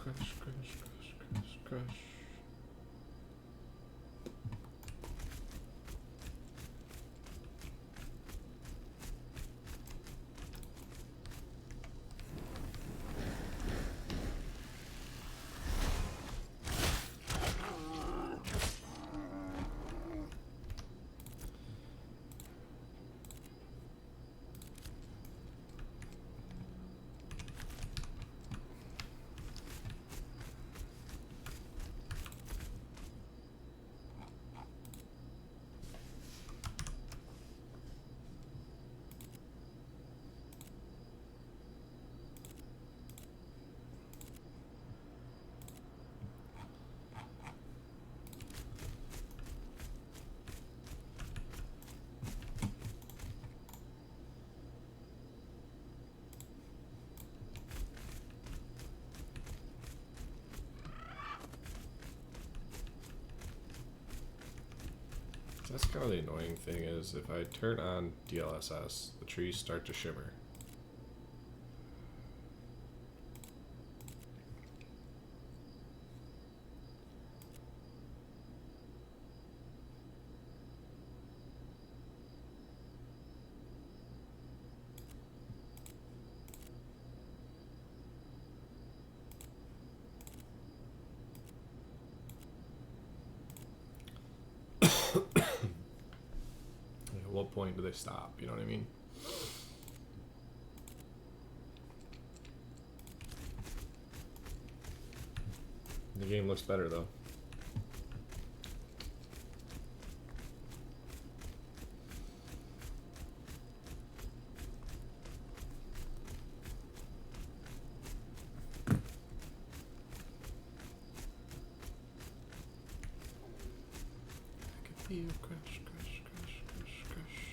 Crush, crush, crush, crush, crush. That's kind of the annoying thing is if I turn on DLSS, the trees start to shimmer. At what point do they stop? You know what I mean? The game looks better though. I could feel crush, crush, crush, crush, crush.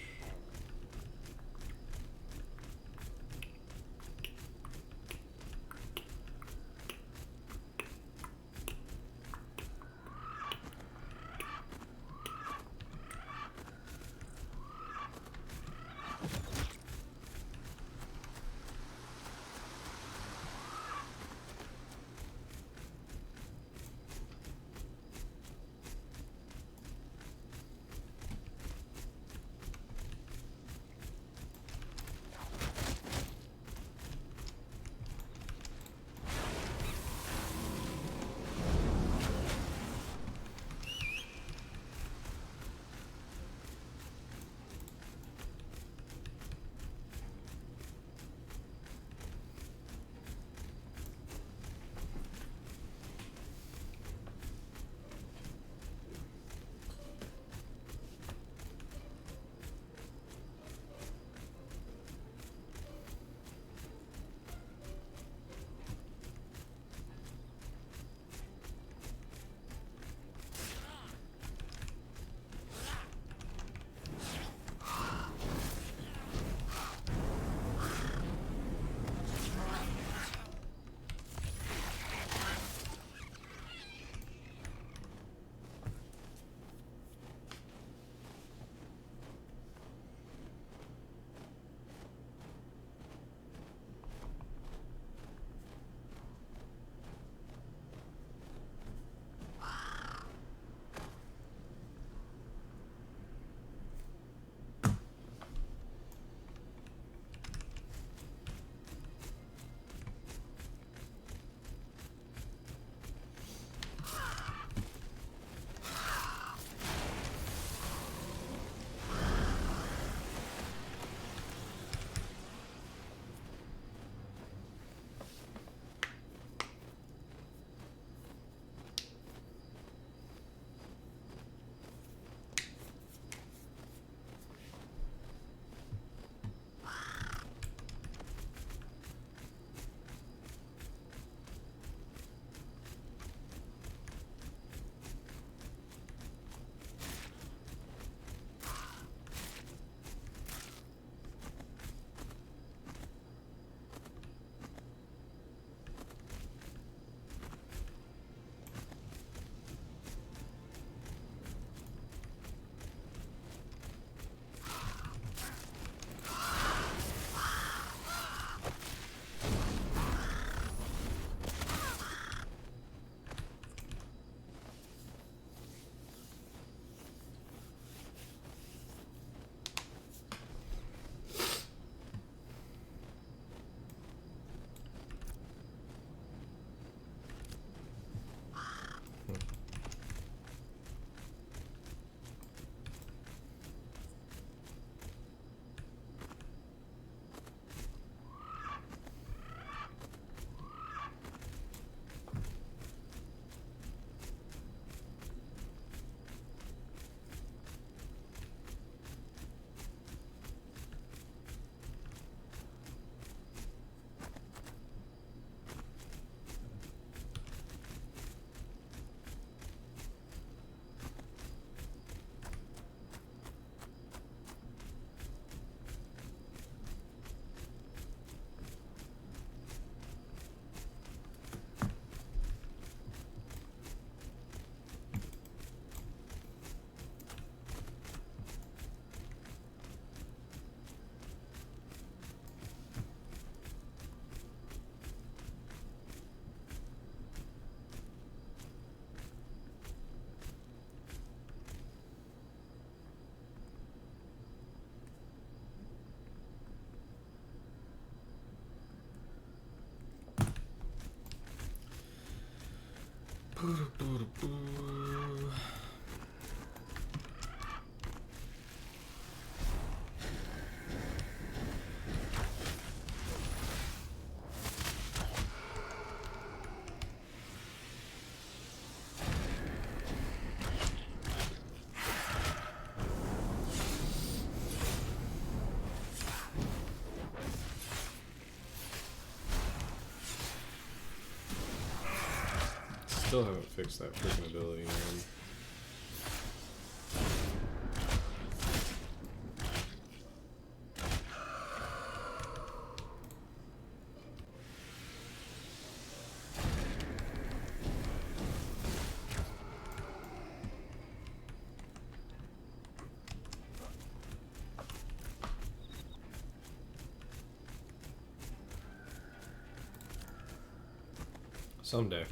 still haven't fixed that freaking ability, man. Someday.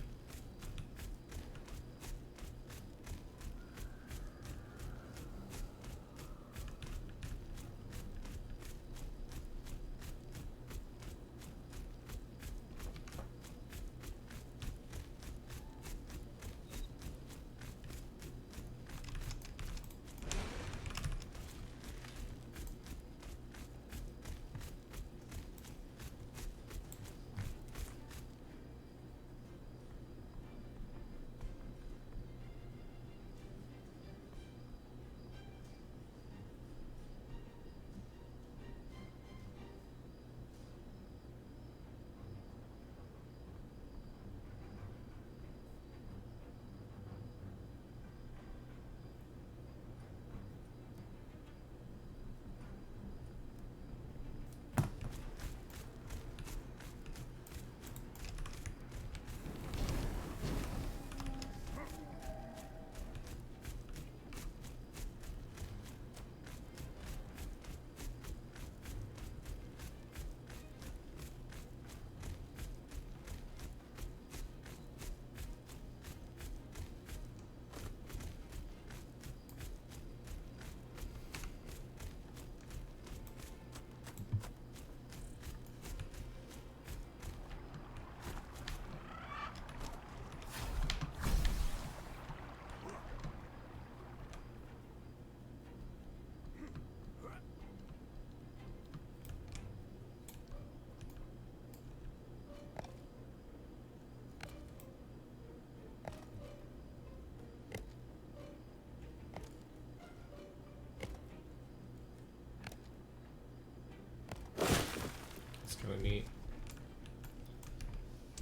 It's kind of neat.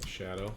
Shadow.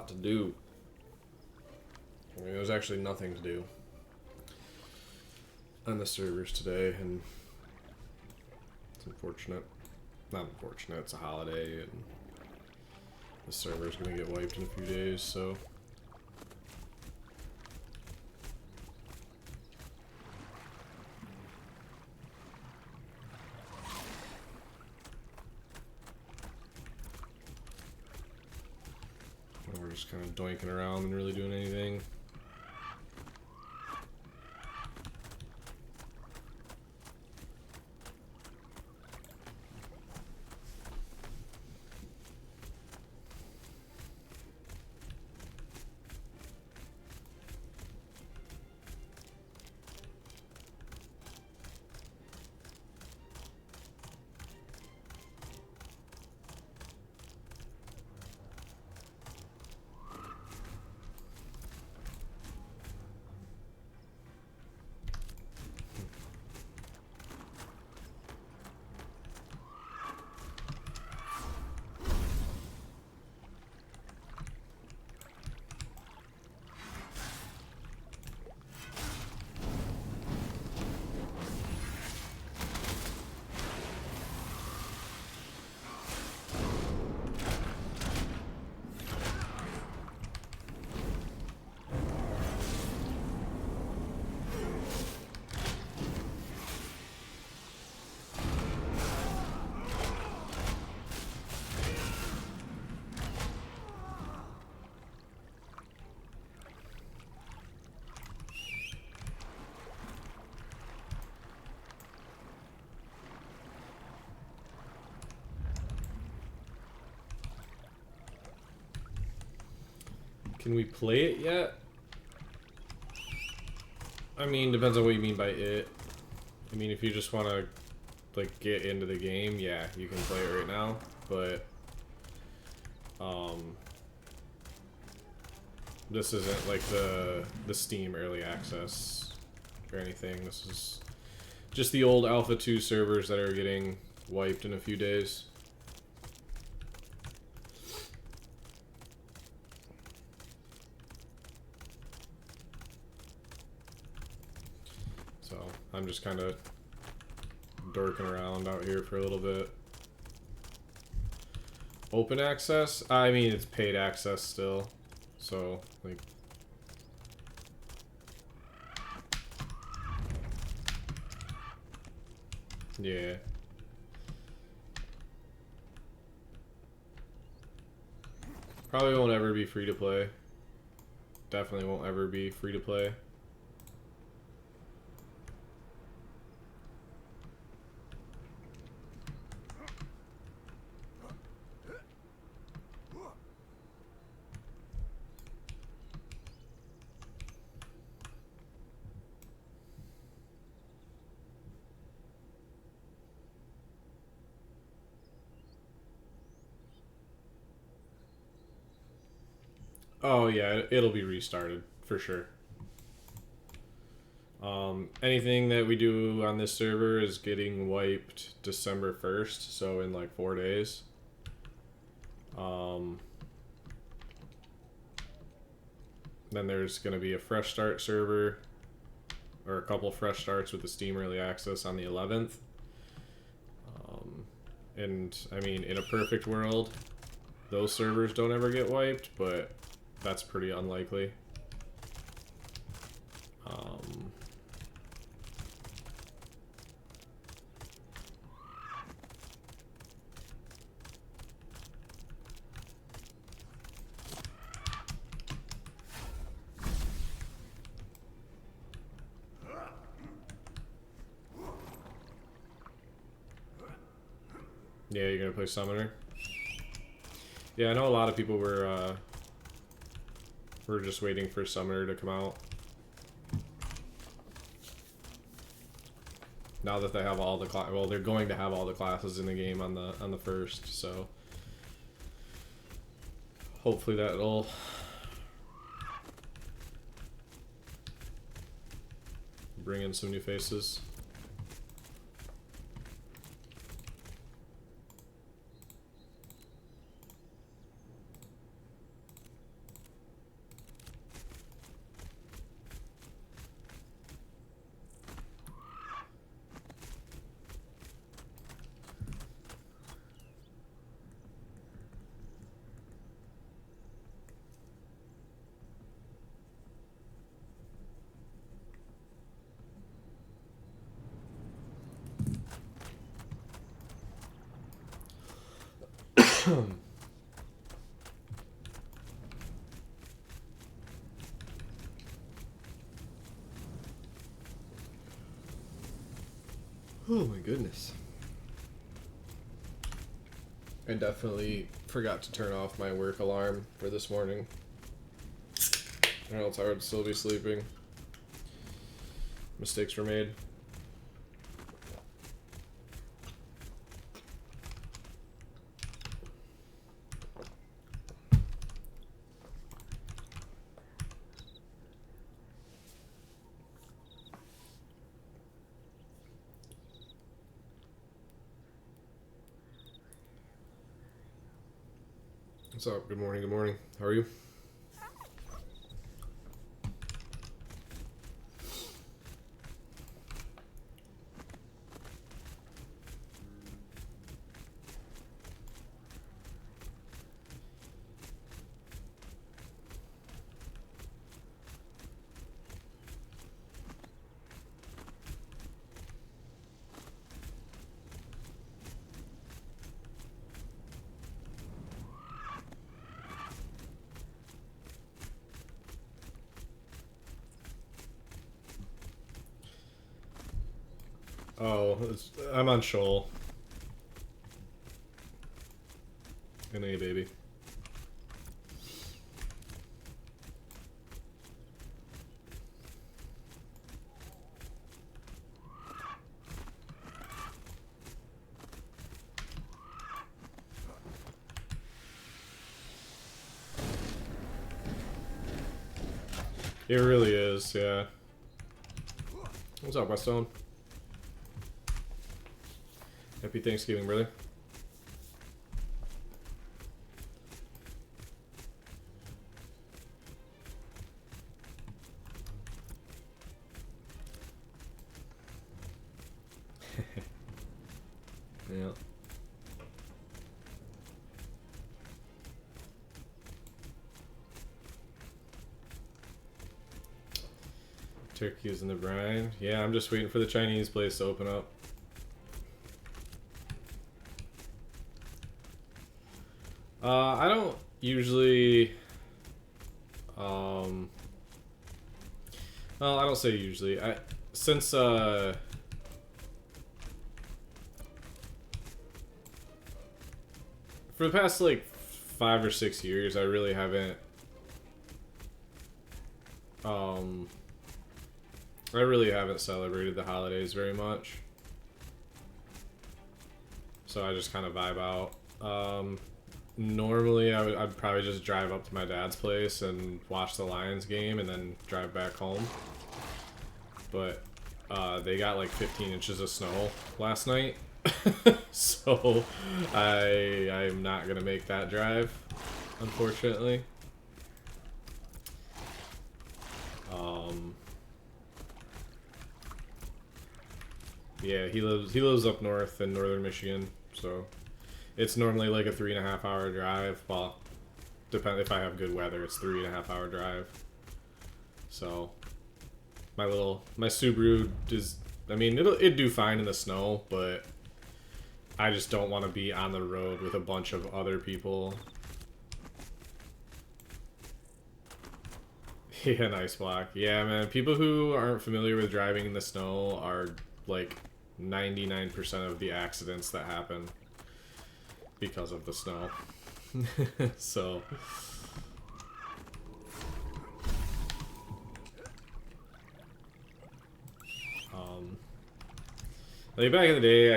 lot to do. I mean, there's actually nothing to do on the servers today, and it's unfortunate. Not unfortunate, it's a holiday, and the server's gonna get wiped in a few days, so. And we're just kind of doinking around and really doing anything. Can we play it yet? I mean, depends on what you mean by it. I mean, if you just want to, like, get into the game, yeah, you can play it right now, but, this isn't, like, the Steam Early Access or anything. This is just the old Alpha 2 servers that are getting wiped in a few days. So, I'm just kind of dorking around out here for a little bit. Open access? I mean, it's paid access still. So, like... yeah. Probably won't ever be free to play. Definitely won't ever be free to play. Oh yeah, it'll be restarted for sure. Anything that we do on this server is getting wiped December 1st, so in like 4 days. Then there's going to be a fresh start server, or a couple fresh starts with the Steam Early Access on the 11th. And I mean, in a perfect world, those servers don't ever get wiped, but that's pretty unlikely. Yeah, you're gonna play Summoner? Yeah, I know a lot of people were just waiting for Summoner to come out. Now that they have all the well, they're going to have all the classes in the game on the 1st, so hopefully that'll bring in some new faces. Oh my goodness. I definitely forgot to turn off my work alarm for this morning. Or else I would still be sleeping. Mistakes were made. What's up? Good morning, good morning. How are you? Oh, I'm on Shoal. And A, baby. It really is, yeah. What's up, Westone? Happy Thanksgiving, brother. Yeah. Turkey is in the brine. Yeah, I'm just waiting for the Chinese place to open up. I don't usually, well, I don't say usually. Since, for the past, like, 5 or 6 years, I really haven't, celebrated the holidays very much. So I just kind of vibe out. Normally, I'd probably just drive up to my dad's place and watch the Lions game and then drive back home. But they got like 15 inches of snow last night. So I'm not going to make that drive, unfortunately. Yeah, he lives up north in northern Michigan, so it's normally like a 3.5 hour drive. Well, depend if I have good weather, it's 3.5 hour drive. So my Subaru is, I mean, it'd do fine in the snow, but I just don't want to be on the road with a bunch of other people. Yeah, nice block. Yeah, man, people who aren't familiar with driving in the snow are like 99% of the accidents that happen because of the snow. So like back in the day,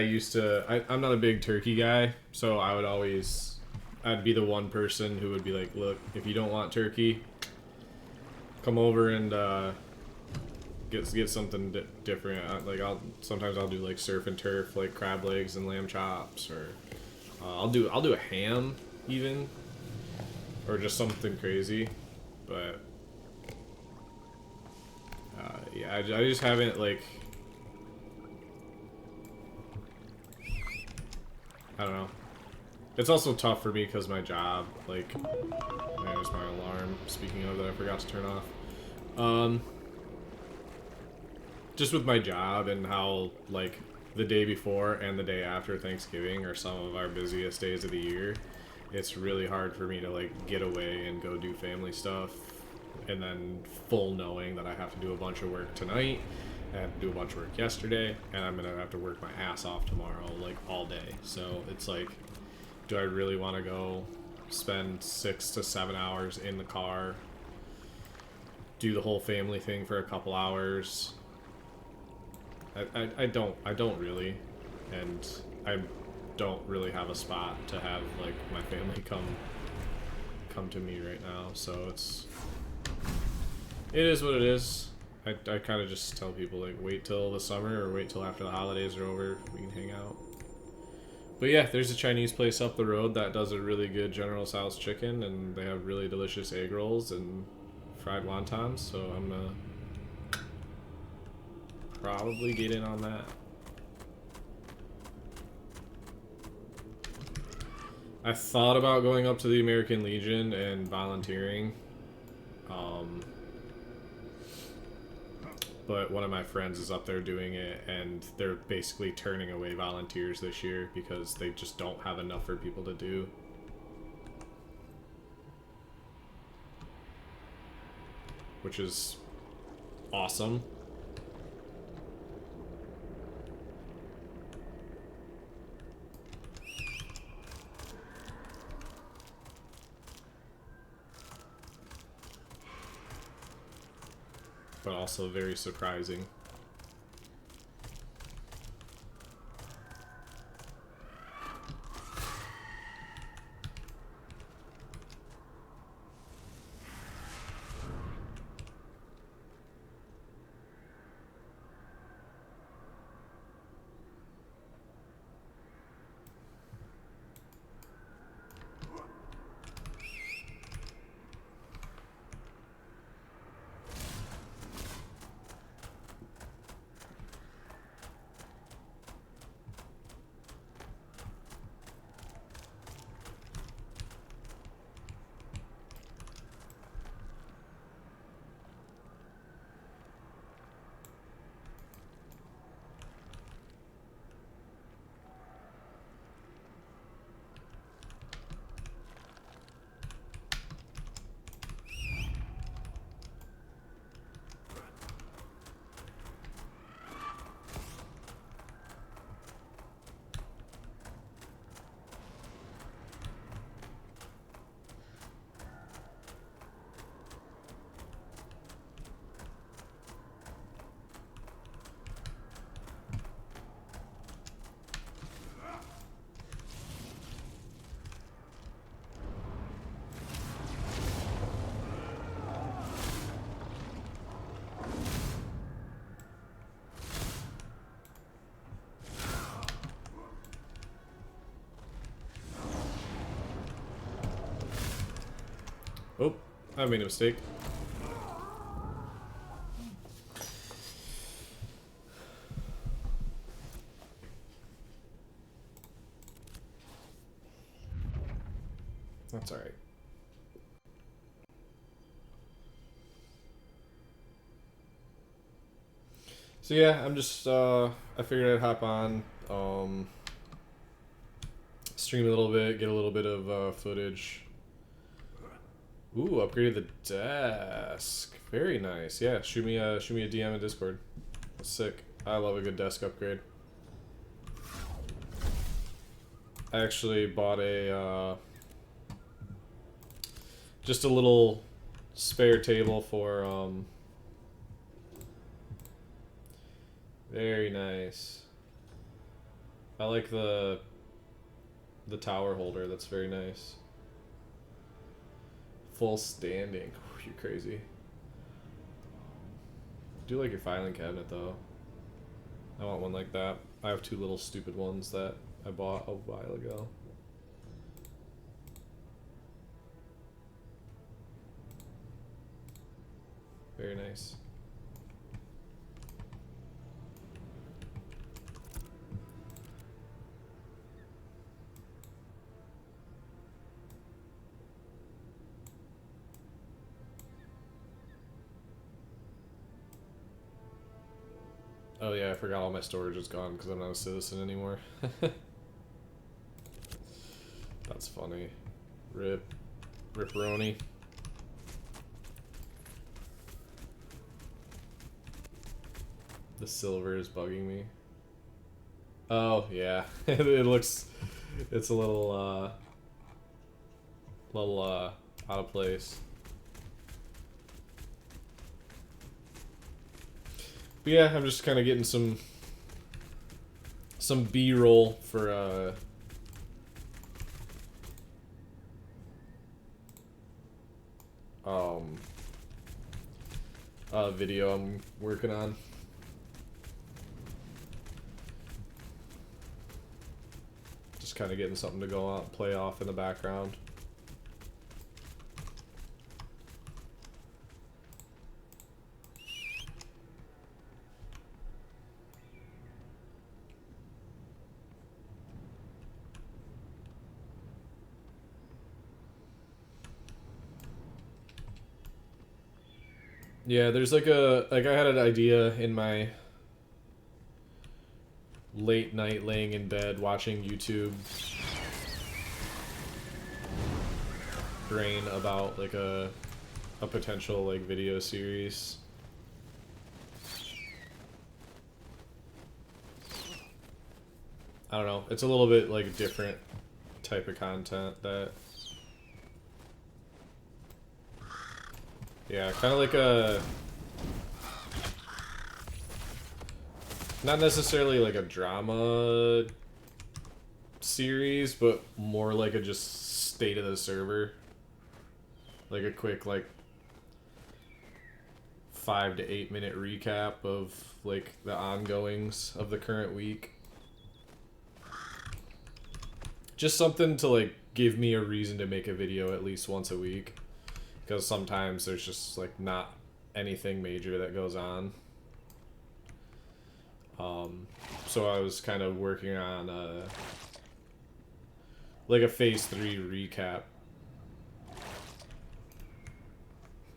I'm not a big turkey guy, so I'd be the one person who would be like, look, if you don't want turkey, come over and get something different. Like sometimes I'll do like surf and turf, like crab legs and lamb chops, or I'll do a ham even, or just something crazy. But yeah, I just haven't, like, I don't know. It's also tough for me because my job, like, there's my alarm, speaking of, that I forgot to turn off. Just with my job and how, like, the day before and the day after Thanksgiving are some of our busiest days of the year. it's really hard for me to like get away and go do family stuff, and then full knowing that I have to do a bunch of work tonight, I had to do a bunch of work yesterday, and I'm gonna have to work my ass off tomorrow, like all day. So it's like, do I really want to go spend 6 to 7 hours in the car, do the whole family thing for a couple hours? I don't really, and I don't really have a spot to have like my family come to me right now. So it is what it is. I kind of just tell people like wait till the summer or wait till after the holidays are over, we can hang out. But yeah, there's a Chinese place up the road that does a really good General Tso's chicken, and they have really delicious egg rolls and fried wontons, so I'm gonna probably get in on that. I thought about going up to the American Legion and volunteering, but one of my friends is up there doing it, and they're basically turning away volunteers this year because they just don't have enough for people to do. Which is awesome. But also very surprising. Oh, I made a mistake. That's alright. So yeah, I'm just, I figured I'd hop on, stream a little bit, get a little bit of footage. Ooh, upgraded the desk. Very nice. Yeah, shoot me a DM in Discord. That's sick. I love a good desk upgrade. I actually bought a just a little spare table for very nice. I like the tower holder. That's very nice. Full standing. You're crazy. Do like your filing cabinet though. I want one like that. I have 2 little stupid ones that I bought a while ago. Very nice. Oh yeah, I forgot all my storage is gone because I'm not a citizen anymore. That's funny. Rip. Ripperoni. The silver is bugging me. Oh, yeah. It looks... It's a little, out of place. But yeah, I'm just kind of getting some B-roll for, video I'm working on. Just kind of getting something to go out and play off in the background. Yeah, there's like I had an idea in my late night laying in bed watching YouTube brain about like a potential like video series. I don't know. It's a little bit like different type of content that, yeah, kind of like a, not necessarily like a drama series, but more like a just state of the server. Like a quick like 5 to 8 minute recap of like the ongoings of the current week. Just something to like give me a reason to make a video at least once a week. Because sometimes there's just like not anything major that goes on. So I was kind of working on like a phase 3 recap.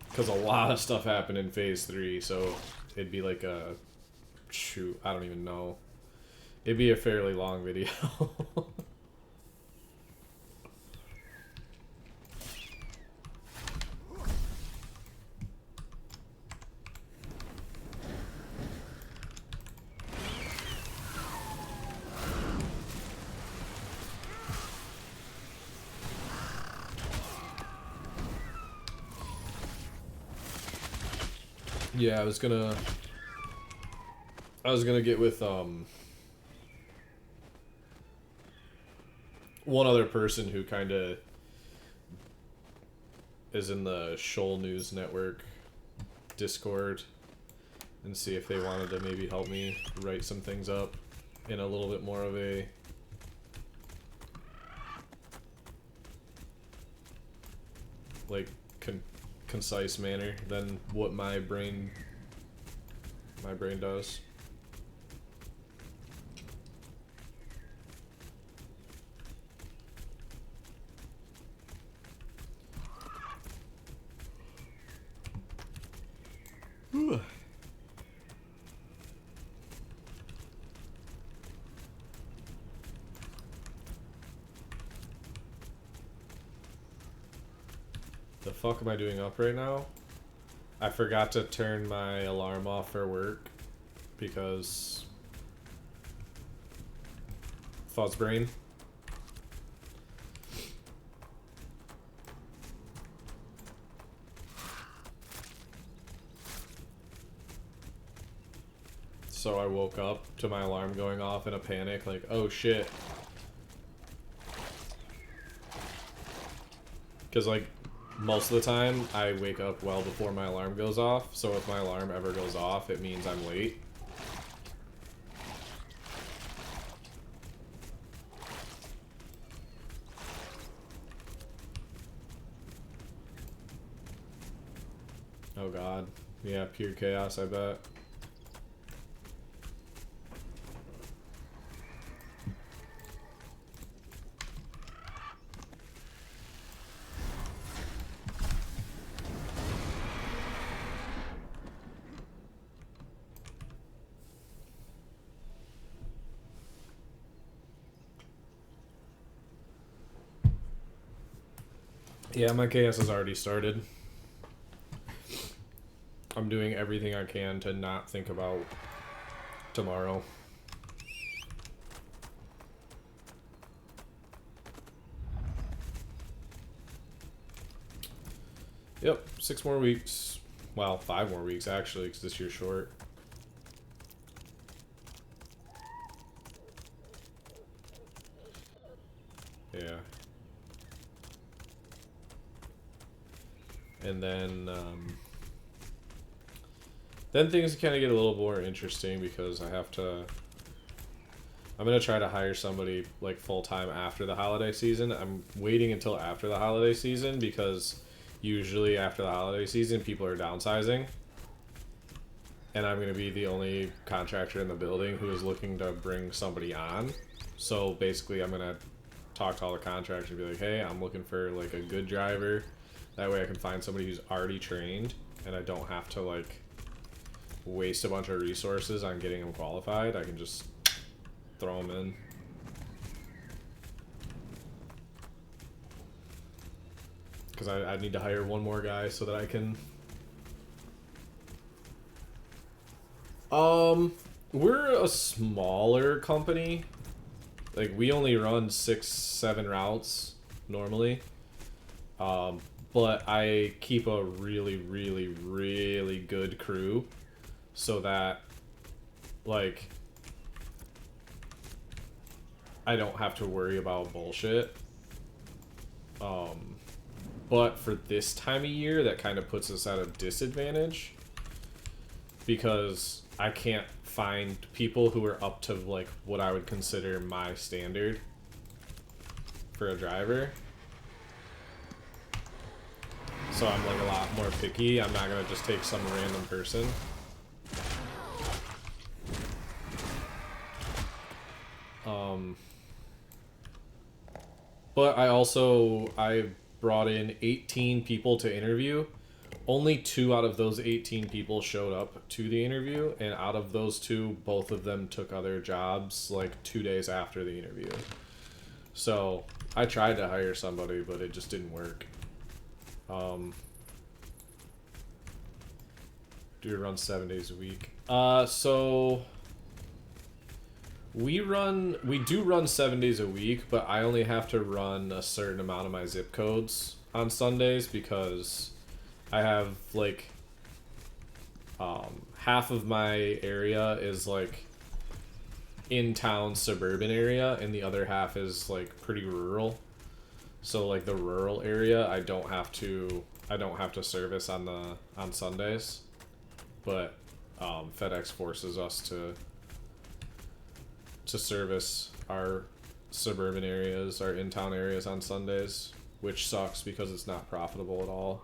Because a lot of stuff happened in phase 3, so it'd be like a, shoot, I don't even know. It'd be a fairly long video. Yeah, I was gonna get with one other person who kind of is in the Shoal News Network Discord and see if they wanted to maybe help me write some things up in a little bit more of a like concise manner than what my brain does. Ooh. The fuck am I doing up right now? I forgot to turn my alarm off for work because fuzz brain. So I woke up to my alarm going off in a panic, like, oh shit. Because like most of the time I wake up well before my alarm goes off, so if my alarm ever goes off it means I'm late. Oh god. Yeah, pure chaos, I bet. Yeah, my KS has already started. I'm doing everything I can to not think about tomorrow. Yep, 6 more weeks. Well, 5 more weeks actually, because this year's short. Yeah. And then things kind of get a little more interesting because I'm gonna try to hire somebody like full-time after the holiday season. I'm waiting until after the holiday season because usually after the holiday season people are downsizing. And I'm gonna be the only contractor in the building who is looking to bring somebody on. So basically I'm gonna talk to all the contractors and be like, hey, I'm looking for like a good driver. That way I can find somebody who's already trained and I don't have to like waste a bunch of resources on getting them qualified. I can just throw them in. Because I need to hire one more guy so that I can... We're a smaller company. Like, we only run 6-7 routes normally. But I keep a really, really, really good crew so that, like, I don't have to worry about bullshit. But for this time of year, that kind of puts us at a disadvantage because I can't find people who are up to, like, what I would consider my standard for a driver. So I'm, like, a lot more picky. I'm not gonna just take some random person. But I brought in 18 people to interview. Only 2 out of those 18 people showed up to the interview, and out of those 2, both of them took other jobs like 2 days after the interview. So I tried to hire somebody, but it just didn't work. Do we run 7 days a week? So we do run 7 days a week, but I only have to run a certain amount of my zip codes on Sundays because I have like half of my area is like in town suburban area and the other half is like pretty rural. So like the rural area I don't have to service on Sundays. But FedEx forces us to service our suburban areas, our in-town areas on Sundays, which sucks because it's not profitable at all.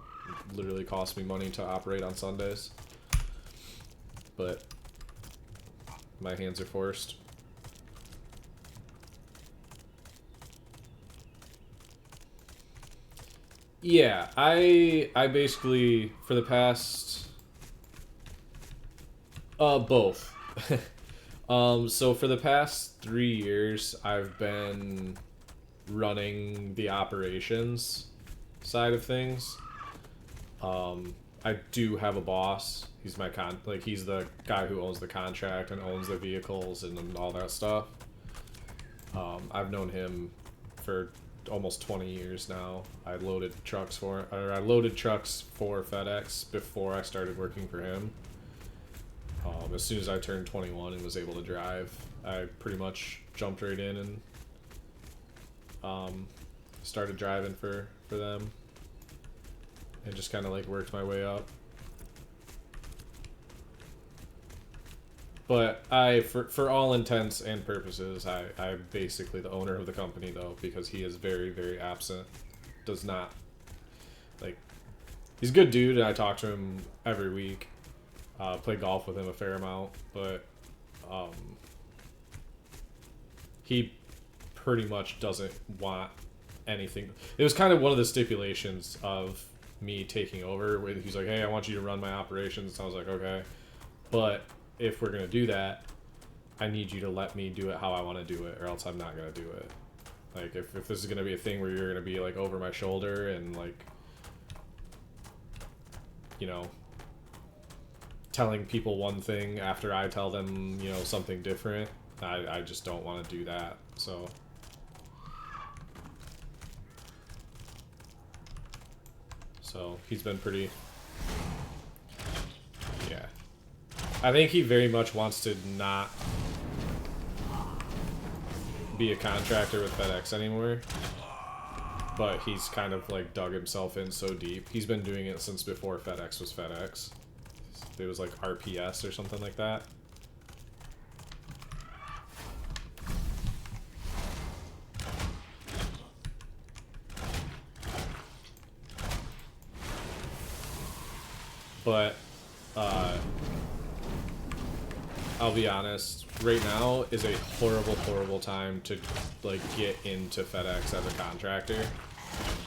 It literally costs me money to operate on Sundays. But my hands are forced. Yeah, I basically, for the past... both. So for the past 3 years, I've been running the operations side of things. I do have a boss. He's my he's the guy who owns the contract and owns the vehicles and all that stuff. I've known him for almost 20 years now. I loaded trucks for FedEx before I started working for him. As soon as I turned 21 and was able to drive, I pretty much jumped right in and started driving for them and just kind of like worked my way up. But for all intents and purposes, I'm basically the owner of the company though, because he is very, very absent. Does not, like, he's a good dude and I talk to him every week. Play golf with him a fair amount, but he pretty much doesn't want anything. It was kind of one of the stipulations of me taking over, where he's like, hey, I want you to run my operations. And I was like, okay, but if we're going to do that, I need you to let me do it how I want to do it, or else I'm not going to do it. Like, if this is gonna be a thing where you're gonna be like over my shoulder and like, you know, telling people one thing after I tell them, you know, something different, I just don't want to do that. So he's been pretty, yeah. I think he very much wants to not be a contractor with FedEx anymore, but he's kind of like dug himself in so deep. He's been doing it since before FedEx was FedEx. It was like RPS or something like that. But I'll be honest, right now is a horrible time to like get into FedEx as a contractor.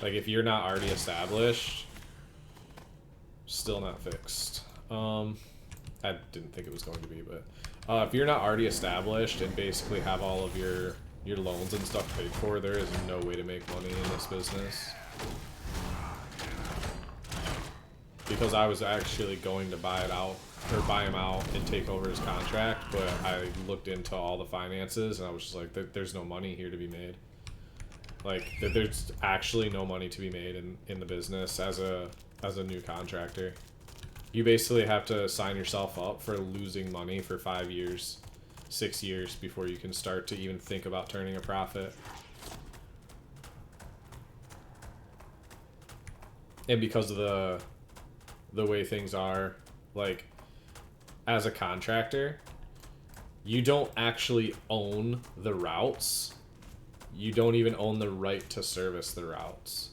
Like, if you're not already established, still not fixed. I didn't think it was going to be, but if you're not already established and basically have all of your loans and stuff paid for, there is no way to make money in this business. Because I was actually going to buy him out and take over his contract, but I looked into all the finances and I was just like, there's no money here to be made. Like, there's actually no money to be made in the business as a new contractor. You basically have to sign yourself up for losing money for 5 years, 6 years before you can start to even think about turning a profit. And because of the way things are, like, as a contractor, you don't actually own the routes. You don't even own the right to service the routes.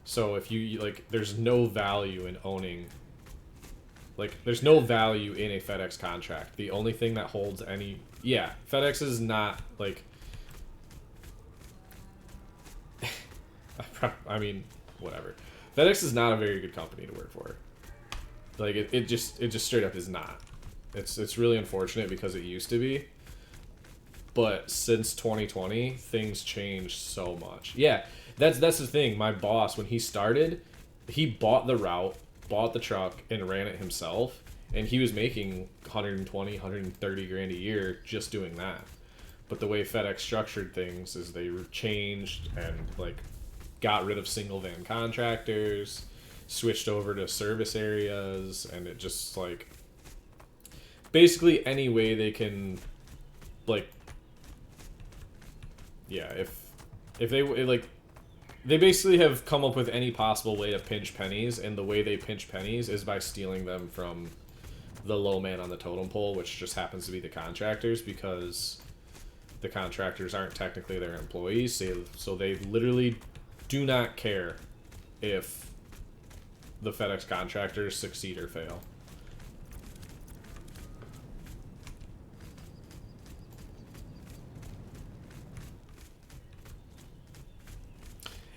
So if you, like, there's no value in owning, like, there's no value in a FedEx contract. The only thing that holds any, yeah, FedEx is not, like, I mean, whatever. FedEx is not a very good company to work for. Like, it just straight up is not. It's really unfortunate because it used to be. But since 2020, things changed so much. Yeah, that's the thing. My boss, when he started, he bought the route, bought the truck, and ran it himself. And he was making 120, 130 grand a year just doing that. But the way FedEx structured things is they changed and, like, got rid of single van contractors, switched over to service areas, and it just, like, basically any way they can, like, yeah, if they, like, they basically have come up with any possible way to pinch pennies, and the way they pinch pennies is by stealing them from the low man on the totem pole, which just happens to be the contractors, because the contractors aren't technically their employees, so they literally do not care if the FedEx contractors succeed or fail.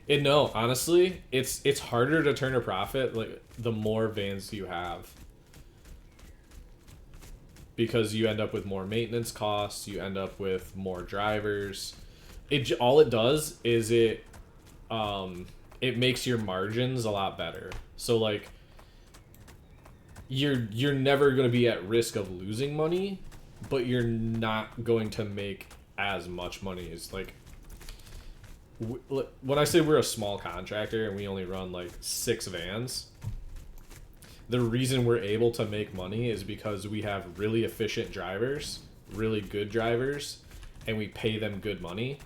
No, honestly, it's harder to turn a profit, like, the more vans you have. Because you end up with more maintenance costs, you end up with more drivers. All it does is it makes your margins a lot better. So, like, you're never going to be at risk of losing money, but you're not going to make as much money as, like, when I say we're a small contractor and we only run like 6 vans, the reason we're able to make money is because we have really efficient drivers, really good drivers, and we pay them good money.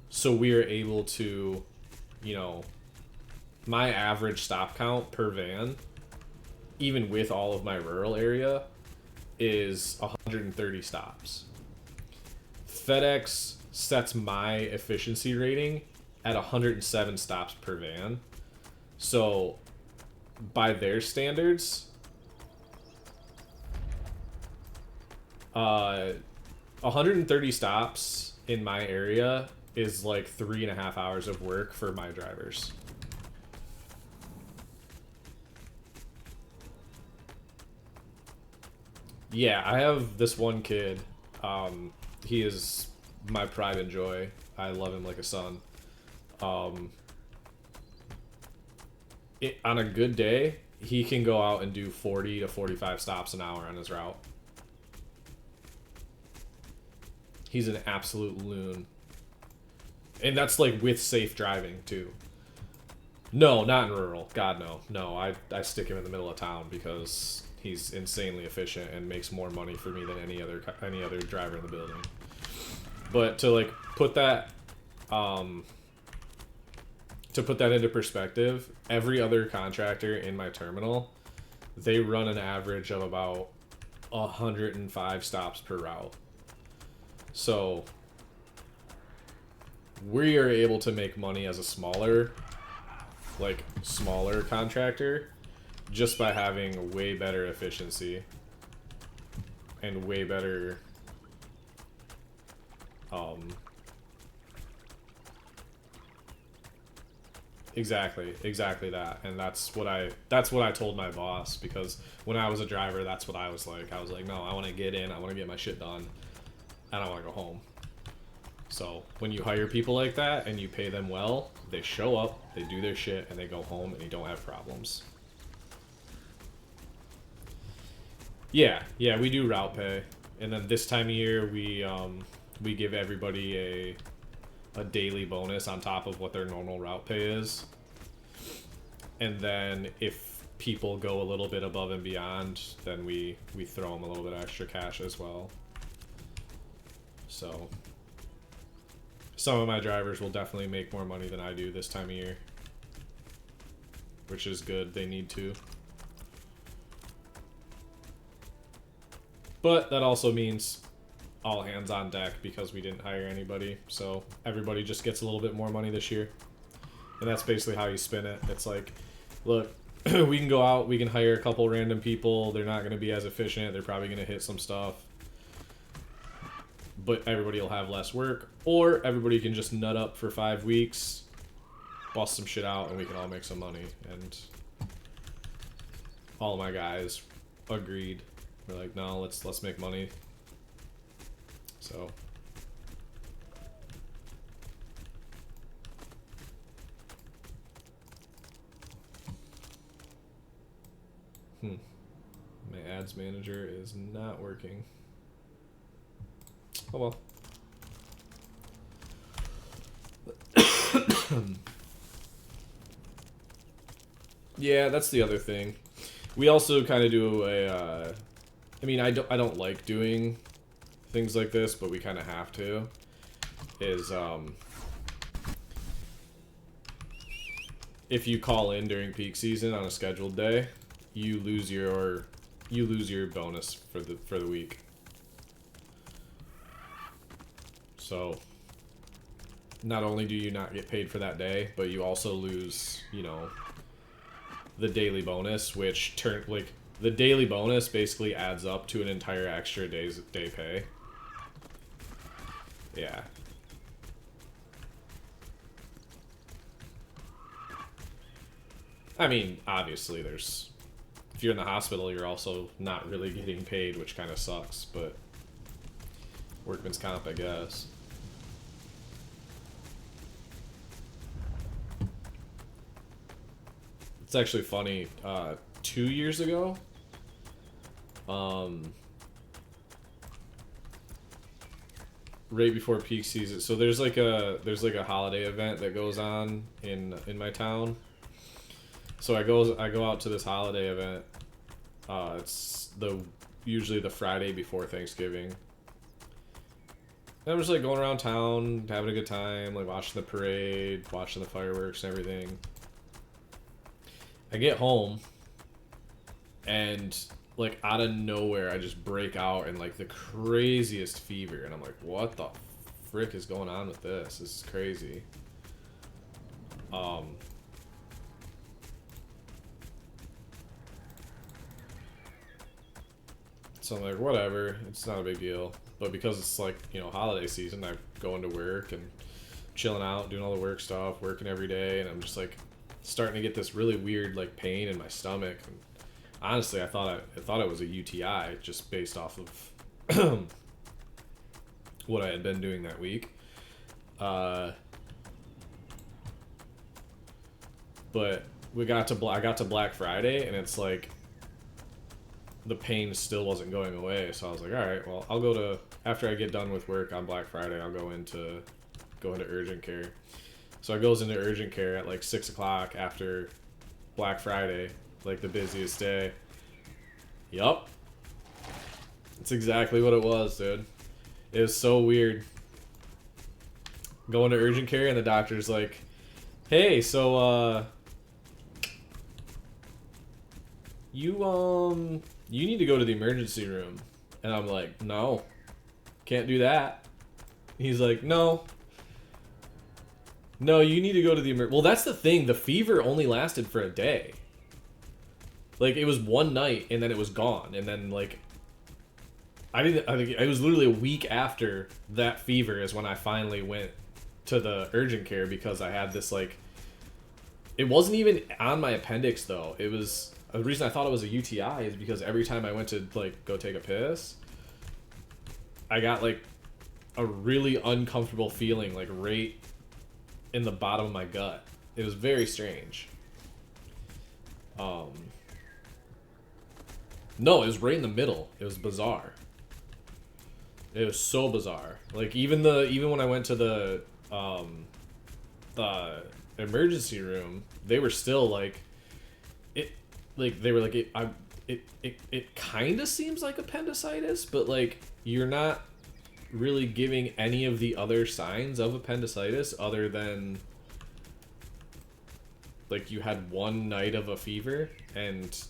So we are able to, you know, my average stop count per van, even with all of my rural area, is 130 stops. FedEx sets my efficiency rating at 107 stops per van. So by their standards, 130 stops in my area is like 3.5 hours of work for my drivers. Yeah, I have this one kid. He is my pride and joy. I love him like a son. On a good day, he can go out and do 40 to 45 stops an hour on his route. He's an absolute loon. And that's like with safe driving too. No, not in rural. God, no. No, I stick him in the middle of town because he's insanely efficient and makes more money for me than any other driver in the building. But to like put that into perspective, every other contractor in my terminal, they run an average of about 105 stops per route. So we are able to make money as a smaller contractor just by having way better efficiency and way better exactly that. And that's what I told my boss, because when I was a driver, that's what I was like. I was like, no, I want to get in, I want to get my shit done, I don't want to go home. So when you hire people like that and you pay them well, they show up, they do their shit, and they go home, and you don't have problems. Yeah, we do route pay, and then this time of year we give everybody a daily bonus on top of what their normal route pay is. And then if people go a little bit above and beyond, then we throw them a little bit extra cash as well. So some of my drivers will definitely make more money than I do this time of year, which is good. They need to. But that also means all hands on deck because we didn't hire anybody. So everybody just gets a little bit more money this year. And that's basically how you spin it. It's like, look, we can go out, we can hire a couple random people. They're not going to be as efficient. They're probably going to hit some stuff. But everybody will have less work. Or everybody can just nut up for 5 weeks, bust some shit out, and we can all make some money. And all of my guys agreed. We're like, no, let's make money. So my ads manager is not working. Oh well. Yeah, that's the other thing. We also kind of do a I mean, I don't like doing things like this, but we kind of have to. Is if you call in during peak season on a scheduled day, you lose your bonus for the week. So not only do you not get paid for that day, but you also lose, you know, the daily bonus, which the daily bonus basically adds up to an entire extra day pay. Yeah. I mean, obviously if you're in the hospital, you're also not really getting paid, which kind of sucks, but workman's comp, I guess. It's actually funny, 2 years ago, right before peak season, so there's like a holiday event that goes on in my town. So I go out to this holiday event. It's usually the Friday before Thanksgiving. And I'm just like going around town, having a good time, like watching the parade, watching the fireworks and everything. I get home, and like out of nowhere, I just break out in like the craziest fever, and I'm like, what the frick is going on with this? This is crazy. So I'm like, whatever, it's not a big deal. But because it's like, you know, holiday season, I go into work and chilling out, doing all the work stuff, working every day, and I'm just like starting to get this really weird like pain in my stomach. And honestly, I thought it was a UTI just based off of what I had been doing that week. But I got to Black Friday, and it's like the pain still wasn't going away. So I was like, all right, well, I'll go to, after I get done with work on Black Friday, I'll go into urgent care. So I goes into urgent care at like 6 o'clock after Black Friday, like the busiest day. Yup. It's exactly what it was, dude. It was so weird. Going to urgent care, and the doctor's like, hey, so, you need to go to the emergency room. And I'm like, no, can't do that. He's like, no, you need to go to the well, that's the thing. The fever only lasted for a day. Like, it was one night, and then it was gone. And then, like, I think it was literally a week after that fever is when I finally went to the urgent care, because I had this, like, it wasn't even on my appendix, though. It was, the reason I thought it was a UTI is because every time I went to, like, go take a piss, I got, like, a really uncomfortable feeling, like, right in the bottom of my gut. It was very strange. No, it was right in the middle. It was bizarre. It was so bizarre. Like, even when I went to the emergency room, they were still like, they were like, it kind of seems like appendicitis, but like, you're not really giving any of the other signs of appendicitis other than like you had one night of a fever, and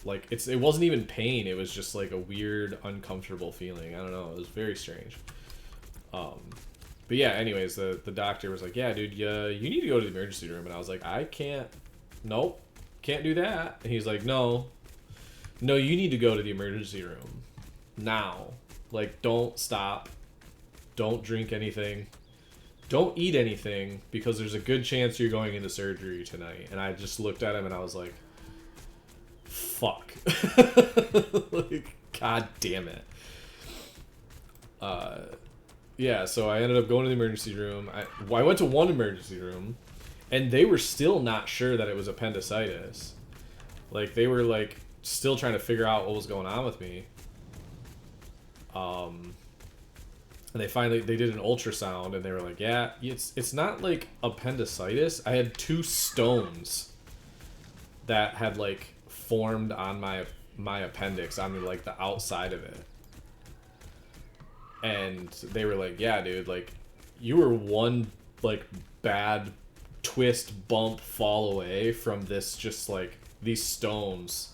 like, it wasn't even pain, it was just like a weird uncomfortable feeling. I don't know, it was very strange. But yeah, anyways, the doctor was like, yeah, dude, you need to go to the emergency room. And I was like, I can't, nope, can't do that. And he's like, no, you need to go to the emergency room now. Like, don't stop, don't drink anything, don't eat anything, because there's a good chance you're going into surgery tonight. And I just looked at him and I was like, fuck. Like, god damn it. Yeah, so I ended up going to the emergency room. I went to one emergency room, and they were still not sure that it was appendicitis. Like, they were, like, still trying to figure out what was going on with me. And they did an ultrasound, and they were like, yeah, it's not, like, appendicitis. I had 2 stones that had, like, formed on my appendix, on, like, the outside of it. And they were like, yeah, dude, like, you were one, like, bad twist, bump, fall away from this, just, like, these stones,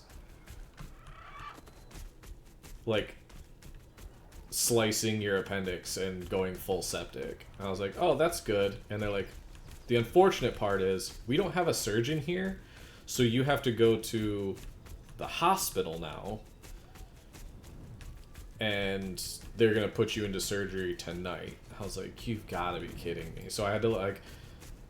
like, slicing your appendix and going full septic. And I was like, oh, that's good. And they're like, the unfortunate part is, we don't have a surgeon here, so you have to go to the hospital now, and they're gonna put you into surgery tonight. I was like, you've gotta be kidding me. So I had to, like,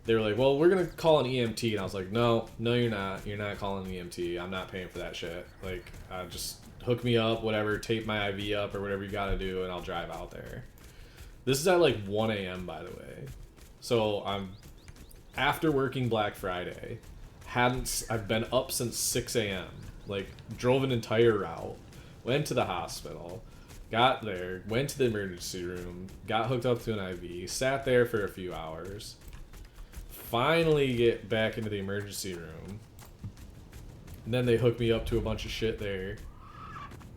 they were like, well, we're gonna call an EMT. And I was like, no, you're not calling an EMT. I'm not paying for that shit. Like, just hook me up, whatever, tape my IV up or whatever you gotta do, and I'll drive out there. This is at like 1 a.m. by the way. So I'm after working Black Friday. I've been up since 6 a.m. Like, drove an entire route, went to the hospital, got there, went to the emergency room, got hooked up to an IV, sat there for a few hours, finally get back into the emergency room, and then they hooked me up to a bunch of shit there,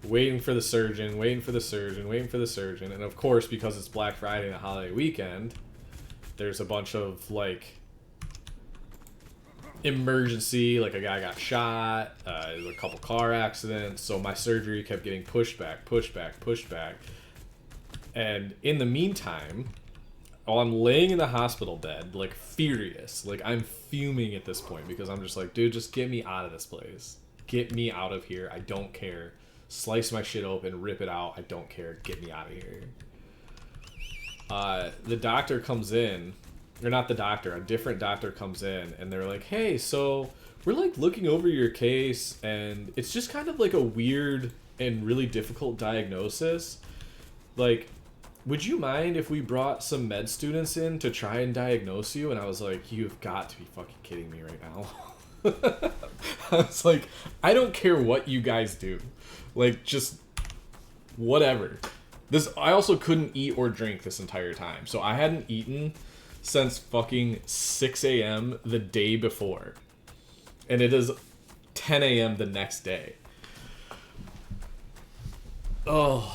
waiting for the surgeon, and of course, because it's Black Friday and a holiday weekend, there's a bunch of, like, emergency, like a guy got shot, there's a couple car accidents, so my surgery kept getting pushed back, and in the meantime, while I'm laying in the hospital bed, like, furious, like, I'm fuming at this point, because I'm just like, dude, just get me out of this place, get me out of here, I don't care, slice my shit open, rip it out, I don't care, get me out of here. The doctor comes in, or not the doctor, a different doctor comes in, and they're like, hey, so we're, like, looking over your case, and it's just kind of like a weird and really difficult diagnosis. Like, would you mind if we brought some med students in to try and diagnose you? And I was like, you've got to be fucking kidding me right now. I was like, I don't care what you guys do. Like, just whatever. I also couldn't eat or drink this entire time. So I hadn't eaten since fucking 6 a.m. the day before. And it is 10 a.m. the next day. Oh,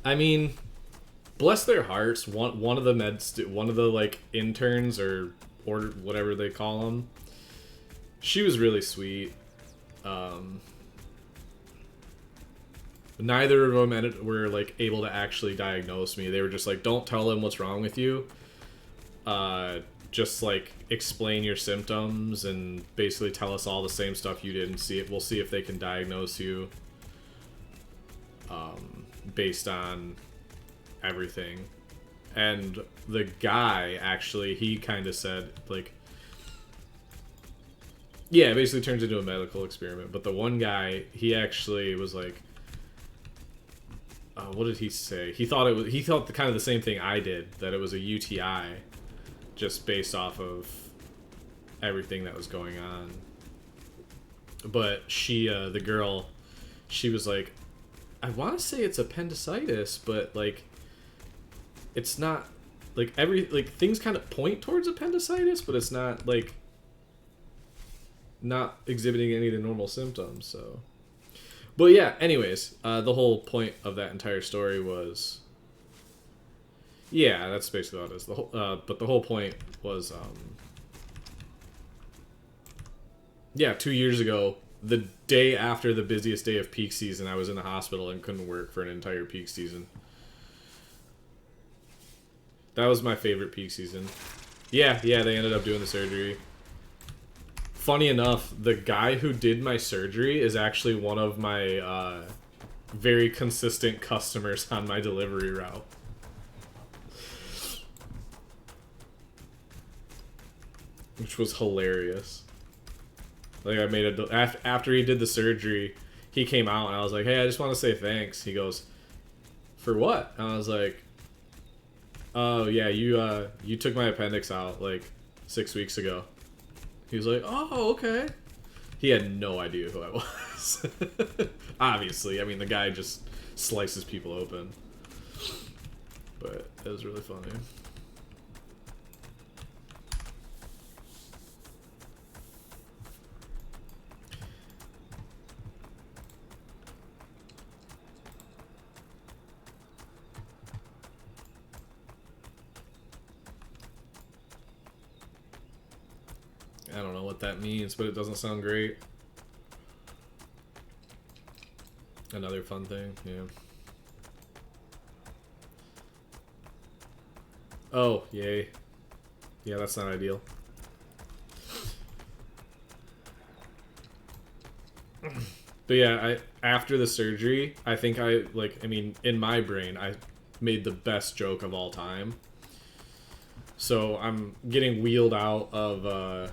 I mean, bless their hearts. One of the one of the like interns or whatever they call them, she was really sweet. Neither of them were like able to actually diagnose me. They were just like, don't tell them what's wrong with you. Just like explain your symptoms and basically tell us all the same stuff you did and see it. We'll see if they can diagnose you based on everything. And the guy actually, he kind of said like, yeah, it basically turns into a medical experiment. But the one guy, he actually was like, what did he say? He thought kind of the same thing I did, that it was a UTI, just based off of everything that was going on. But she, the girl, she was like, I want to say it's appendicitis, but like, it's not, like things kind of point towards appendicitis, but it's not like, not exhibiting any of the normal symptoms. So, but yeah, anyways, the whole point of that entire story was, yeah, that's basically what it is. The whole, but the whole point was, yeah, 2 years ago, the day after the busiest day of peak season, I was in the hospital and couldn't work for an entire peak season. That was my favorite peak season. Yeah, they ended up doing the surgery. Funny enough, the guy who did my surgery is actually one of my very consistent customers on my delivery route. Which was hilarious. Like, I made after he did the surgery, he came out and I was like, hey, I just want to say thanks. He goes, for what? And I was like, oh yeah, you took my appendix out like 6 weeks ago. He was like, oh, okay. He had no idea who I was. Obviously, I mean, the guy just slices people open. But it was really funny. I don't know what that means, but it doesn't sound great. Another fun thing, yeah. Oh, yay. Yeah, that's not ideal. But yeah, after the surgery, I think I mean, in my brain, I made the best joke of all time. So I'm getting wheeled out of the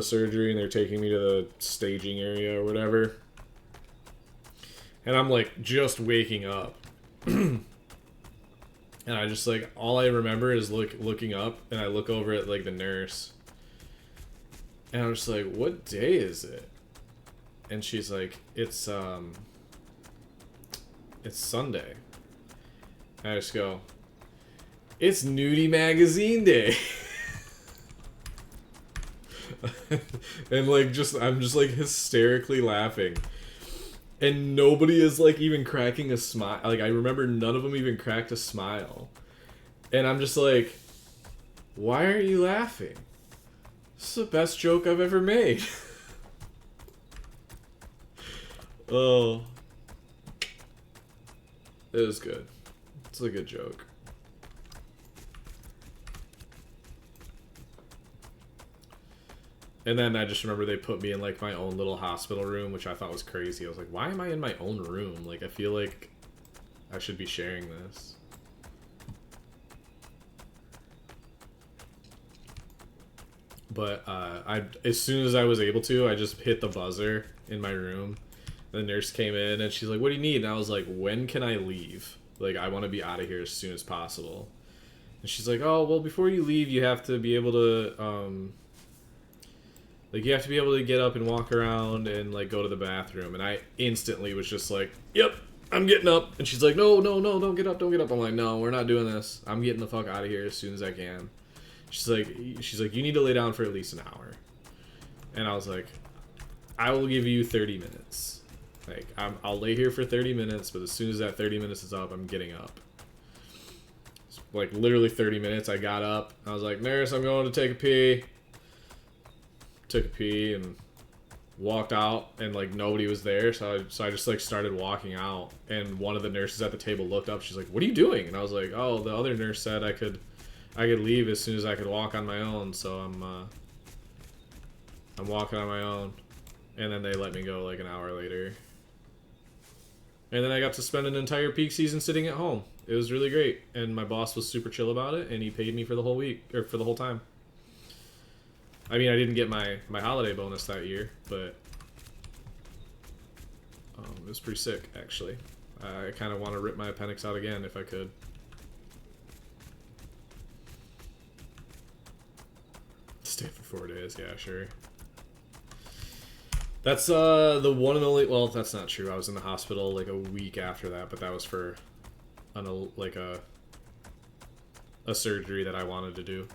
surgery, and they're taking me to the staging area or whatever. And I'm like just waking up. And I just like, all I remember is looking up, and I look over at like the nurse. And I'm just like, what day is it? And she's like, it's Sunday. And I just go, it's Nudie Magazine Day. And like, I'm just like hysterically laughing, and nobody is like even cracking a smile. Like, I remember none of them even cracked a smile, and I'm just like, why are you laughing? This is the best joke I've ever made. Oh, it was good. It's a good joke. And then I just remember they put me in like my own little hospital room, which I thought was crazy. I was like, why am I in my own room? Like, I feel like I should be sharing this. But as soon as I was able to, I just hit the buzzer in my room. The nurse came in and she's like, what do you need? And I was like, when can I leave? Like, I want to be out of here as soon as possible. And she's like, oh, well, before you leave, you have to be able to, like, you have to be able to get up and walk around and, like, go to the bathroom. And I instantly was just like, yep, I'm getting up. And she's like, no, no, no, don't get up, don't get up. I'm like, no, we're not doing this. I'm getting the fuck out of here as soon as I can. She's like, you need to lay down for at least an hour. And I was like, I will give you 30 minutes. Like, I'll lay here for 30 minutes, but as soon as that 30 minutes is up, I'm getting up. It's like, literally 30 minutes, I got up. I was like, nurse, I'm going to take a pee. Took a pee and walked out, and like nobody was there, so I just like started walking out, and one of the nurses at the table looked up. She's like, what are you doing? And I was like, oh, the other nurse said I could leave as soon as I could walk on my own, so I'm walking on my own. And then they let me go like an hour later, and then I got to spend an entire peak season sitting at home. It was really great, and my boss was super chill about it, and he paid me for the whole week, or for the whole time. I mean, I didn't get my holiday bonus that year, but it was pretty sick, actually. I kind of want to rip my appendix out again if I could. Stay for 4 days, yeah, sure. That's the one and only. Well, that's not true. I was in the hospital like a week after that, but that was for like a surgery that I wanted to do.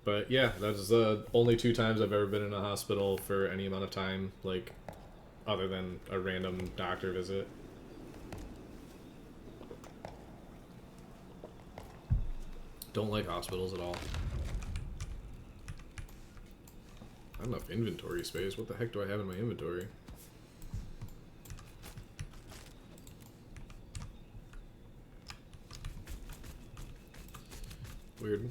But yeah, that's the only 2 times I've ever been in a hospital for any amount of time, like, other than a random doctor visit. Don't like hospitals at all. Not enough inventory space. What the heck do I have in my inventory? Weird.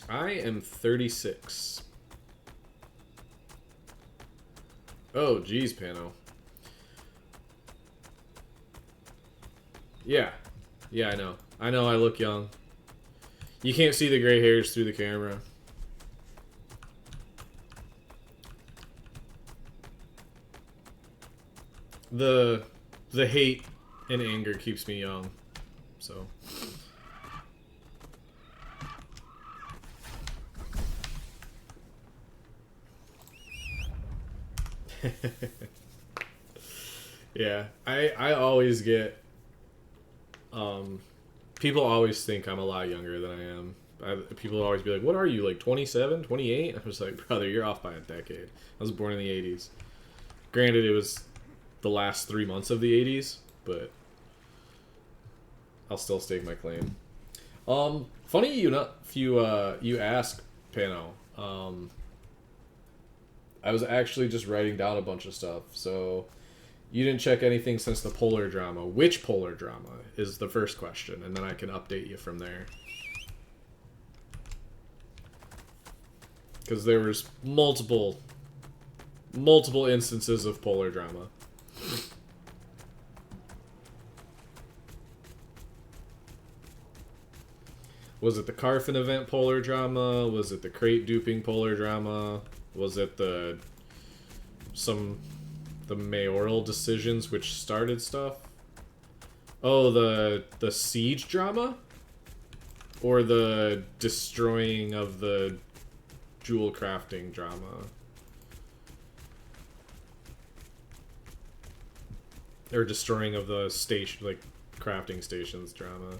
I am 36. Oh, geez, Pano. Yeah. Yeah, I know. I know I look young. You can't see the gray hairs through the camera. The hate and anger keeps me young. So... yeah, I always get people always think I'm a lot younger than I am. People always be like, what are you, like 27, 28? I was like, brother, you're off by a decade. I was born in the 80s. Granted, it was the last 3 months of the 80s, but I'll still stake my claim. Funny you ask, Pano. I was actually just writing down a bunch of stuff. So, you didn't check anything since the polar drama. Which polar drama is the first question, and then I can update you from there. Because there was multiple instances of polar drama. Was it the Carfin event polar drama? Was it the crate duping polar drama? Was it the mayoral decisions which started stuff? Oh, the siege drama? Or the destroying of the jewel crafting drama? Or destroying of the station, like, crafting stations drama?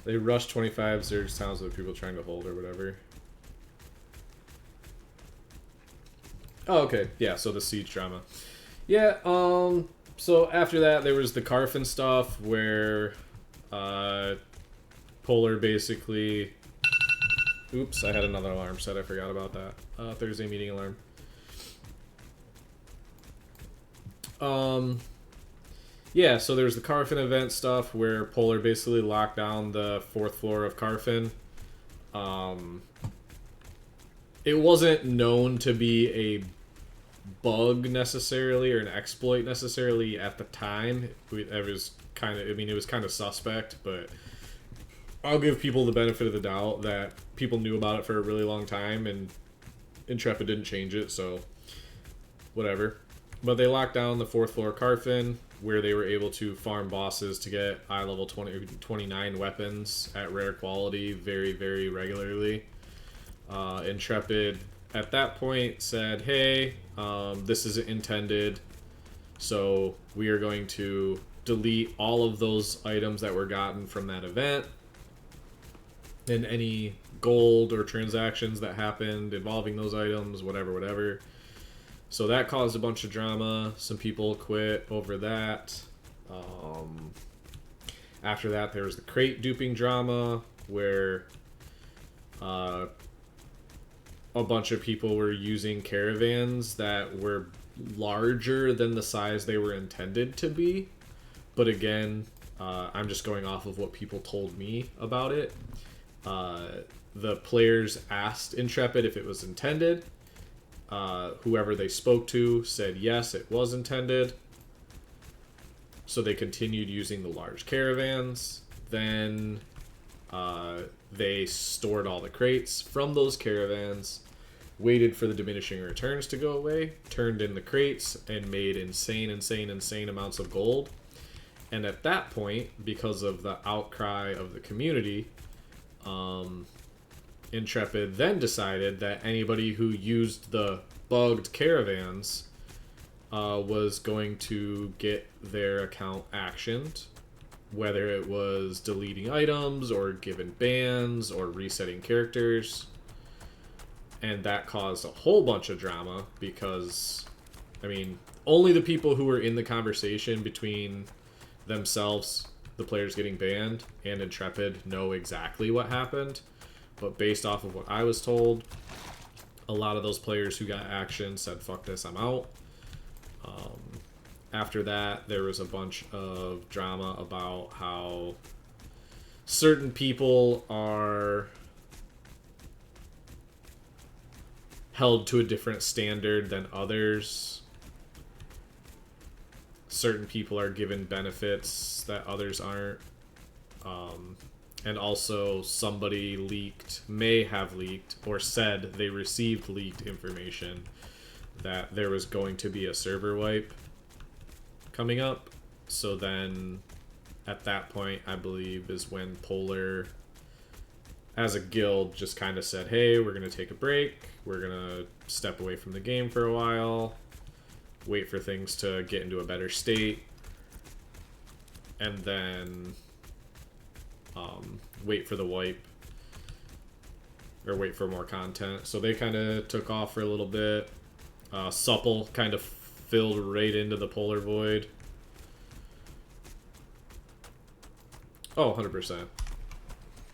They rushed 25 Zerg towns with people trying to hold or whatever. Oh, okay. Yeah, so the siege drama. Yeah, so after that, there was the Carfin stuff where Polar basically... Oops, I had another alarm set. I forgot about that. Thursday meeting alarm. Yeah, so there's the Carfin event stuff where Polar basically locked down the 4th floor of Carfin. It wasn't known to be a bug necessarily or an exploit necessarily at the time. It was kind of, I mean, it was kind of suspect, but I'll give people the benefit of the doubt that people knew about it for a really long time and Intrepid didn't change it, so whatever. But they locked down the 4th floor Carfin, where they were able to farm bosses to get eye level 29 weapons at rare quality very, very regularly. Intrepid at that point said, hey, this isn't intended, so we are going to delete all of those items that were gotten from that event and any gold or transactions that happened involving those items, whatever. So that caused a bunch of drama. Some people quit over that. After that, there was the crate duping drama, where a bunch of people were using caravans that were larger than the size they were intended to be. But again, I'm just going off of what people told me about it. The players asked Intrepid if it was intended. Whoever they spoke to said yes, it was intended. So they continued using the large caravans. Then they stored all the crates from those caravans, waited for the diminishing returns to go away, turned in the crates, and made insane amounts of gold. And at that point, because of the outcry of the community, Intrepid then decided that anybody who used the bugged caravans was going to get their account actioned, whether it was deleting items or given bans or resetting characters. And that caused a whole bunch of drama because, I mean, only the people who were in the conversation between themselves, the players getting banned, and Intrepid know exactly what happened. But based off of what I was told, a lot of those players who got action said, fuck this, I'm out. After that, there was a bunch of drama about how certain people are held to a different standard than others. Certain people are given benefits that others aren't. And also somebody may have leaked, or said they received leaked information that there was going to be a server wipe coming up. So then at that point, I believe, is when Polar, as a guild, just kind of said, hey, we're going to take a break. We're going to step away from the game for a while, wait for things to get into a better state, and then wait for the wipe, or wait for more content. So they kind of took off for a little bit. Supple kind of filled right into the Polar void. Oh, 100%.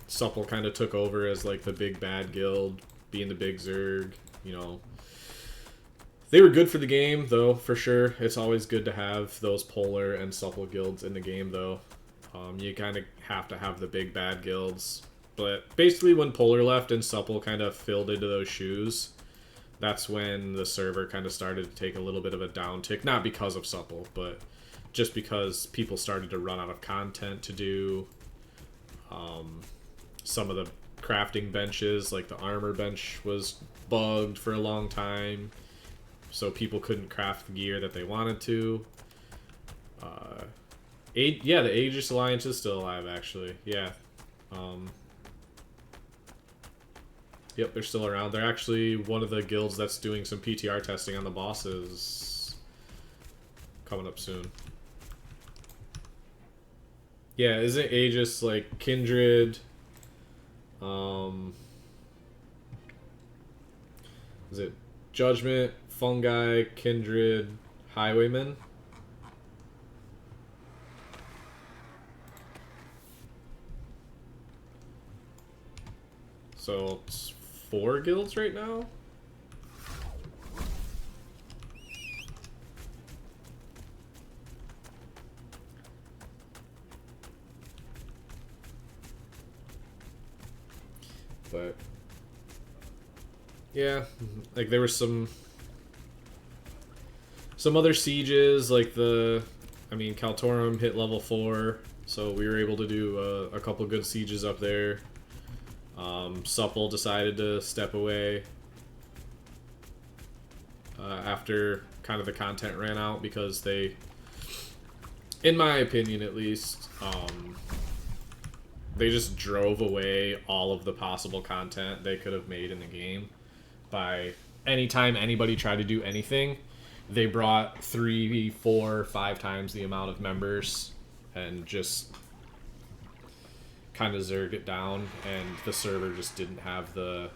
Supple kind of took over as like the big bad guild, being the big Zerg, you know. They were good for the game, though, for sure. It's always good to have those Polar and Supple guilds in the game, though. You kind of have to have the big bad guilds. But basically when Polar left and Supple kind of filled into those shoes, that's when the server kind of started to take a little bit of a downtick. Not because of Supple, but just because people started to run out of content to do. Some of the crafting benches, like the armor bench, was bugged for a long time, so people couldn't craft the gear that they wanted to. Yeah, the Aegis Alliance is still alive, actually. Yeah. Yep, they're still around. They're actually one of the guilds that's doing some PTR testing on the bosses coming up soon. Yeah, isn't Aegis like Kindred? Is it Judgment, Fungi, Kindred, Highwayman? So it's 4 guilds right now? but yeah, like there were some other sieges, like Kaltorum hit level 4, so we were able to do a couple good sieges up there. Supple decided to step away after kind of the content ran out because they, in my opinion at least, they just drove away all of the possible content they could have made in the game. By anytime anybody tried to do anything, they brought 3, 4, 5 times the amount of members and just kind of zerged it down, and the server just didn't have the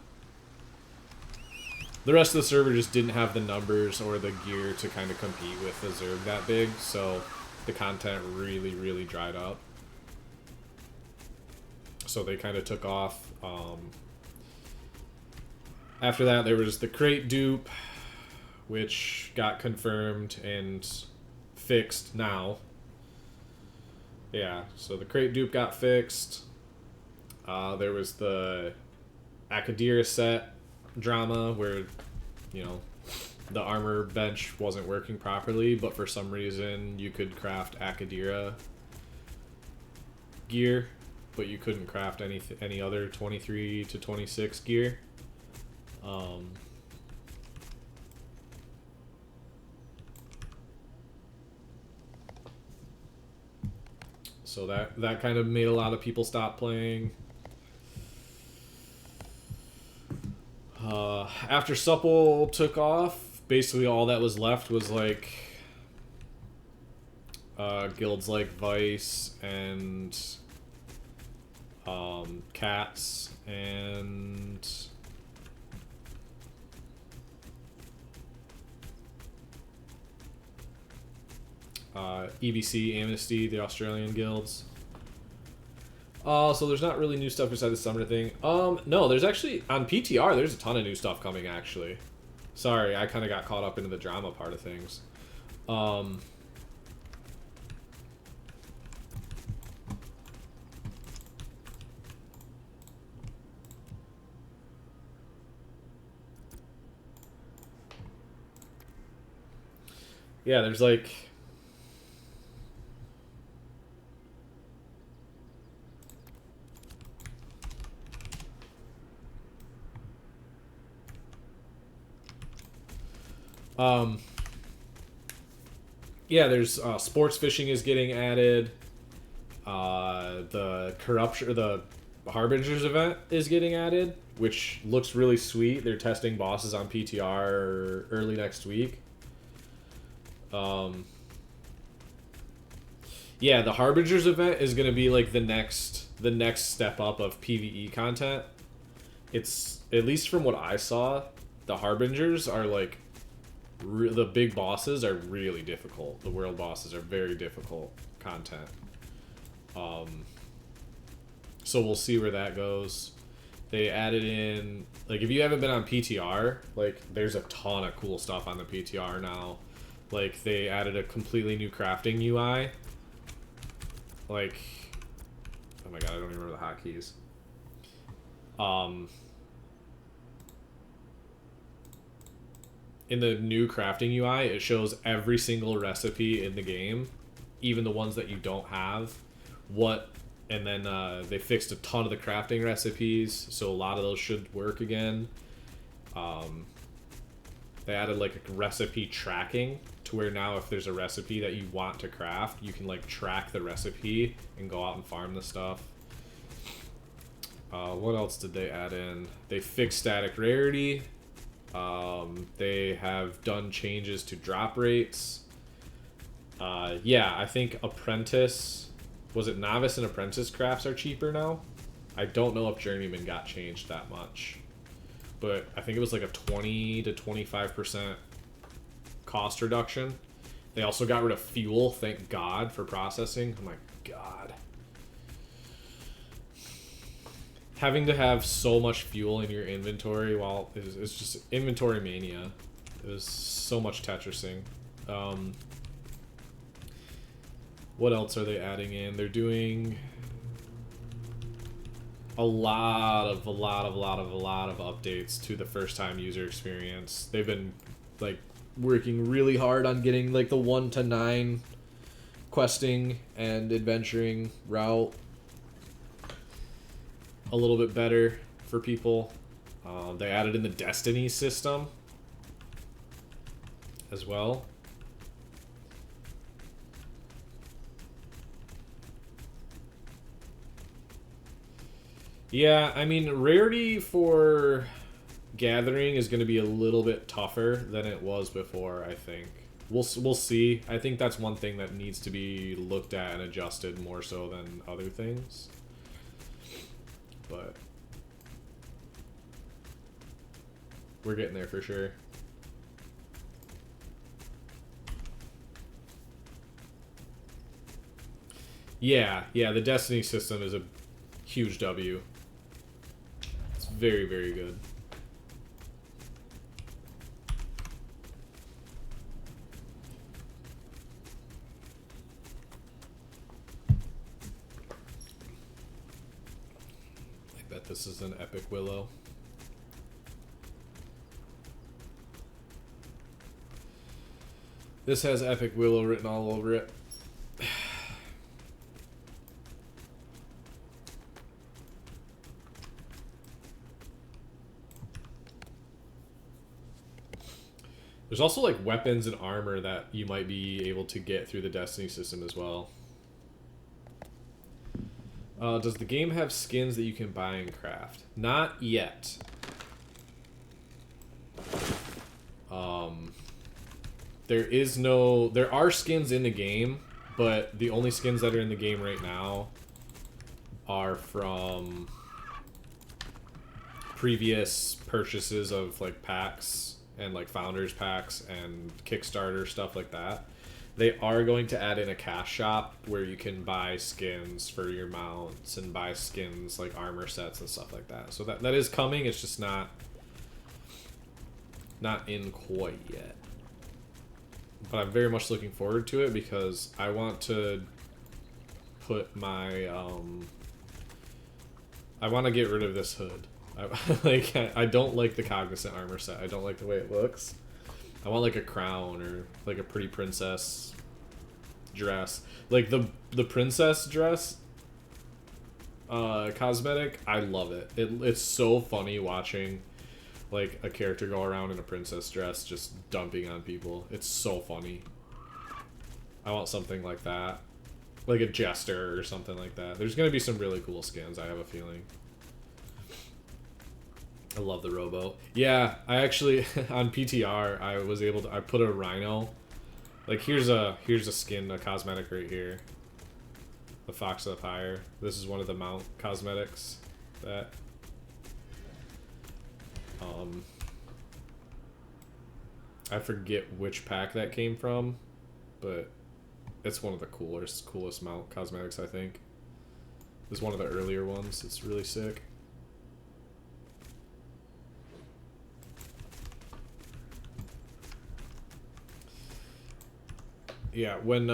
rest of the server just didn't have the numbers or the gear to kind of compete with the zerg that big, so the content really, really dried up. So they kind of took off. After that, there was the crate dupe, which got confirmed and fixed now. Yeah, so the crate dupe got fixed. There was the Akadira set drama where, you know, the armor bench wasn't working properly, but for some reason you could craft Akadira gear, but you couldn't craft any other 23 to 26 gear. So that kind of made a lot of people stop playing. After Supple took off, basically all that was left was like guilds like Vice and Cats and EBC, Amnesty, the Australian guilds. So there's not really new stuff besides the summer thing. No, there's actually, on PTR, there's a ton of new stuff coming, actually. Sorry, I kind of got caught up into the drama part of things. Yeah, there's like... yeah, there's sports fishing is getting added. The corruption, the Harbingers event is getting added, which looks really sweet. They're testing bosses on PTR early next week. Yeah, the Harbingers event is gonna be like the next step up of PvE content. It's, at least from what I saw, the Harbingers are like the big bosses are really difficult. The world bosses are very difficult content. So we'll see where that goes. They added in, like, if you haven't been on PTR, like, there's a ton of cool stuff on the PTR now. Like, they added a completely new crafting UI. Like, oh my god, I don't even remember the hotkeys. In the new crafting UI, it shows every single recipe in the game, even the ones that you don't have. And then they fixed a ton of the crafting recipes, so a lot of those should work again. They added like a recipe tracking to where now if there's a recipe that you want to craft, you can like track the recipe and go out and farm the stuff. What else did they add in? They fixed static rarity. They have done changes to drop rates. Yeah, I think Apprentice... Was it Novice and Apprentice crafts are cheaper now? I don't know if Journeyman got changed that much. But I think it was like a 20 to 25% cost reduction. They also got rid of fuel, thank God, for processing. Oh my god. Having to have so much fuel in your inventory while it's just inventory mania. It was so much Tetrising. What else are they adding in? They're doing... a lot of updates to the first time user experience. They've been like working really hard on getting like the 1 to 9 questing and adventuring route a little bit better for people. They added in the Destiny system as well. Yeah, I mean, rarity for gathering is going to be a little bit tougher than it was before, I think. We'll see. I think that's one thing that needs to be looked at and adjusted more so than other things. But we're getting there for sure. Yeah, the Destiny system is a huge W. It's very, very good. I bet this is an epic willow. This has epic willow written all over it. There's also like weapons and armor that you might be able to get through the Destiny system as well. Does the game have skins that you can buy and craft? Not yet. There are skins in the game, but the only skins that are in the game right now are from previous purchases of like packs and like founders packs and Kickstarter stuff like that. They are going to add in a cash shop where you can buy skins for your mounts and buy skins like armor sets and stuff like that. So that is coming. It's just not in quite yet. But I'm very much looking forward to it because I want to put my I want to get rid of this hood. I don't like the Cognizant armor set. I don't like the way it looks. I want like a crown or like a pretty princess dress. Like the princess dress cosmetic, I love it. It's so funny watching like a character go around in a princess dress just dumping on people. It's so funny. I want something like that. Like a jester or something like that. There's gonna be some really cool skins, I have a feeling. I love the rowboat. Yeah, I actually on PTR I put a rhino. Like here's a skin, a cosmetic right here. The Fox of the Pyre. This is one of the mount cosmetics that I forget which pack that came from, but it's one of the coolest mount cosmetics, I think. It's one of the earlier ones. It's really sick. Yeah, when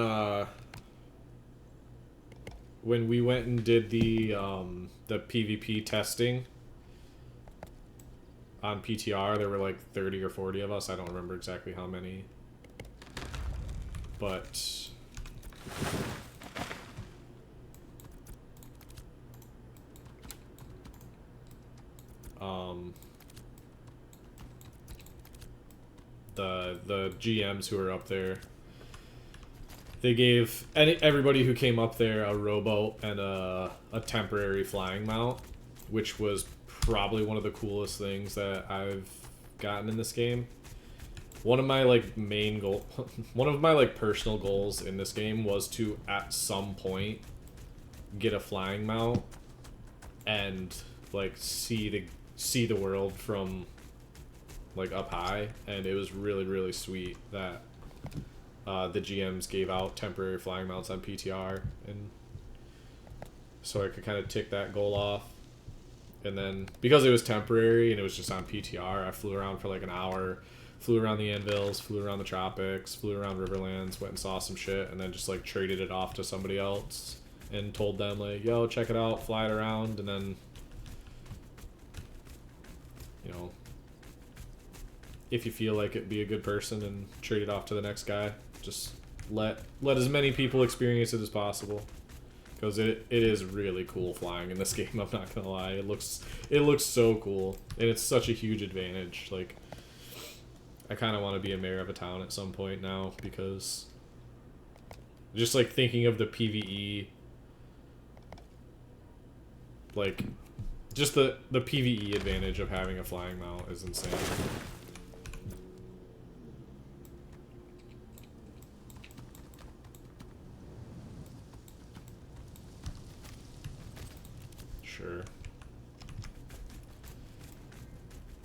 we went and did the PvP testing on PTR, there were like 30 or 40 of us. I don't remember exactly how many. But the GMs who were up there, they gave everybody who came up there a rowboat and a temporary flying mount, which was probably one of the coolest things that I've gotten in this game. One of my like one of my like personal goals in this game was to at some point get a flying mount and like see the world from like up high, and it was really, really sweet that the GMs gave out temporary flying mounts on PTR, and so I could kind of tick that goal off. And then because it was temporary and it was just on PTR, I flew around for like an hour, flew around the Anvils, flew around the Tropics, flew around Riverlands, went and saw some shit, and then just like traded it off to somebody else and told them like, yo, check it out, fly it around, and then you know, if you feel like it, be a good person and trade it off to the next guy. Just let as many people experience it as possible, because it is really cool flying in this game. I'm not gonna lie, it looks so cool, and it's such a huge advantage. Like, I kind of want to be a mayor of a town at some point now, because just like thinking of the PvE, like just the PvE advantage of having a flying mount is insane. Sure.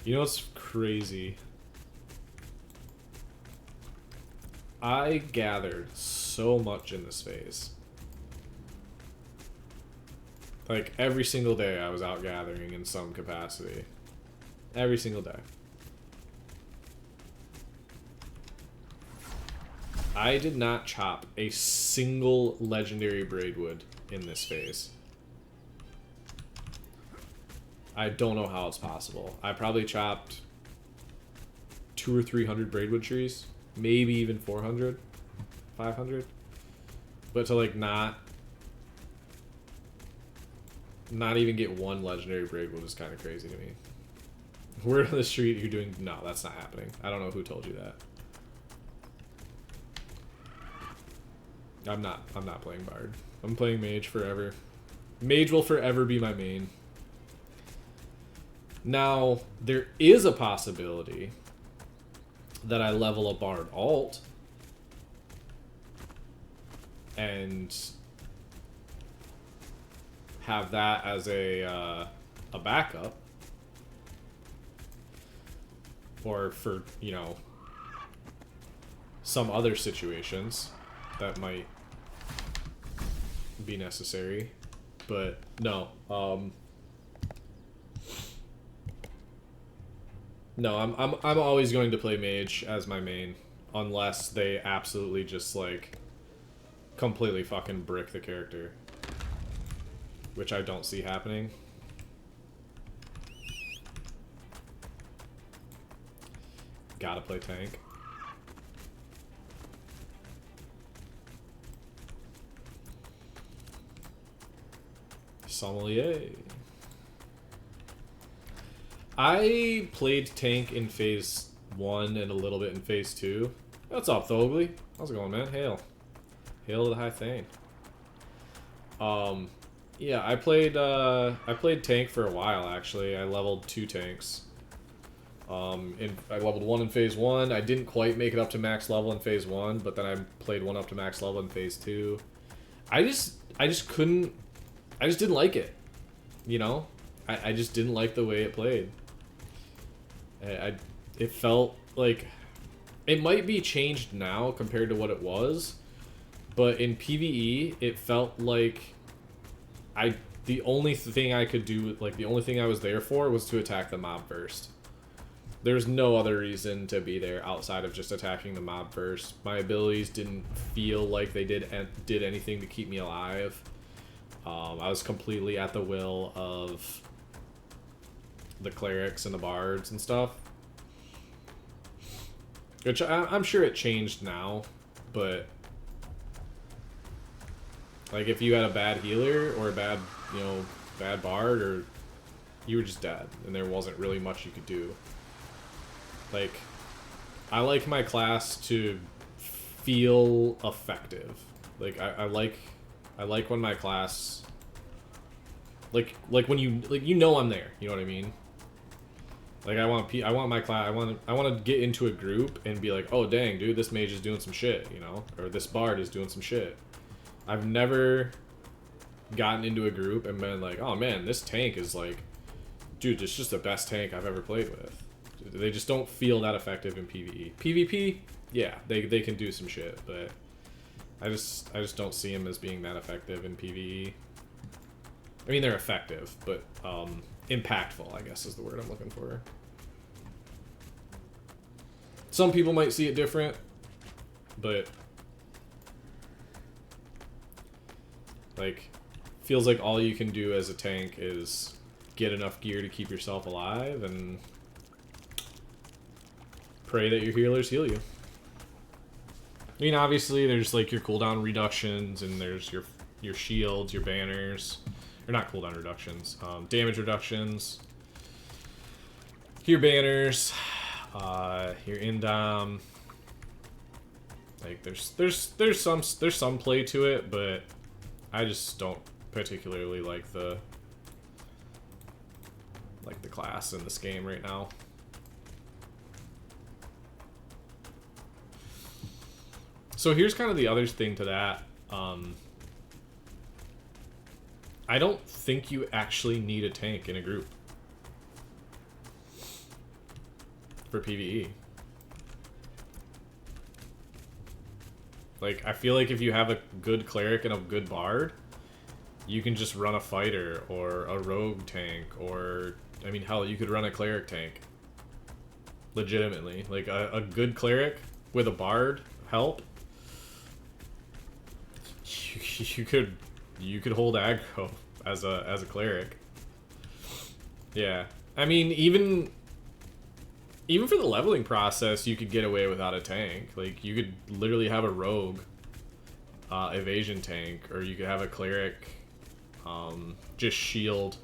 You know what's crazy? I gathered so much in this phase. Like, every single day I was out gathering in some capacity. Every single day. I did not chop a single legendary braidwood in this phase. I don't know how it's possible. I probably chopped 200 or 300 braidwood trees. Maybe even 400, 500. But to like not even get one legendary braidwood is kind of crazy to me. Word on the street, you're doing... No, that's not happening. I don't know who told you that. I'm not playing Bard. I'm playing Mage forever. Mage will forever be my main. Now, there is a possibility that I level a Bard alt and have that as a backup, or for, you know, some other situations that might be necessary. But no, no, I'm always going to play Mage as my main, unless they absolutely just like completely fucking brick the character, which I don't see happening. Gotta play tank. Sommelier. I played tank in phase 1 and a little bit in phase 2. What's up, Thogly? How's it going, man? Hail. Hail to the high thane. Yeah, I played tank for a while, actually. I leveled 2 tanks. I leveled 1 in phase 1. I didn't quite make it up to max level in phase 1, but then I played 1 up to max level in phase 2. I just couldn't... I just didn't like it. You know? I just didn't like the way it played. It felt like... It might be changed now compared to what it was, but in PvE, it felt like the only thing I could do, like the only thing I was there for was to attack the mob first. There's no other reason to be there outside of just attacking the mob first. My abilities didn't feel like they did anything to keep me alive. I was completely at the will of the clerics and the bards and stuff. Which I'm sure it changed now, but like if you had a bad healer or a bad, you know, bad bard, or you were just dead and there wasn't really much you could do. Like, I like my class to feel effective. Like I like when my class, like when you know I'm there, you know what I mean? Like I want my class, I want to get into a group and be like, oh dang dude, this mage is doing some shit, you know, or this bard is doing some shit. I've never gotten into a group and been like, oh man, this tank is like, dude, it's just the best tank I've ever played with. They just don't feel that effective in PvE. PvP, yeah, they can do some shit, but I just don't see them as being that effective in PvE. I mean, they're effective, but impactful, I guess is the word I'm looking for. Some people might see it different, but like, feels like all you can do as a tank is get enough gear to keep yourself alive, and pray that your healers heal you. I mean, obviously, there's like your cooldown reductions, and there's your shields, your banners, or not cooldown reductions, damage reductions. Your banners, your indom. Like there's some play to it, but I just don't particularly like the class in this game right now. So here's kind of the other thing to that. I don't think you actually need a tank in a group for PvE. Like, I feel like if you have a good cleric and a good bard, you can just run a fighter or a rogue tank, or, I mean, hell, you could run a cleric tank. Legitimately. Like, a good cleric with a bard help, you could hold aggro as a cleric. Yeah. I mean, even for the leveling process, you could get away without a tank. Like, you could literally have a rogue evasion tank, or you could have a cleric just shield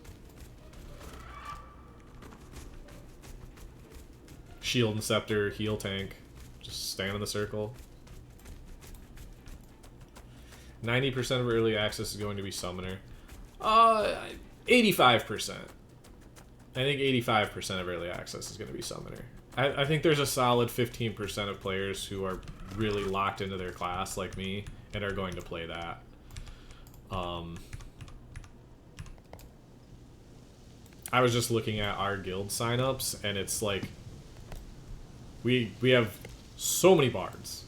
and scepter heal tank. Just stand in the circle. 90% of early access is going to be summoner. 85%. I think 85% of early access is going to be summoner. I think there's a solid 15% of players who are really locked into their class, like me, and are going to play that. I was just looking at our guild signups, and it's like we have so many bards.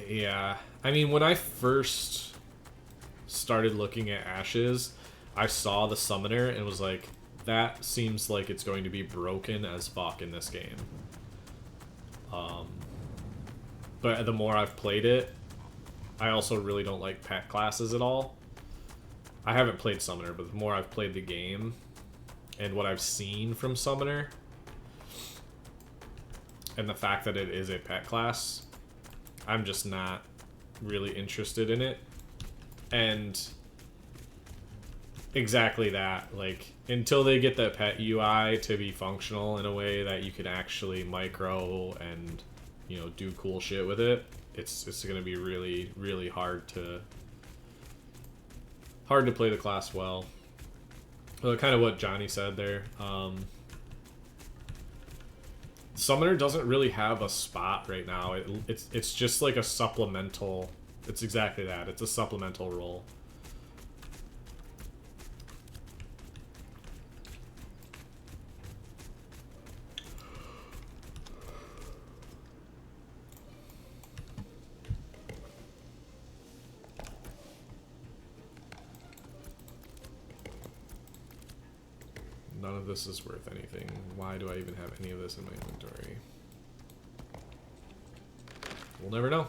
Yeah. I mean, when I first started looking at Ashes, I saw the summoner and was like, that seems like it's going to be broken as fuck in this game. But the more I've played it, I also really don't like pet classes at all. I haven't played Summoner, but the more I've played the game and what I've seen from Summoner, and the fact that it is a pet class, I'm just not really interested in it. And exactly that, like, until they get the pet UI to be functional in a way that you can actually micro and, you know, do cool shit with it, it's gonna be really, really hard to play the class well. Kind of what Johnny said there. Summoner doesn't really have a spot right now. It's just like a supplemental. It's exactly that. It's a supplemental role. None of this is worth anything. Why do I even have any of this in my inventory? We'll never know.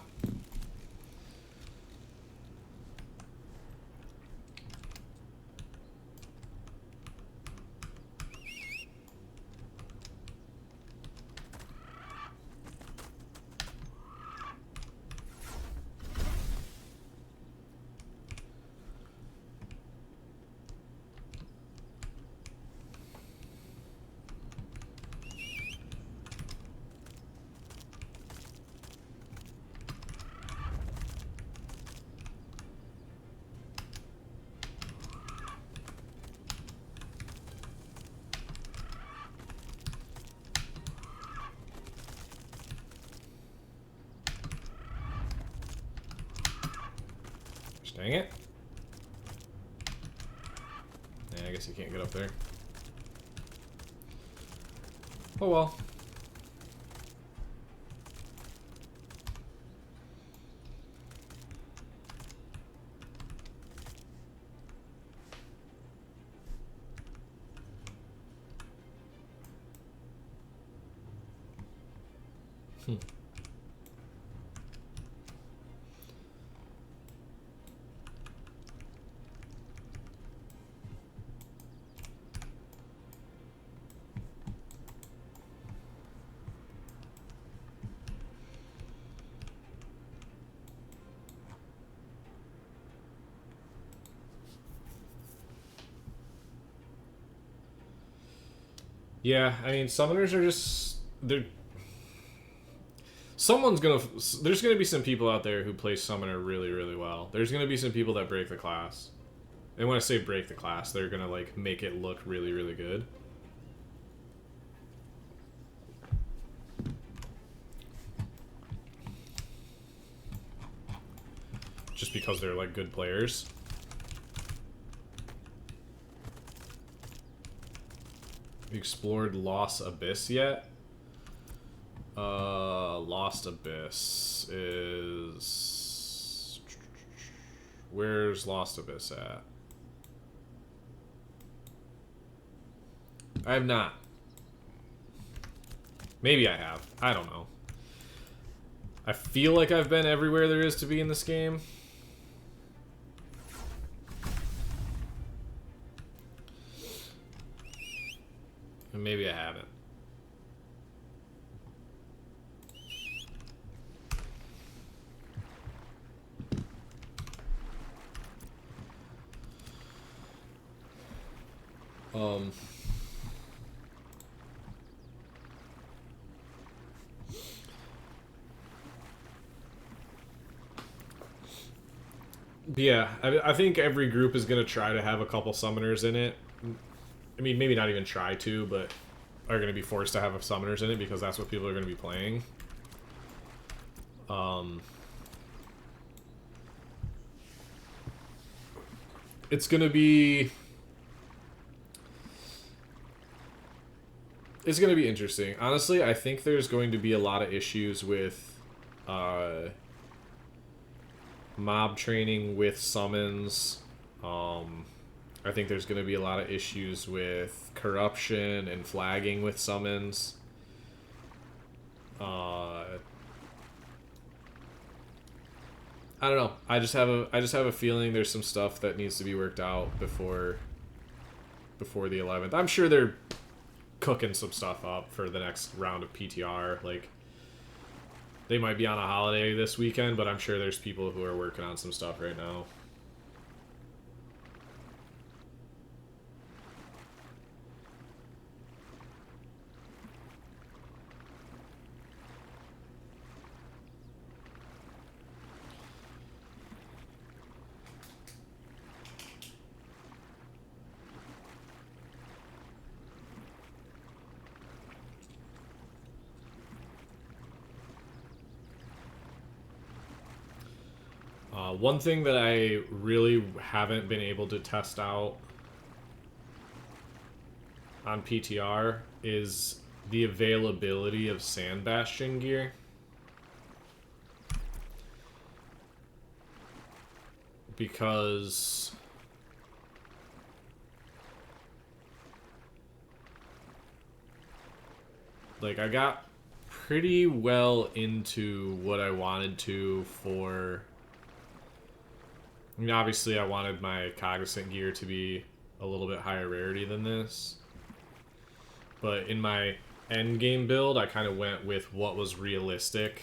Dang it. Yeah, I guess you can't get up there. Oh well. Yeah, I mean, summoners are just they're. There's gonna be some people out there who play summoner really, really well. There's gonna be some people that break the class. And when I say break the class, they're gonna like make it look really, really good. Just because they're like good players. You explored Lost Abyss yet? Lost Abyss is... Where's Lost Abyss at? I have not. Maybe I have. I don't know. I feel like I've been everywhere there is to be in this game. And maybe I haven't. Yeah, I think every group is going to try to have a couple summoners in it. I mean, maybe not even try to, but are going to be forced to have summoners in it because that's what people are going to be playing. It's going to be... It's going to be interesting. Honestly, I think there's going to be a lot of issues with mob training with summons. I think there's going to be a lot of issues with corruption and flagging with summons. I don't know. I just have a feeling there's some stuff that needs to be worked out before the 11th. I'm sure they're cooking some stuff up for the next round of PTR. Like, they might be on a holiday this weekend, but I'm sure there's people who are working on some stuff right now. One thing that I really haven't been able to test out on PTR is the availability of Sand Bastion gear. Because like I got pretty well into what I wanted to for... I mean, obviously I wanted my Cognizant gear to be a little bit higher rarity than this. But in my endgame build, I kind of went with what was realistic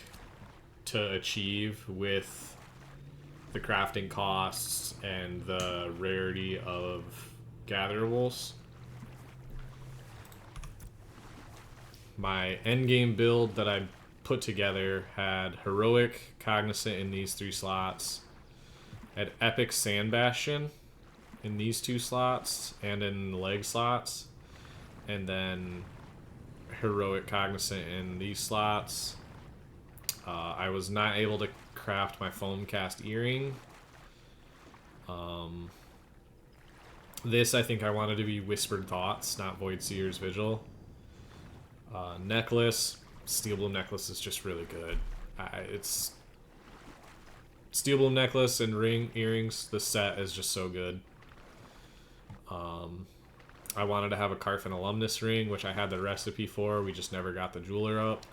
to achieve with the crafting costs and the rarity of gatherables. My endgame build that I put together had Heroic, Cognizant in these 3 slots, had Epic Sand Bastion in these 2 slots and in the leg slots, and then Heroic Cognizant in these slots. I was not able to craft my Foamcast earring. This I think I wanted to be Whispered Thoughts, not Voidseer's Vigil. Necklace, Steel Bloom Necklace is just really good. It's Steel Bloom Necklace and earrings. The set is just so good. I wanted to have a Carfin Alumnus ring, which I had the recipe for. We just never got the jeweler up.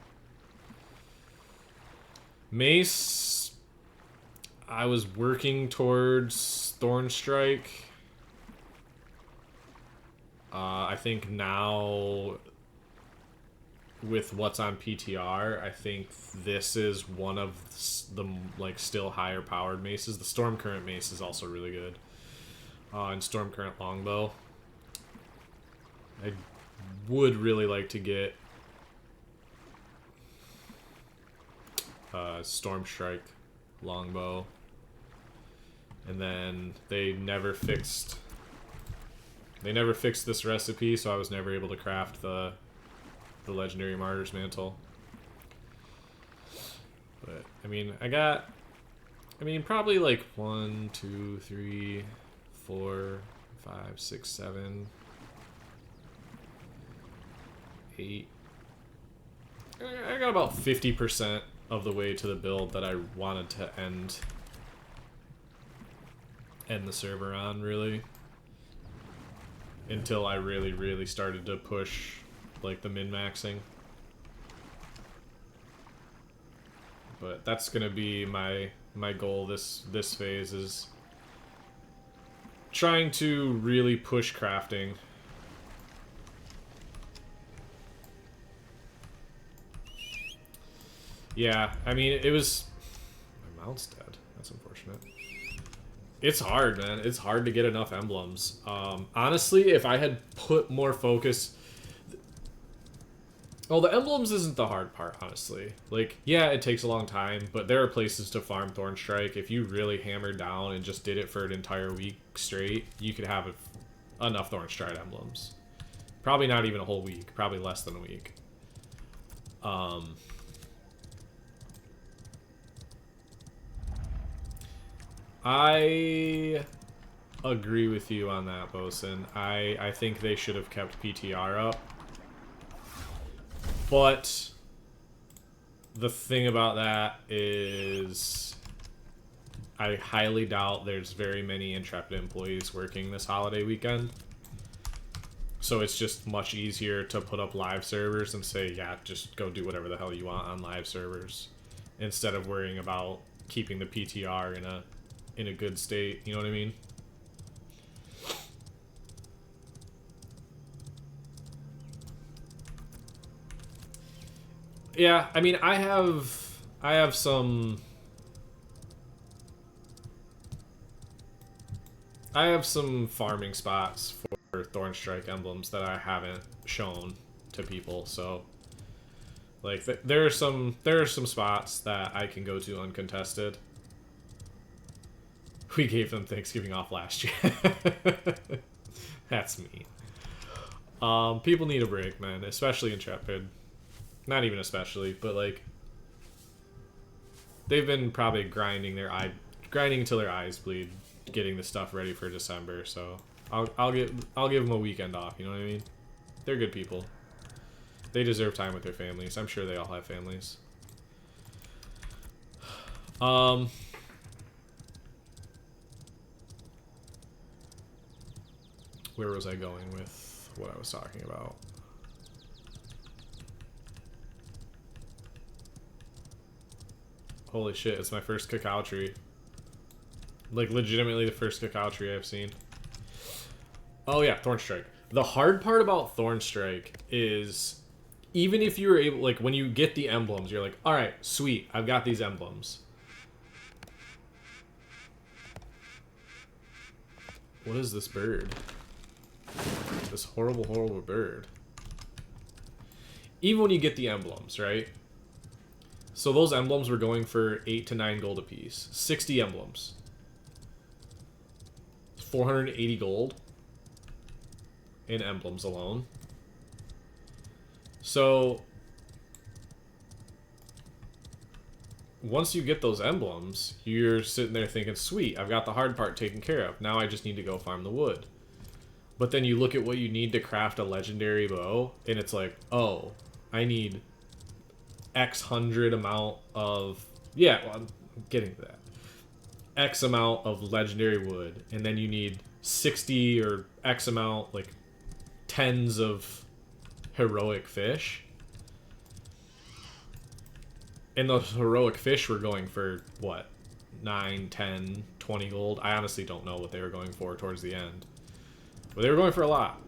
Mace, I was working towards Thornstrike. I think now, with what's on PTR, I think this is one of the like still higher powered maces. The Storm Current mace is also really good. And Storm Current longbow. I would really like to get Storm Strike longbow, and then they never fixed this recipe, so I was never able to craft the legendary Martyr's Mantle. But I mean, probably like 1, 2, 3, 4, 5, 6, 7, 8. I got about 50% of the way to the build that I wanted to end the server on, really. Until I really started to push like the min-maxing. But that's gonna be my goal this phase, is trying to really push crafting. Yeah, I mean, it was... My mount's dead. That's unfortunate. It's hard, man. It's hard to get enough emblems. Honestly, if I had put more focus... Well, the emblems isn't the hard part, honestly. Like, yeah, it takes a long time, but there are places to farm Thornstrike. If you really hammered down and just did it for an entire week straight, you could have enough Thornstrike emblems. Probably not even a whole week. Probably less than a week. I agree with you on that, Bosun. I think they should have kept PTR up. But the thing about that is I highly doubt there's very many Intrepid employees working this holiday weekend. So it's just much easier to put up live servers and say, yeah, just go do whatever the hell you want on live servers, instead of worrying about keeping the PTR in a good state. You know what I mean? Yeah, I mean, I have some farming spots for Thornstrike emblems that I haven't shown to people, so like there are some spots that I can go to uncontested. We gave them Thanksgiving off last year. That's mean. People need a break, man, especially Intrepid. Not even especially, but like they've been probably grinding until their eyes bleed, getting the stuff ready for December. So I'll give them a weekend off. You know what I mean? They're good people. They deserve time with their families. I'm sure they all have families. Where was I going with what I was talking about? Holy shit, it's my first cacao tree. Like, legitimately the first cacao tree I've seen. Oh yeah, Thornstrike. The hard part about Thornstrike is, even if you were able, like, when you get the emblems, you're like, alright, sweet, I've got these emblems. What is this bird? This horrible, horrible bird. Even when you get the emblems, right? So those emblems were going for 8 to 9 gold apiece. 60 emblems. 480 gold in emblems alone. So once you get those emblems, you're sitting there thinking, sweet, I've got the hard part taken care of. Now I just need to go farm the wood. But then you look at what you need to craft a legendary bow, and it's like, oh, I need X hundred amount of... Yeah, well, I'm getting to that. X amount of legendary wood, and then you need 60 or X amount, like, tens of heroic fish. And those heroic fish were going for, what, 9, 10, 20 gold? I honestly don't know what they were going for towards the end. But they were going for a lot.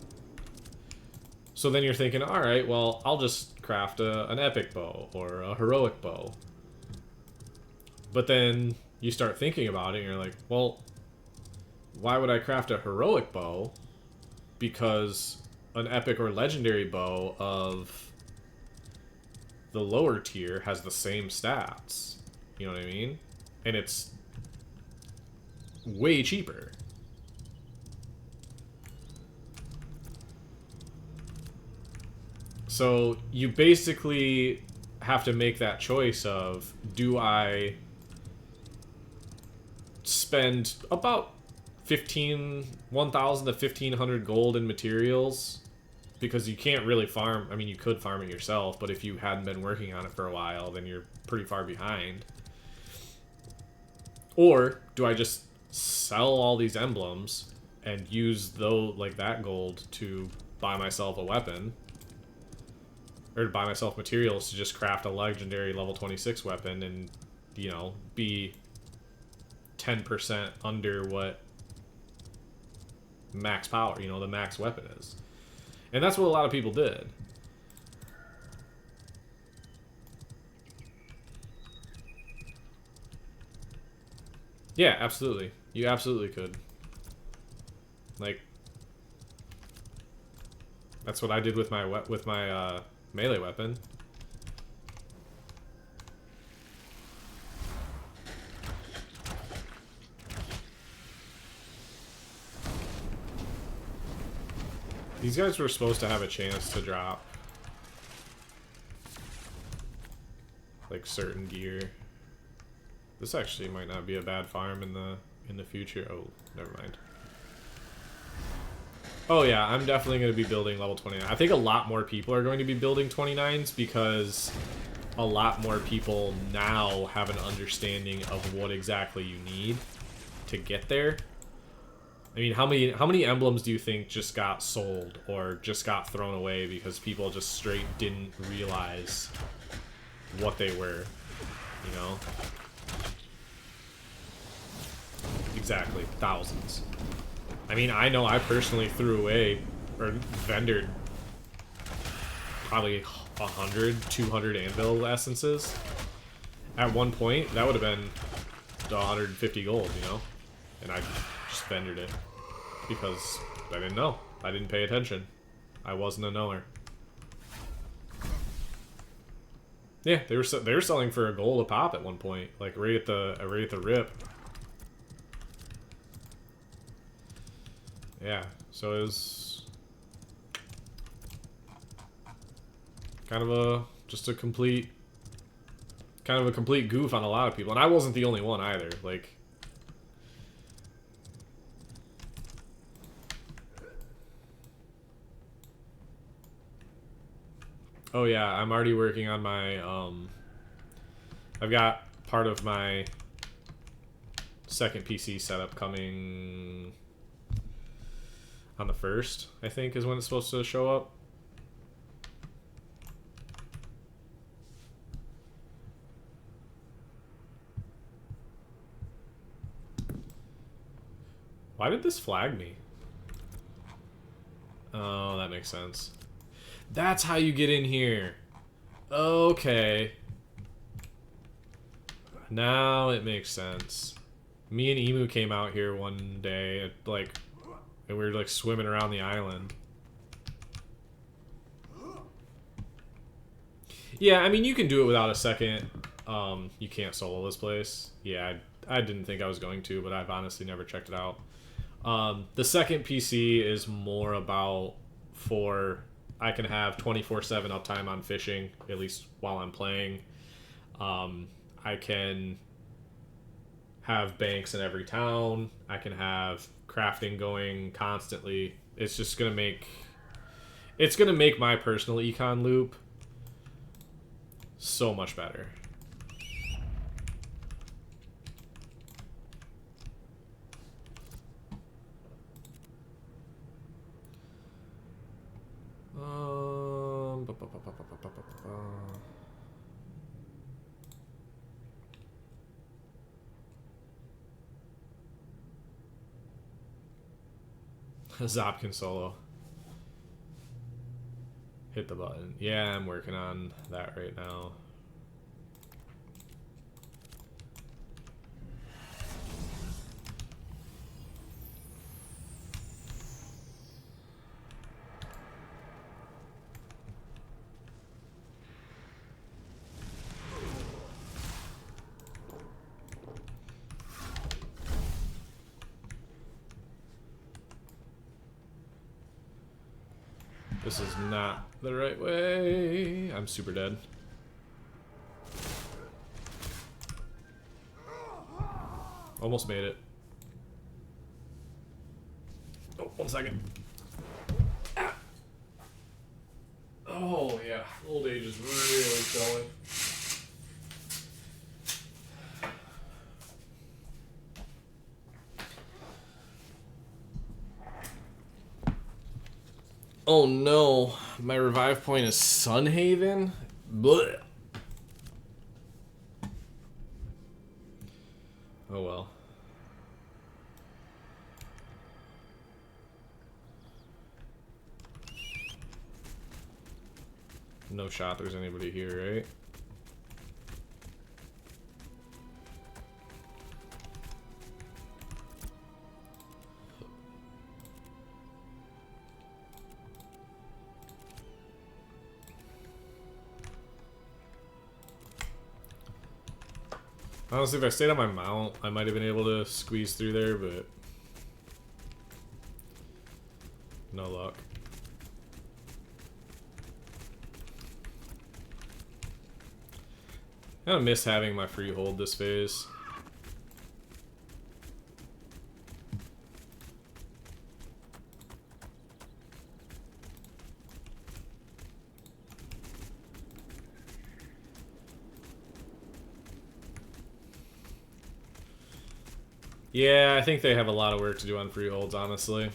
So then you're thinking, alright, well, I'll just craft an epic bow or a heroic bow. But then you start thinking about it and you're like, well, why would I craft a heroic bow? Because an epic or legendary bow of the lower tier has the same stats. You know what I mean? And it's way cheaper. So you basically have to make that choice of, do I spend about 1,000 to 1,500 gold in materials? Because you can't really farm. I mean, you could farm it yourself, but if you hadn't been working on it for a while, then you're pretty far behind. Or do I just sell all these emblems and use that gold to buy myself a weapon? Or to buy myself materials to just craft a legendary level 26 weapon and, you know, be 10% under what max power, you know, the max weapon is. And that's what a lot of people did. Yeah, absolutely. You absolutely could. Like, that's what I did with my melee weapon. These guys were supposed to have a chance to drop like certain gear. This actually might not be a bad farm in the future. Oh, never mind. Oh yeah, I'm definitely going to be building level 29. I think a lot more people are going to be building 29s because a lot more people now have an understanding of what exactly you need to get there. I mean, how many emblems do you think just got sold or just got thrown away because people just straight didn't realize what they were, you know? Exactly, thousands. I mean, I know I personally threw away or vendored probably 100, 200 anvil essences. At one point, that would have been 150 gold, you know? And I just vendored it because I didn't know. I didn't pay attention. I wasn't a knower. Yeah, they were selling for a gold a pop at one point, like right at the rip. Yeah, so it was kind of a complete goof on a lot of people, and I wasn't the only one either. Like, oh yeah, I'm already working on my I've got part of my second PC setup coming on the 1st, I think, is when it's supposed to show up. Why did this flag me? Oh, that makes sense. That's how you get in here. Okay. Now it makes sense. Me and Emu came out here one day, like, and we were like swimming around the island. Yeah, I mean, you can do it without a second. You can't solo this place. Yeah, I didn't think I was going to, but I've honestly never checked it out. The second PC is more about I can have 24/7 uptime on fishing, at least while I'm playing. I can have banks in every town. I can have crafting going constantly. It's just gonna make my personal econ loop so much better. Zopkin solo. Hit the button. Yeah, I'm working on that right now. This is not the right way. I'm super dead. Almost made it. Oh, 1 second. Ah. Oh, yeah. Old age is really showing. Oh no, my revive point is Sunhaven? Blech. Oh well. No shot there's anybody here, right? Honestly, if I stayed on my mount, I might have been able to squeeze through there, but no luck. I kind of miss having my free hold this phase. Yeah, I think they have a lot of work to do on freeholds, honestly.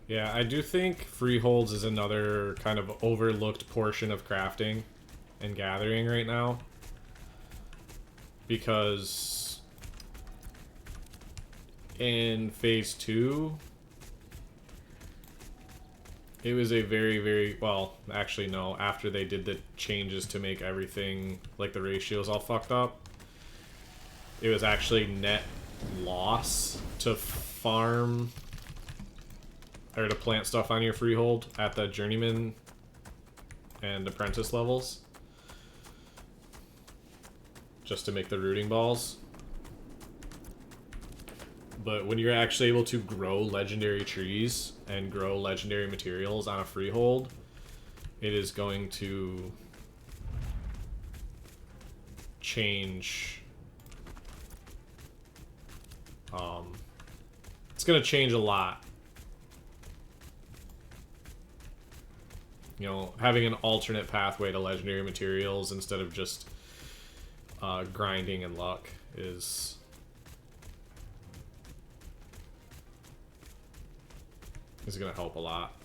Yeah, I do think freeholds is another kind of overlooked portion of crafting and gathering right now. Because in phase 2, it was a very, well, actually no, after they did the changes to make everything, like the ratios all fucked up, it was actually net loss to farm or to plant stuff on your freehold at the journeyman and apprentice levels, just to make the rooting balls. But when you're actually able to grow legendary trees and grow legendary materials on a freehold, it is going to change. It's going to change a lot. You know, having an alternate pathway to legendary materials instead of just grinding and luck is going to help a lot.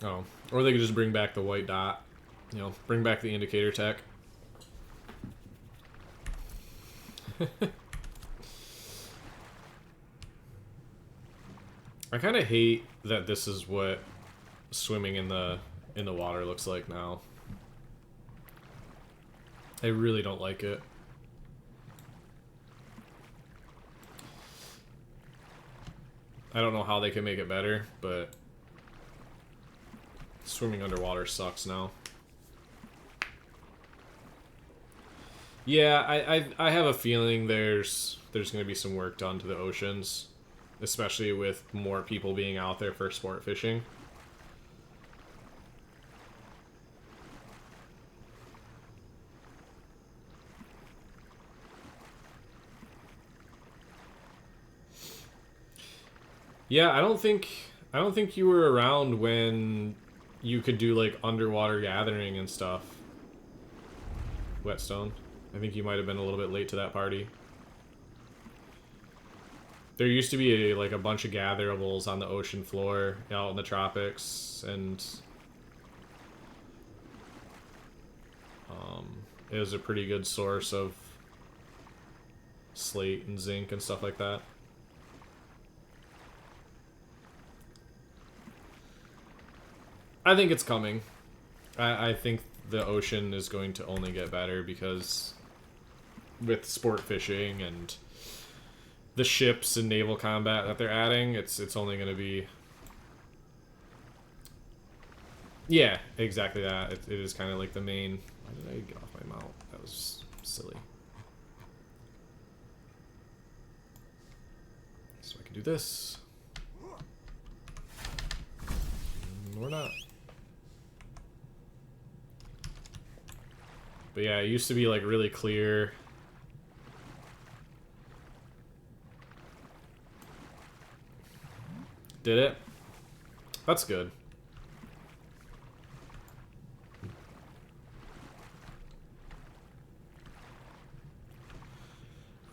Oh, or they could just bring back the white dot. You know, bring back the indicator tech. I kind of hate that this is what swimming in the water looks like now. I really don't like it. I don't know how they can make it better, but Swimming underwater sucks now. Yeah, I have a feeling there's going to be some work done to the oceans, especially with more people being out there for sport fishing. Yeah, I don't think you were around when you could do like underwater gathering and stuff. Whetstone. I think you might have been a little bit late to that party. There used to be like a bunch of gatherables on the ocean floor out in the tropics, and it was a pretty good source of slate and zinc and stuff like that. I think it's coming. I think the ocean is going to only get better because with sport fishing and the ships and naval combat that they're adding, it's only going to be... Yeah, exactly that. It is kind of like the main... Why did I get off my mount? That was silly. So I can do this. Or not. But yeah, it used to be like really clear. Did it? That's good.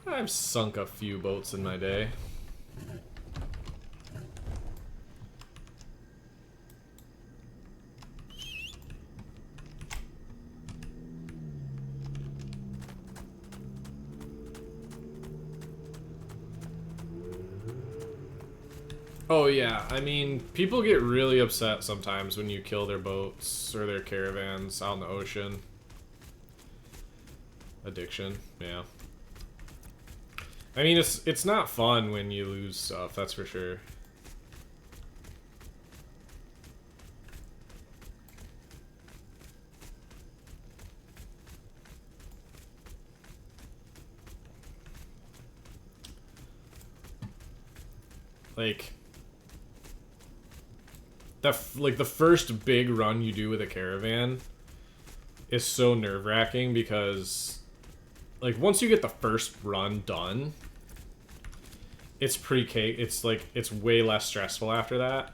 I've sunk a few boats in my day. Oh yeah, I mean, people get really upset sometimes when you kill their boats or their caravans out in the ocean. Addiction, yeah. I mean, it's not fun when you lose stuff, that's for sure. Like the first big run you do with a caravan is so nerve-wracking because like once you get the first run done, it's it's way less stressful after that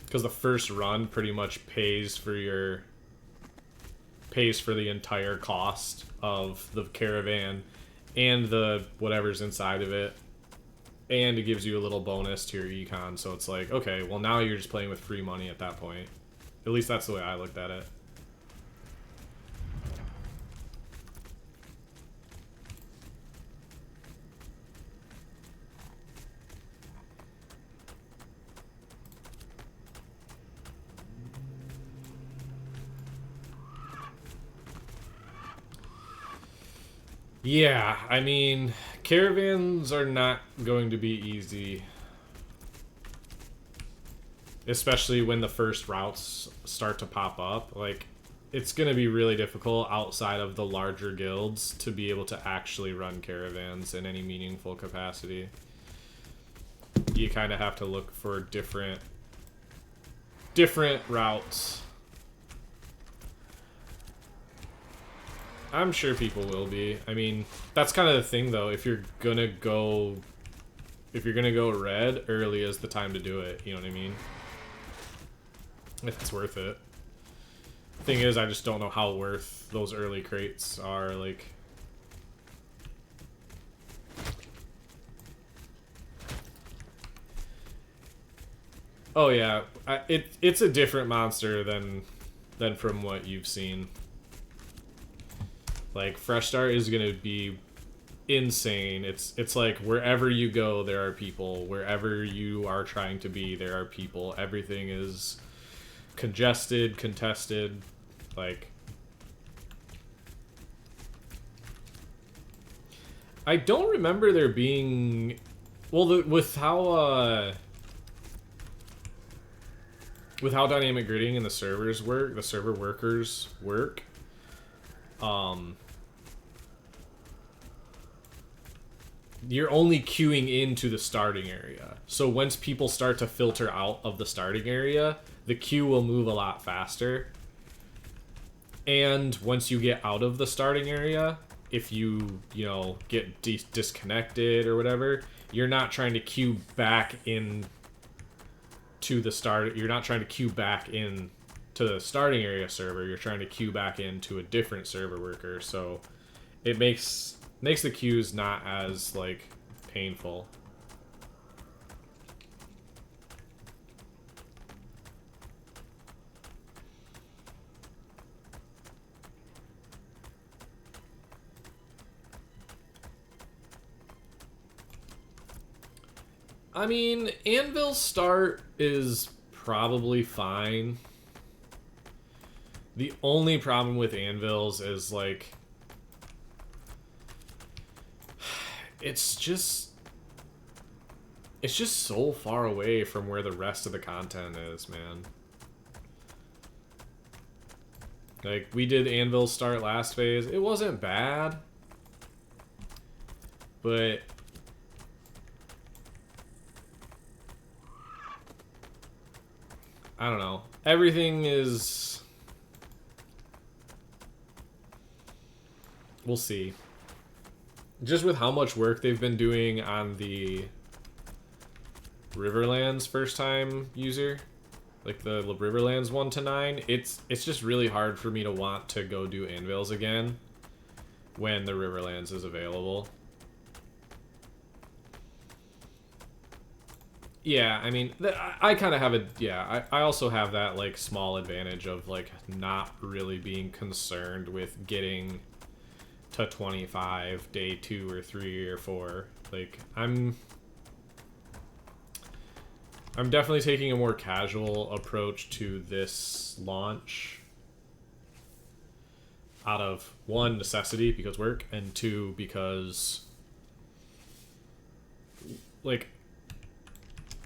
because the first run pretty much pays for the entire cost of the caravan and the whatever's inside of it. And it gives you a little bonus to your econ, so it's like, okay, well now you're just playing with free money at that point. At least that's the way I looked at it. Yeah, I mean, caravans are not going to be easy. Especially when the first routes start to pop up. Like, it's going to be really difficult outside of the larger guilds to be able to actually run caravans in any meaningful capacity. You kind of have to look for different routes. I'm sure people will be. I mean, that's kind of the thing, though. If you're gonna go red, early is the time to do it. You know what I mean? If it's worth it. Thing is, I just don't know how worth those early crates are. Like, oh yeah, it's a different monster than from what you've seen. Like, Fresh Start is gonna be insane. It's like wherever you go, there are people. Wherever you are trying to be, there are people. Everything is congested, contested. Like, I don't remember there being... Well, with how, with how dynamic gridding and the servers work, the server workers work, you're only queuing into the starting area. So once people start to filter out of the starting area, the queue will move a lot faster. And once you get out of the starting area, if you know, get disconnected or whatever, you're not trying to queue back in to the start. You're not trying to queue back in to the starting area server. You're trying to queue back into a different server worker. So it makes the queues not as like painful. I mean, Anvil start is probably fine. The only problem with Anvils is, like, it's just so far away from where the rest of the content is, man. Like, we did Anvil start last phase. It wasn't bad, but I don't know. Everything is... We'll see. Just with how much work they've been doing on the Riverlands first time user, like the Riverlands 1 to 9, it's just really hard for me to want to go do Anvils again when the Riverlands is available. Yeah, I mean, I kind of have a... Yeah, I also have that, like, small advantage of, like, not really being concerned with getting to 25 day 2 or 3 or 4. Like, I'm definitely taking a more casual approach to this launch out of, 1, necessity, because work, and 2, because, like,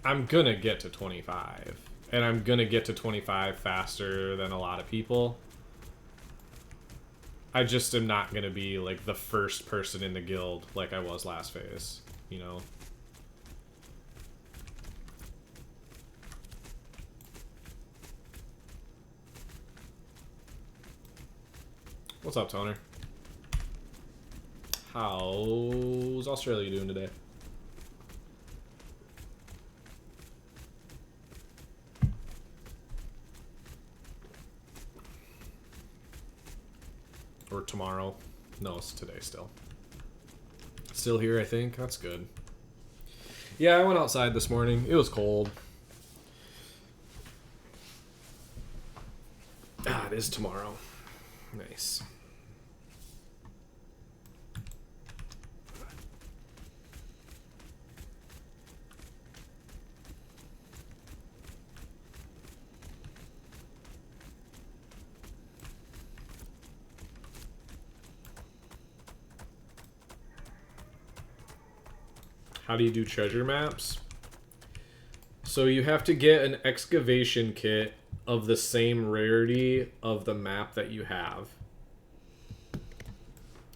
I'm gonna get to 25, and I'm gonna get to 25 faster than a lot of people. I just am not gonna be, like, the first person in the guild like I was last phase, you know? What's up, Toner? How's Australia doing today? Or tomorrow. No, it's today still. Still here, I think. That's good. Yeah, I went outside this morning. It was cold. Ah, it is tomorrow. Nice. How do you do treasure maps? So you have to get an excavation kit of the same rarity of the map that you have.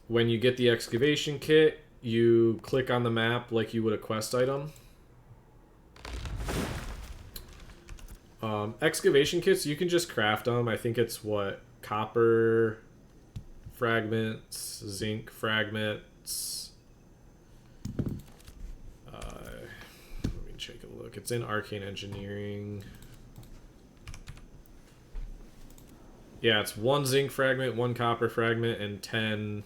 When you get the excavation kit, you click on the map like you would a quest item. Excavation kits, you can just craft them. I think it's what? Copper fragments, zinc fragments. Let me take a look. It's in Arcane Engineering. Yeah, it's 1 zinc fragment, 1 copper fragment, and 10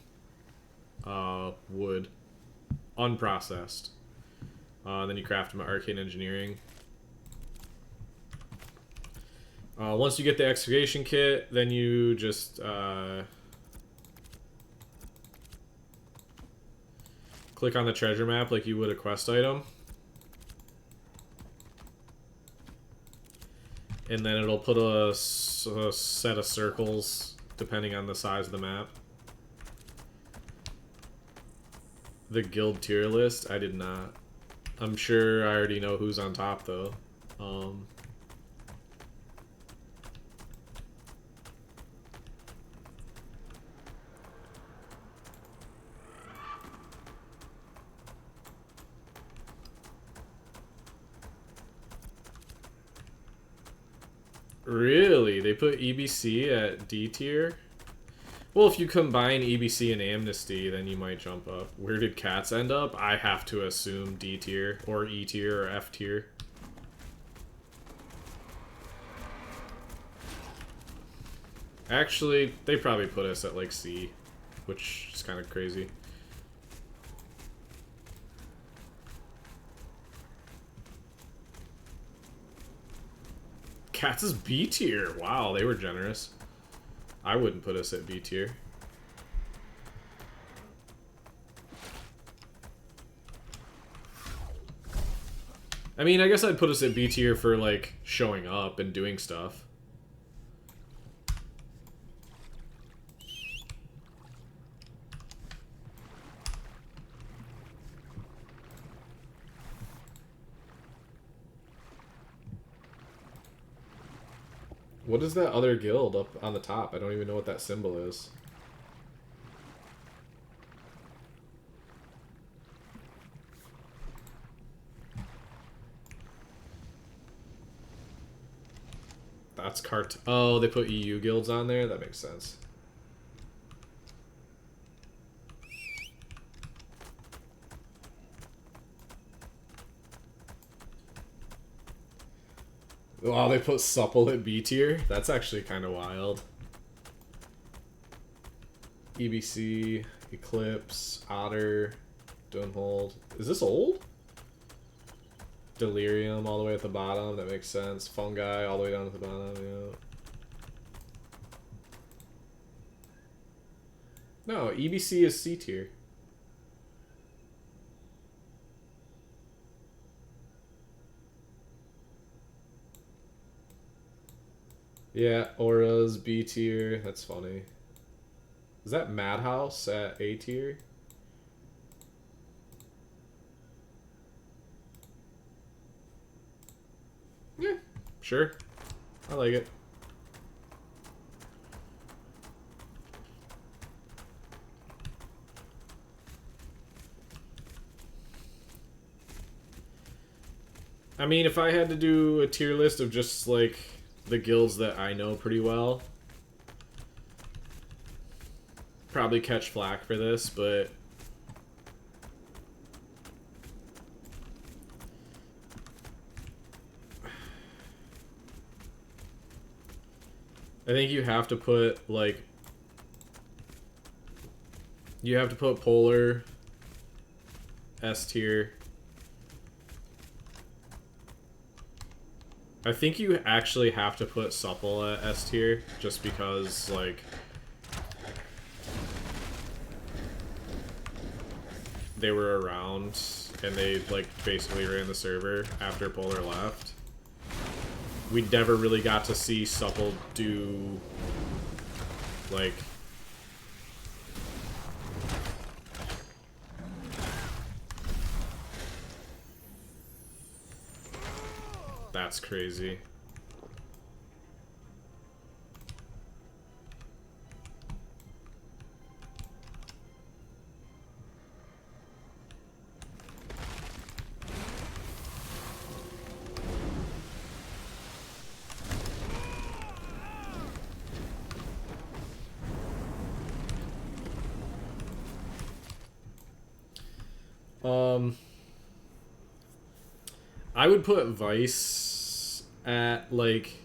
wood. Unprocessed. Then you craft them at Arcane Engineering. Once you get the excavation kit, then you just click on the treasure map like you would a quest item. And then it'll put a set of circles depending on the size of the map. The guild tier list? I did not. I'm sure I already know who's on top though. Really? They put EBC at D tier? Well, if you combine EBC and Amnesty, then you might jump up. Where did cats end up? I have to assume D tier, or E tier, or F tier. Actually, they probably put us at like C, which is kind of crazy. Cats is B tier. Wow, they were generous. I wouldn't put us at B tier. I mean, I guess I'd put us at B tier for like showing up and doing stuff. What is that other guild up on the top? I don't even know what that symbol is. That's Oh, they put EU guilds on there? That makes sense. Wow, they put supple at B tier? That's actually kind of wild. EBC, Eclipse, Otter, Dunhold. Is this old? Delirium all the way at the bottom, that makes sense. Fungi all the way down at the bottom, yeah. No, EBC is C tier. Yeah, Aura's B tier. That's funny. Is that Madhouse at A tier? Yeah, sure. I like it. I mean, if I had to do a tier list of just, like, the guilds that I know pretty well, probably catch flack for this, but I think you have to put, like, you have to put Polar S tier. I think you actually have to put Supple at S tier, just because, like, they were around and they, like, basically ran the server after Polar left. We never really got to see Supple do, like, that's crazy. I would put Vice at, like,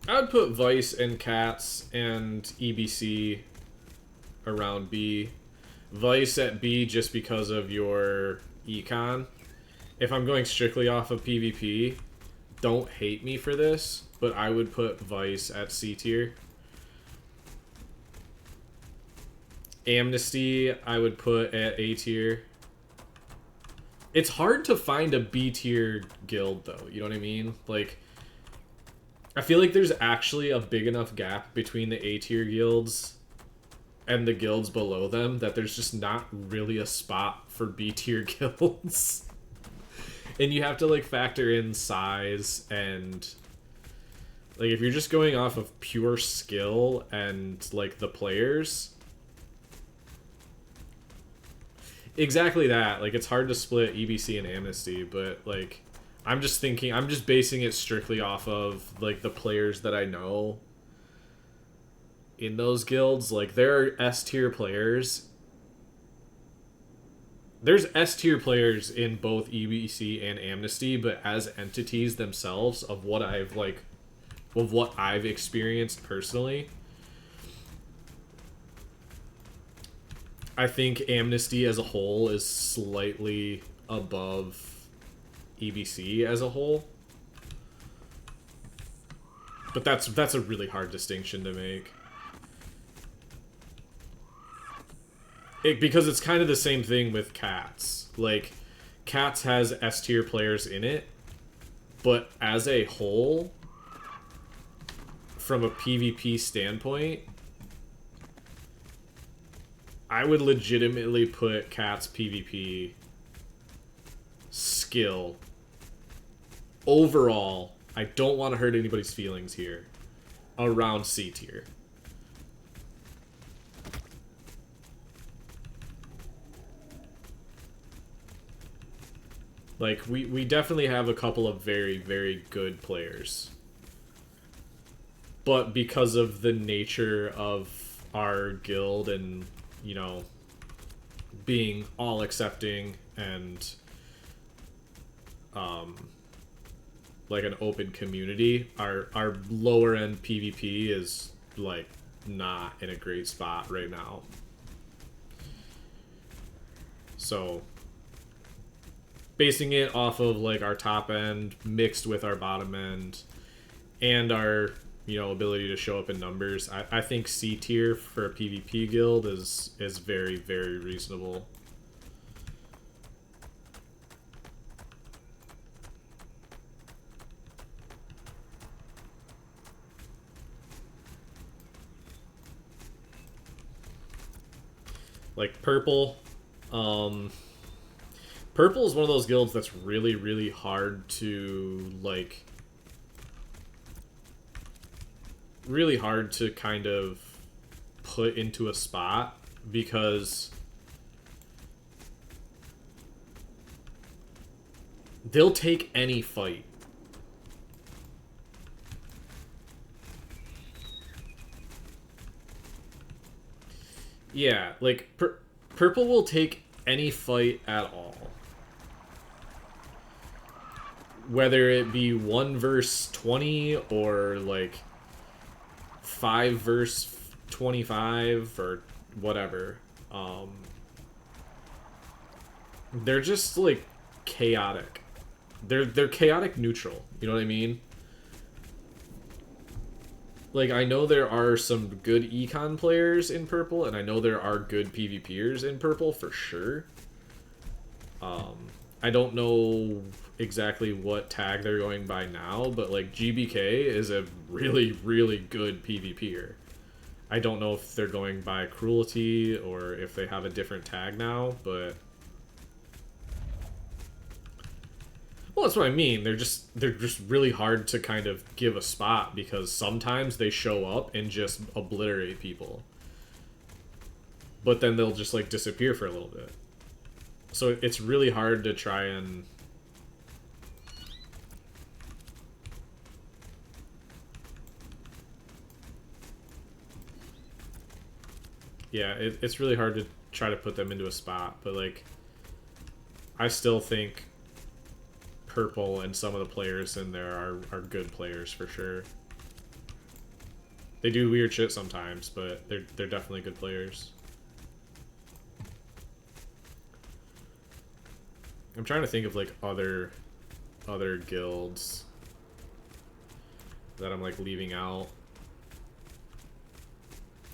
I would put Vice and Cats and EBC around B. Vice at B just because of your econ. If I'm going strictly off of PvP, don't hate me for this, but I would put Vice at C tier. Amnesty, I would put at A tier. It's hard to find a B tier guild, though. You know what I mean? Like, I feel like there's actually a big enough gap between the A tier guilds and the guilds below them that there's just not really a spot for B tier guilds. And you have to, like, factor in size and, like, if you're just going off of pure skill and, like, the players, exactly that. Like, it's hard to split EBC and Amnesty, but like, I'm just thinking, I'm just basing it strictly off of like the players that I know in those guilds. Like, there are S tier players. There's S tier players in both EBC and Amnesty, but as entities themselves of what I've experienced personally, I think Amnesty as a whole is slightly above EBC as a whole. But that's a really hard distinction to make. Because it's kind of the same thing with Cats. Like, Cats has S tier players in it, but as a whole, from a PvP standpoint, I would legitimately put Cat's PvP skill overall, I don't want to hurt anybody's feelings here, around C tier. Like, we definitely have a couple of very, very good players. But because of the nature of our guild and, you know, being all accepting and like an open community, our lower end PvP is like not in a great spot right now. So basing it off of like our top end mixed with our bottom end and our, you know, ability to show up in numbers, I think C tier for a PvP guild is very, very reasonable. Like Purple, Purple is one of those guilds that's really, really hard to, like, really hard to kind of put into a spot because they'll take any fight. Yeah, like, Purple will take any fight at all. Whether it be 1 verse 20 or like 5 verse 25 or whatever. They're just like chaotic. They're chaotic neutral. You know what I mean? Like, I know there are some good econ players in Purple, and I know there are good PvPers in Purple for sure. I don't know exactly what tag they're going by now, but like GBK is a really, really good PvPer. I don't know if they're going by Cruelty or if they have a different tag now, but well, that's what I mean. They're just really hard to kind of give a spot because sometimes they show up and just obliterate people. But then they'll just like disappear for a little bit. So it's really hard to try and yeah, it's really hard to try to put them into a spot, but like I still think Purple and some of the players in there are good players for sure. They do weird shit sometimes, but they're definitely good players. I'm trying to think of like other guilds that I'm like leaving out.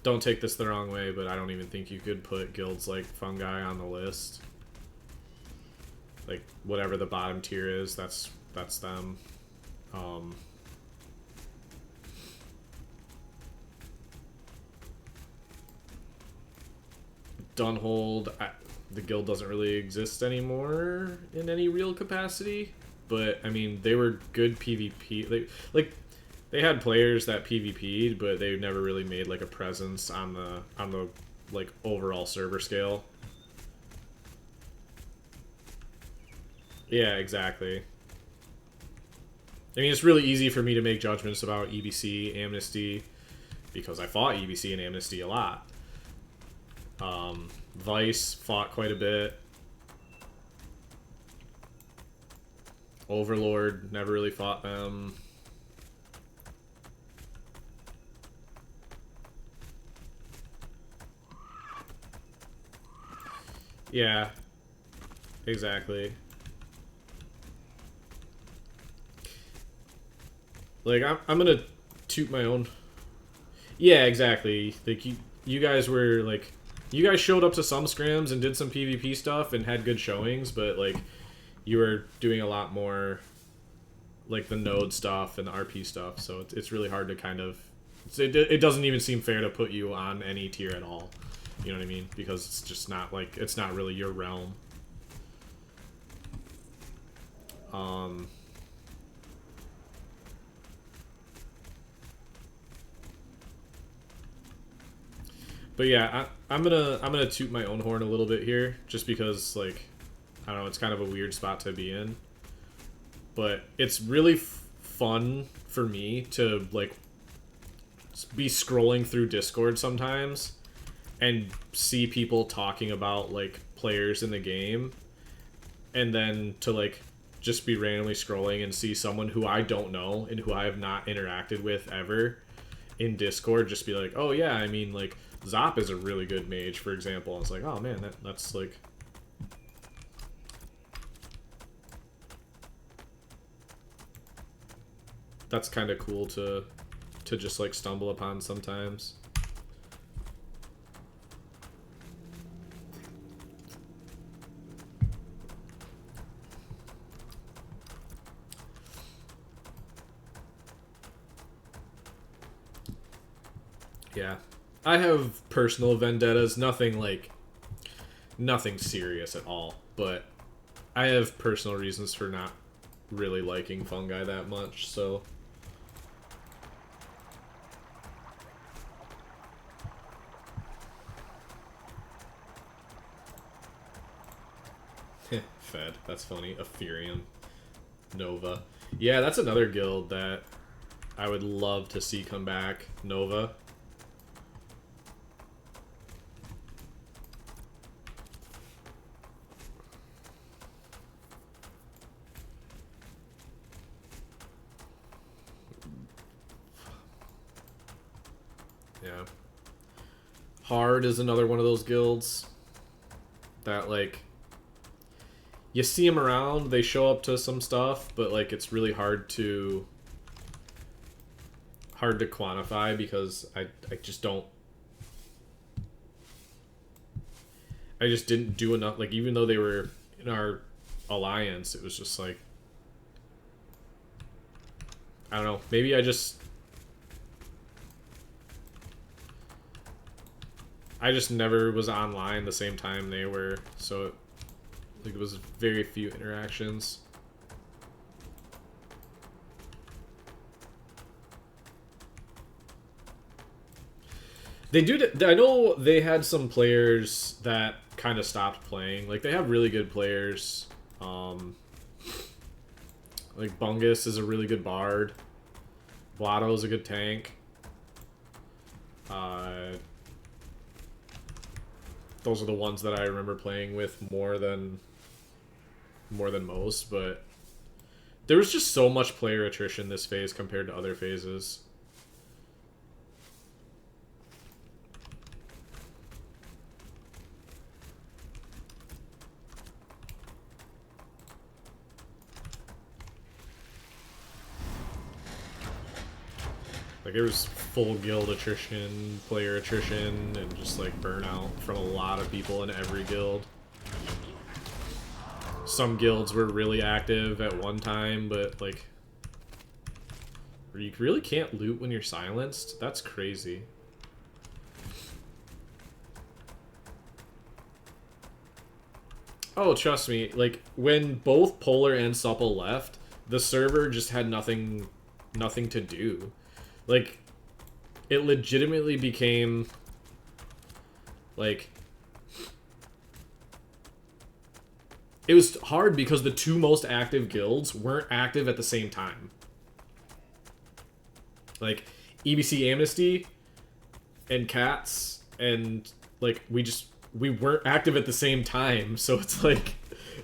Don't take this the wrong way, but I don't even think you could put guilds like Fungi on the list. Like, whatever the bottom tier is, that's them. Dunhold, the guild doesn't really exist anymore in any real capacity, but I mean, they were good PvP. They had players that PvP'd, but they never really made like a presence on the like overall server scale. Yeah, exactly. I mean, it's really easy for me to make judgments about EBC, Amnesty, because I fought EBC and Amnesty a lot. Vice fought quite a bit. Overlord, never really fought them. Yeah, exactly. Like, I'm gonna toot my own... Yeah, exactly. Like, you guys were, like... You guys showed up to some scrims and did some PvP stuff and had good showings, but, like, you were doing a lot more, like, the node stuff and the RP stuff, so it's really hard to kind of... It doesn't even seem fair to put you on any tier at all. You know what I mean? Because it's just not, like, it's not really your realm. But yeah, I'm gonna toot my own horn a little bit here, just because, like, I don't know, it's kind of a weird spot to be in. But it's really fun for me to, like, be scrolling through Discord sometimes and see people talking about, like, players in the game, and then to, like, just be randomly scrolling and see someone who I don't know and who I have not interacted with ever in Discord just be like, oh yeah, I mean, like, Zop is a really good mage, for example. And it's like, oh man, that's like... That's kind of cool to just, like, stumble upon sometimes. Yeah. I have personal vendettas, nothing serious at all, but I have personal reasons for not really liking fungi that much, so... Fed, that's funny. Ethereum. Nova. Yeah, that's another guild that I would love to see come back. Nova. Yeah. Hard is another one of those guilds that, like, you see them around, they show up to some stuff, but, like, it's really hard to quantify because I just don't... I just didn't do enough. Like, even though they were in our alliance, it was just like... I don't know. Maybe I just never was online the same time they were, so it was very few interactions. They do. I know they had some players that kind of stopped playing. Like, they have really good players. Like, Bungus is a really good bard. Blotto is a good tank. Those are the ones that I remember playing with more than most, but there was just so much player attrition this phase compared to other phases. Like, it was full guild attrition, player attrition, and just, like, burnout from a lot of people in every guild. Some guilds were really active at one time, but, like, you really can't loot when you're silenced? That's crazy. Oh, trust me, like, when both Polar and Supple left, the server just had nothing to do. Like, it legitimately became, like, it was hard because the two most active guilds weren't active at the same time. Like, EBC Amnesty and Cats, and, like, we weren't active at the same time, so it's like,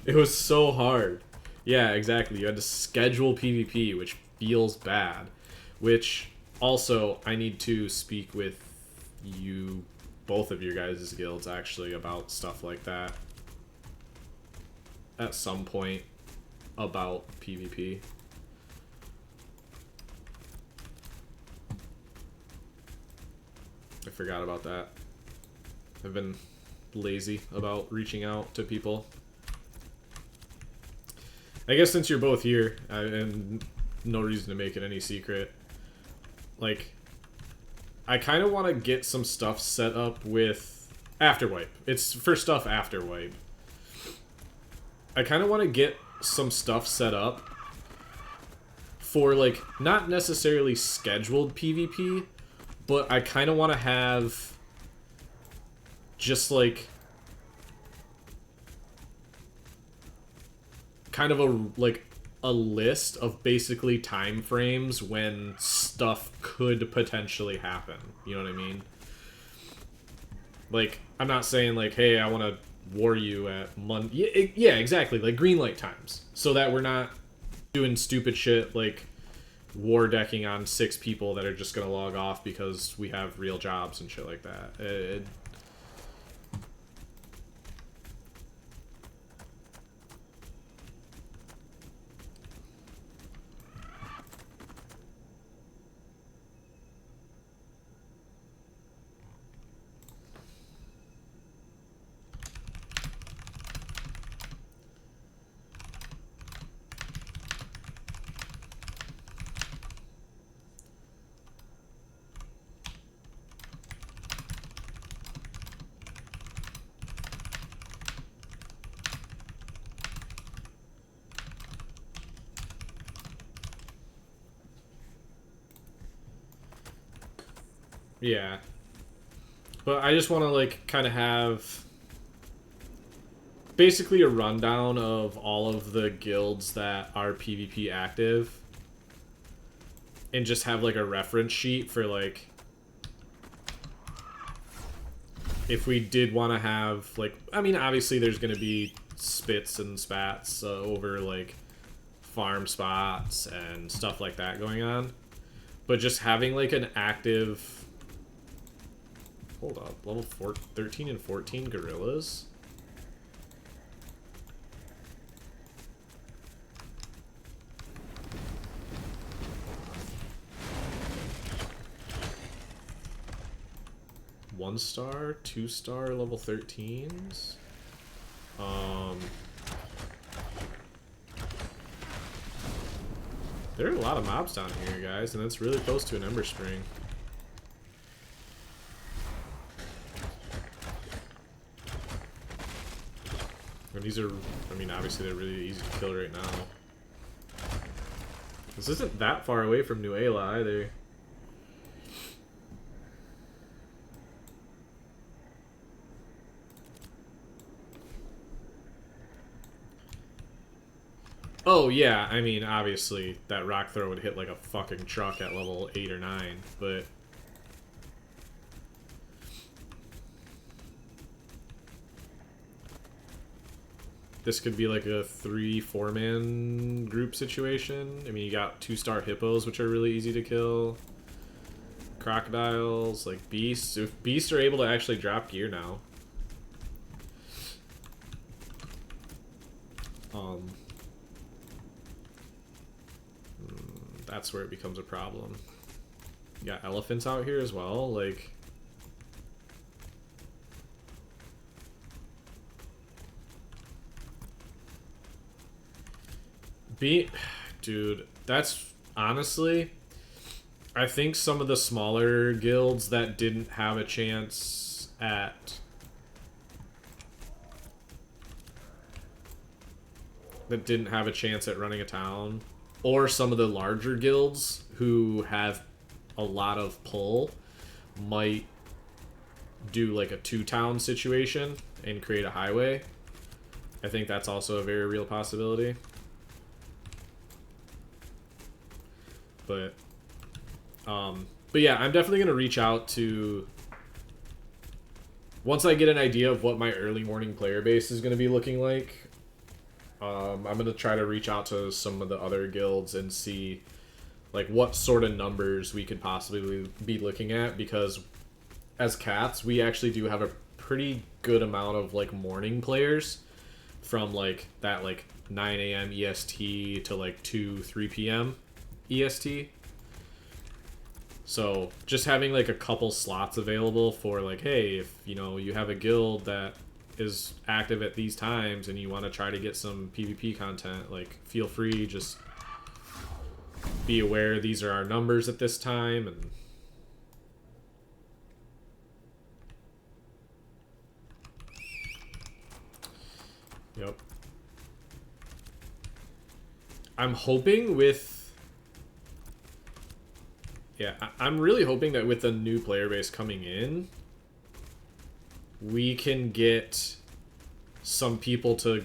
it was so hard. Yeah, exactly. You had to schedule PvP, which feels bad. Which, also, I need to speak with you, both of your guys' guilds, actually, about stuff like that. At some point, about PvP. I forgot about that. I've been lazy about reaching out to people. I guess since you're both here, and no reason to make it any secret, like, I kind of want to get some stuff set up with Afterwipe. It's for stuff after wipe. I kind of want to get some stuff set up for, like, not necessarily scheduled PvP, but I kind of want to have just, like, kind of a list of basically time frames when stuff could potentially happen. You know what I mean? Like, I'm not saying, like, hey, I want to war you at Monday. Yeah, exactly. Like, green light times. So that we're not doing stupid shit like war decking on 6 people that are just going to log off because we have real jobs and shit like that. Yeah. But I just want to, like, kind of have basically a rundown of all of the guilds that are PvP active. And just have, like, a reference sheet for, like, if we did want to have, like, I mean, obviously there's going to be spits and spats over, like, farm spots and stuff like that going on. But just having, like, an active... Hold up, level 13 and 14 gorillas? One star, 2-star level 13s? There are a lot of mobs down here, guys, and it's really close to an Ember Spring. And these are, I mean, obviously they're really easy to kill right now. This isn't that far away from New Ayla either. Oh, yeah, I mean, obviously, that rock throw would hit like a fucking truck at level 8 or 9, but... This could be like a 3-4 man group situation. I mean, you got 2-star hippos, which are really easy to kill. Crocodiles, like beasts. If beasts are able to actually drop gear now. That's where it becomes a problem. You got elephants out here as well, like... Dude, that's honestly, I think some of the smaller guilds that didn't have a chance at running a town, or some of the larger guilds who have a lot of pull might do like a 2-town situation and create a highway. I think that's also a very real possibility. But yeah, I'm definitely gonna reach out to, once I get an idea of what my early morning player base is gonna be looking like. I'm gonna try to reach out to some of the other guilds and see like what sort of numbers we could possibly be looking at, because as cats we actually do have a pretty good amount of like morning players from like that like 9 a.m. EST to like 3 p.m. EST. So just having like a couple slots available for like, hey, if you know you have a guild that is active at these times and you want to try to get some PvP content, like feel free, just be aware these are our numbers at this time. And yep, I'm hoping with, yeah, I'm really hoping that with the new player base coming in, we can get some people to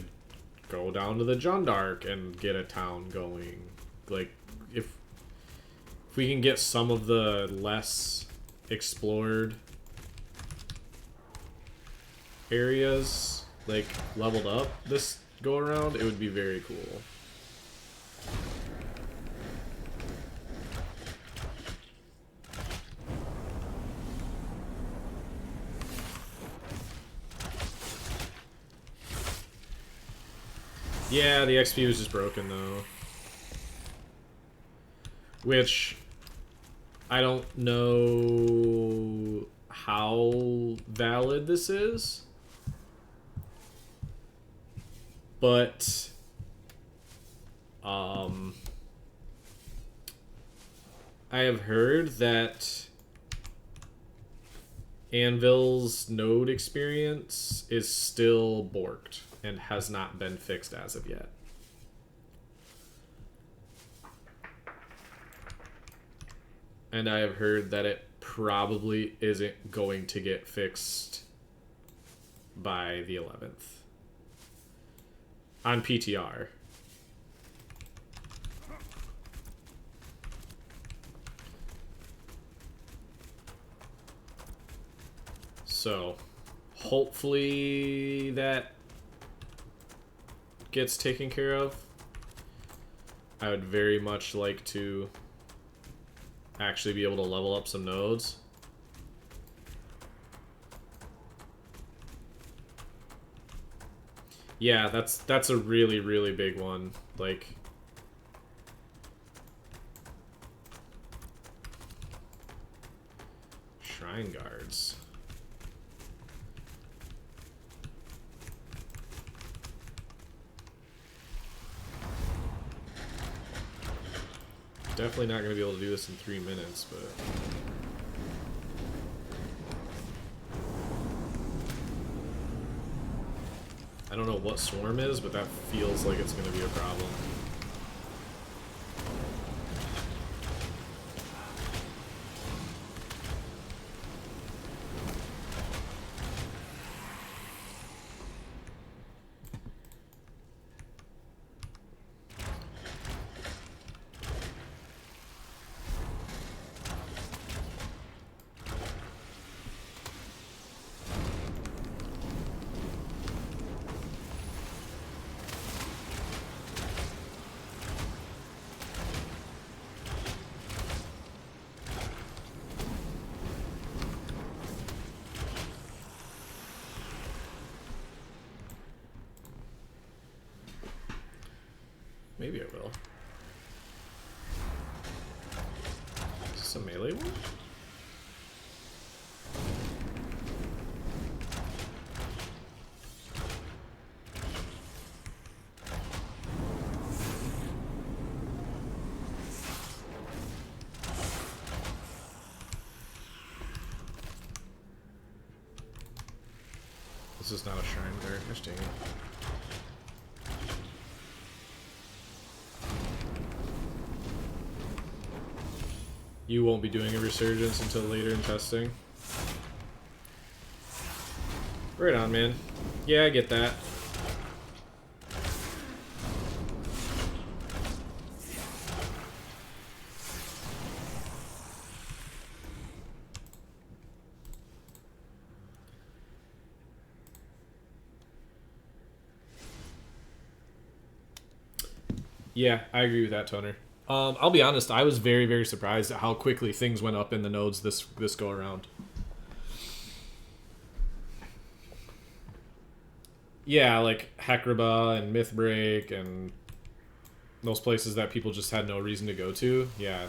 go down to the Jundark and get a town going. Like, if we can get some of the less explored areas, like, leveled up this go around, it would be very cool. Yeah, the XP was just broken, though. Which, I don't know how valid this is. But, I have heard that Anvil's node experience is still borked and has not been fixed as of yet. And I have heard that it probably isn't going to get fixed by the 11th. On PTR. So, hopefully that gets taken care of. I would very much like to actually be able to level up some nodes. Yeah, that's a really, really big one. Like, shrine guards. Definitely not going to be able to do this in 3 minutes, but I don't know what swarm is, but that feels like it's going to be a problem. Maybe I will. Is this a melee one? This is not a shrine guard. Gosh dang it. You won't be doing a resurgence until later in testing. Right on, man. Yeah, I get that. Yeah, I agree with that, Toner. I'll be honest, I was very, very surprised at how quickly things went up in the nodes this go around. Yeah, like Hekraba and Mythbreak and those places that people just had no reason to go to. Yeah,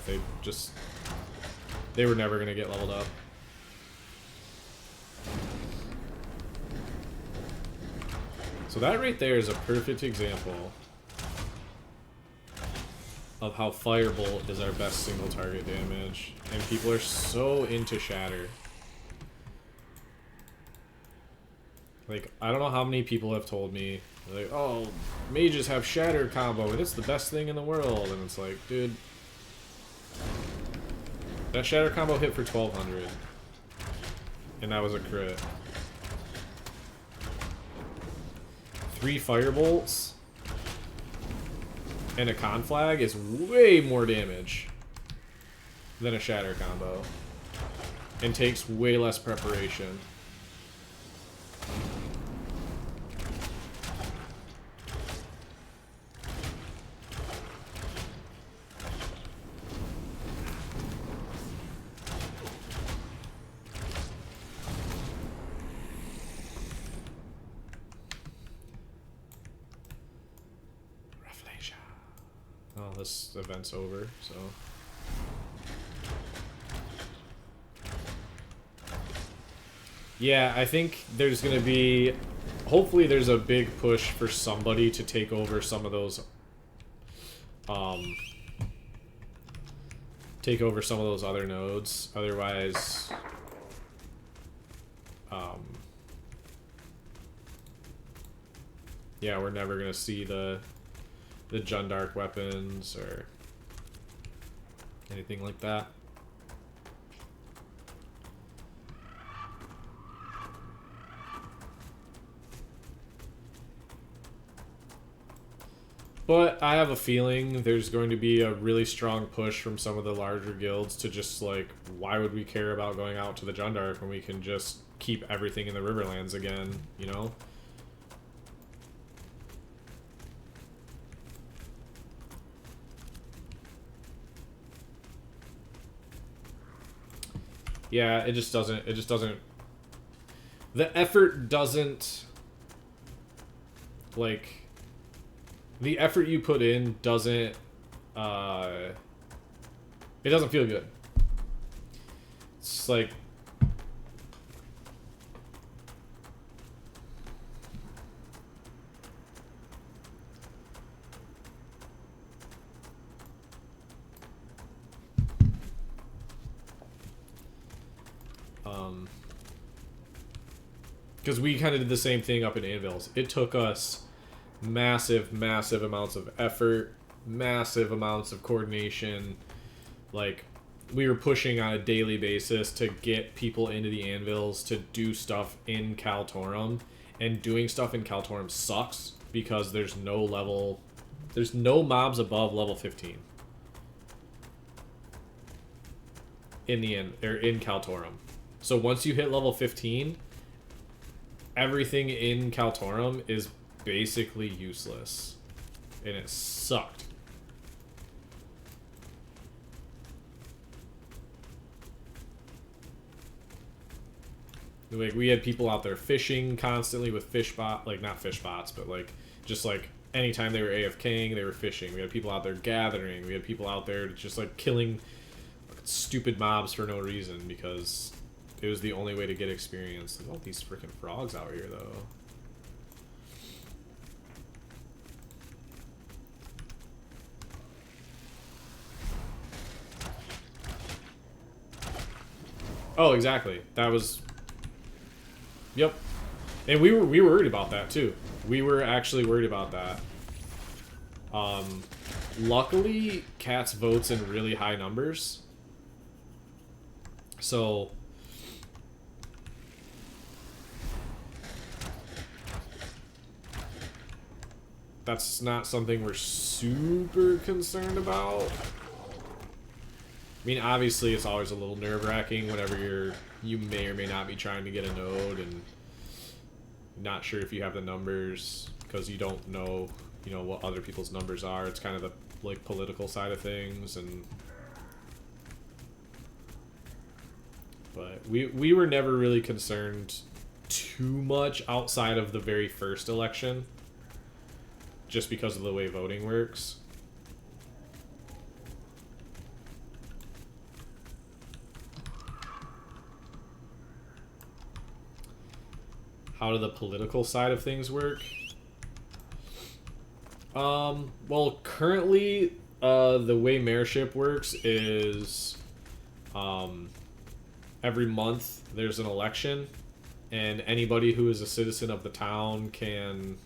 they were never gonna get leveled up. So that right there is a perfect example of how Firebolt is our best single target damage. And people are so into Shatter. Like, I don't know how many people have told me, like, oh, mages have Shatter combo and it's the best thing in the world. And it's like, dude, that Shatter combo hit for 1200. And that was a crit. 3 Firebolts and a Conflag is way more damage than a Shatter combo. And takes way less preparation. Oh, this event's over, so... Yeah, I think there's gonna be... Hopefully there's a big push for somebody to take over some of those... take over some of those other nodes. Otherwise... yeah, we're never gonna see the Jundark weapons or anything like that. But I have a feeling there's going to be a really strong push from some of the larger guilds to just like, why would we care about going out to the Jundark when we can just keep everything in the Riverlands again, you know? Yeah, it just doesn't, the effort doesn't, like, the effort you put in doesn't, it doesn't feel good. It's like, because we kind of did the same thing up in Anvils. It took us massive, massive amounts of effort, massive amounts of coordination. Like, we were pushing on a daily basis to get people into the Anvils to do stuff in Kaltorum. And doing stuff in Kaltorum sucks because there's no mobs above level 15. In the end, or in Kaltorum. So once you hit level 15, everything in Kaltorum is basically useless. And it sucked. Like, we had people out there fishing constantly with like, not fish bots, but like, just like, anytime they were AFKing, they were fishing. We had people out there gathering. We had people out there just like killing stupid mobs for no reason because it was the only way to get experience. Look at all these freaking frogs out here, though. Oh, exactly. That was... Yep. And we were worried about that, too. We were actually worried about that. Luckily, Cats votes in really high numbers. So... that's not something we're super concerned about. I mean, obviously, it's always a little nerve-wracking whenever you may or may not be trying to get a node and not sure if you have the numbers because you don't know you know, what other people's numbers are. It's kind of the like political side of things, and but we were never really concerned too much outside of the very first election, just because of the way voting works. How do the political side of things work? Well, currently, the way mayorship works is, every month there's an election, and anybody who is a citizen of the town can,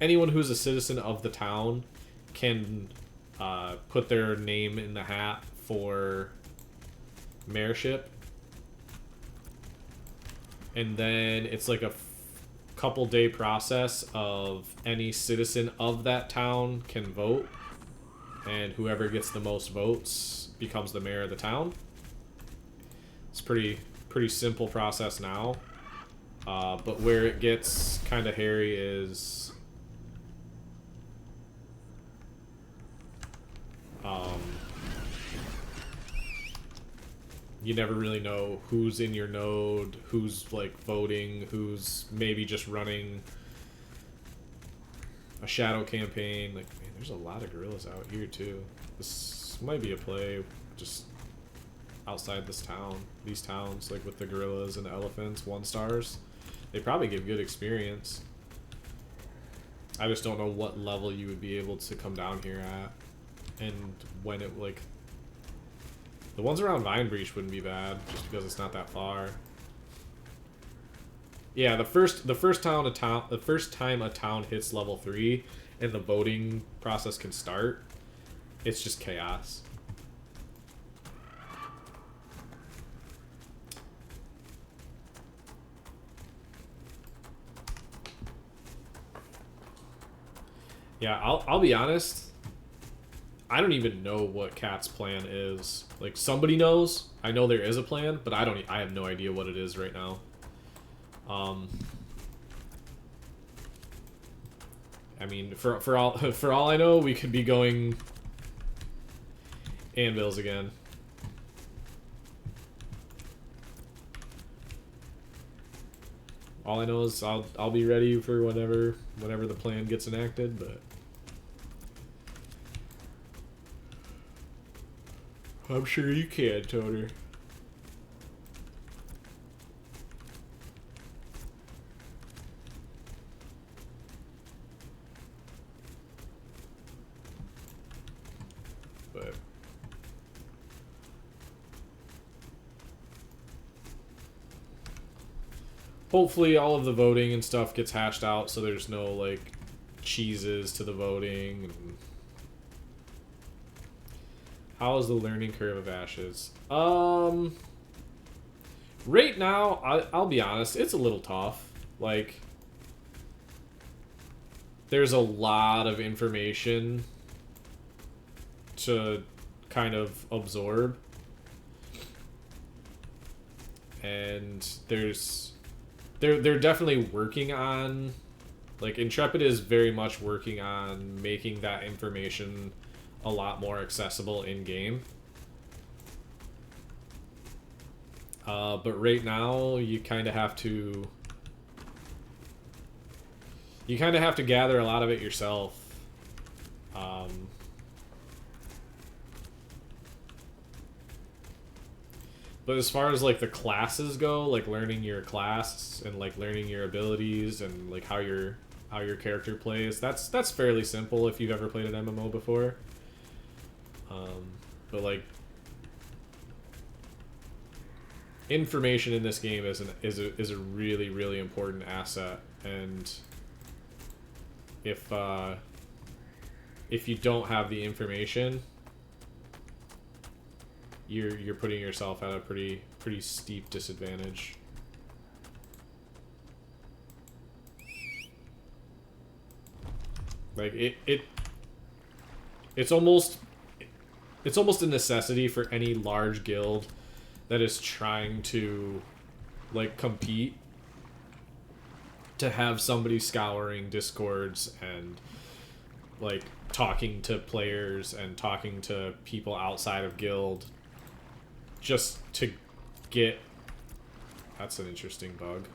anyone who's a citizen of the town can, put their name in the hat for mayorship. And then it's like a couple day process of any citizen of that town can vote, and whoever gets the most votes becomes the mayor of the town. It's pretty simple process now, but where it gets kind of hairy is you never really know who's in your node, who's like voting, who's maybe just running a shadow campaign. Like, man, there's a lot of gorillas out here too. This might be a play just outside this town, these towns, like with the gorillas and the elephants, 1-stars. They probably give good experience. I just don't know what level you would be able to come down here at, and when it, like, the ones around Vine Breach wouldn't be bad, just because it's not that far. Yeah, the first time a town hits level 3 and the voting process can start, it's just chaos. Yeah, I'll be honest. I don't even know what Cat's plan is. Like, somebody knows. I know there is a plan, but I have no idea what it is right now. I mean, for all I know, we could be going anvils again. All I know is I'll be ready for whenever the plan gets enacted, but I'm sure you can, Toner. But hopefully all of the voting and stuff gets hashed out, so there's no, like, cheeses to the voting. And how is the learning curve of Ashes? Right now, I'll be honest, it's a little tough. Like, there's a lot of information to kind of absorb. And they're definitely working on, like, Intrepid is very much working on making that information a lot more accessible in game. But right now, you kind of have to gather a lot of it yourself. But as far as, like, the classes go, like learning your class and, like, learning your abilities and, like, how your character plays, that's fairly simple if you've ever played an MMO before. But, like, information in this game is a really, really important asset, and if you don't have the information, you're putting yourself at a pretty steep disadvantage. Like, it's almost a necessity for any large guild that is trying to like compete, to have somebody scouring discords and like talking to players and talking to people outside of guild just to get... That's an interesting bug.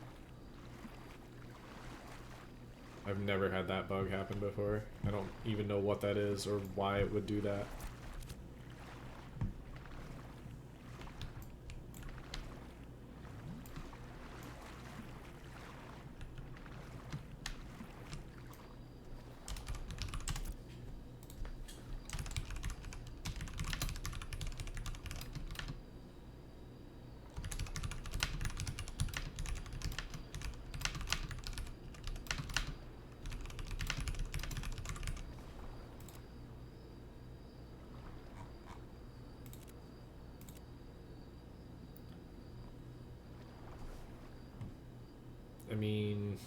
I've never had that bug happen before. I don't even know what that is or why it would do that. I mean...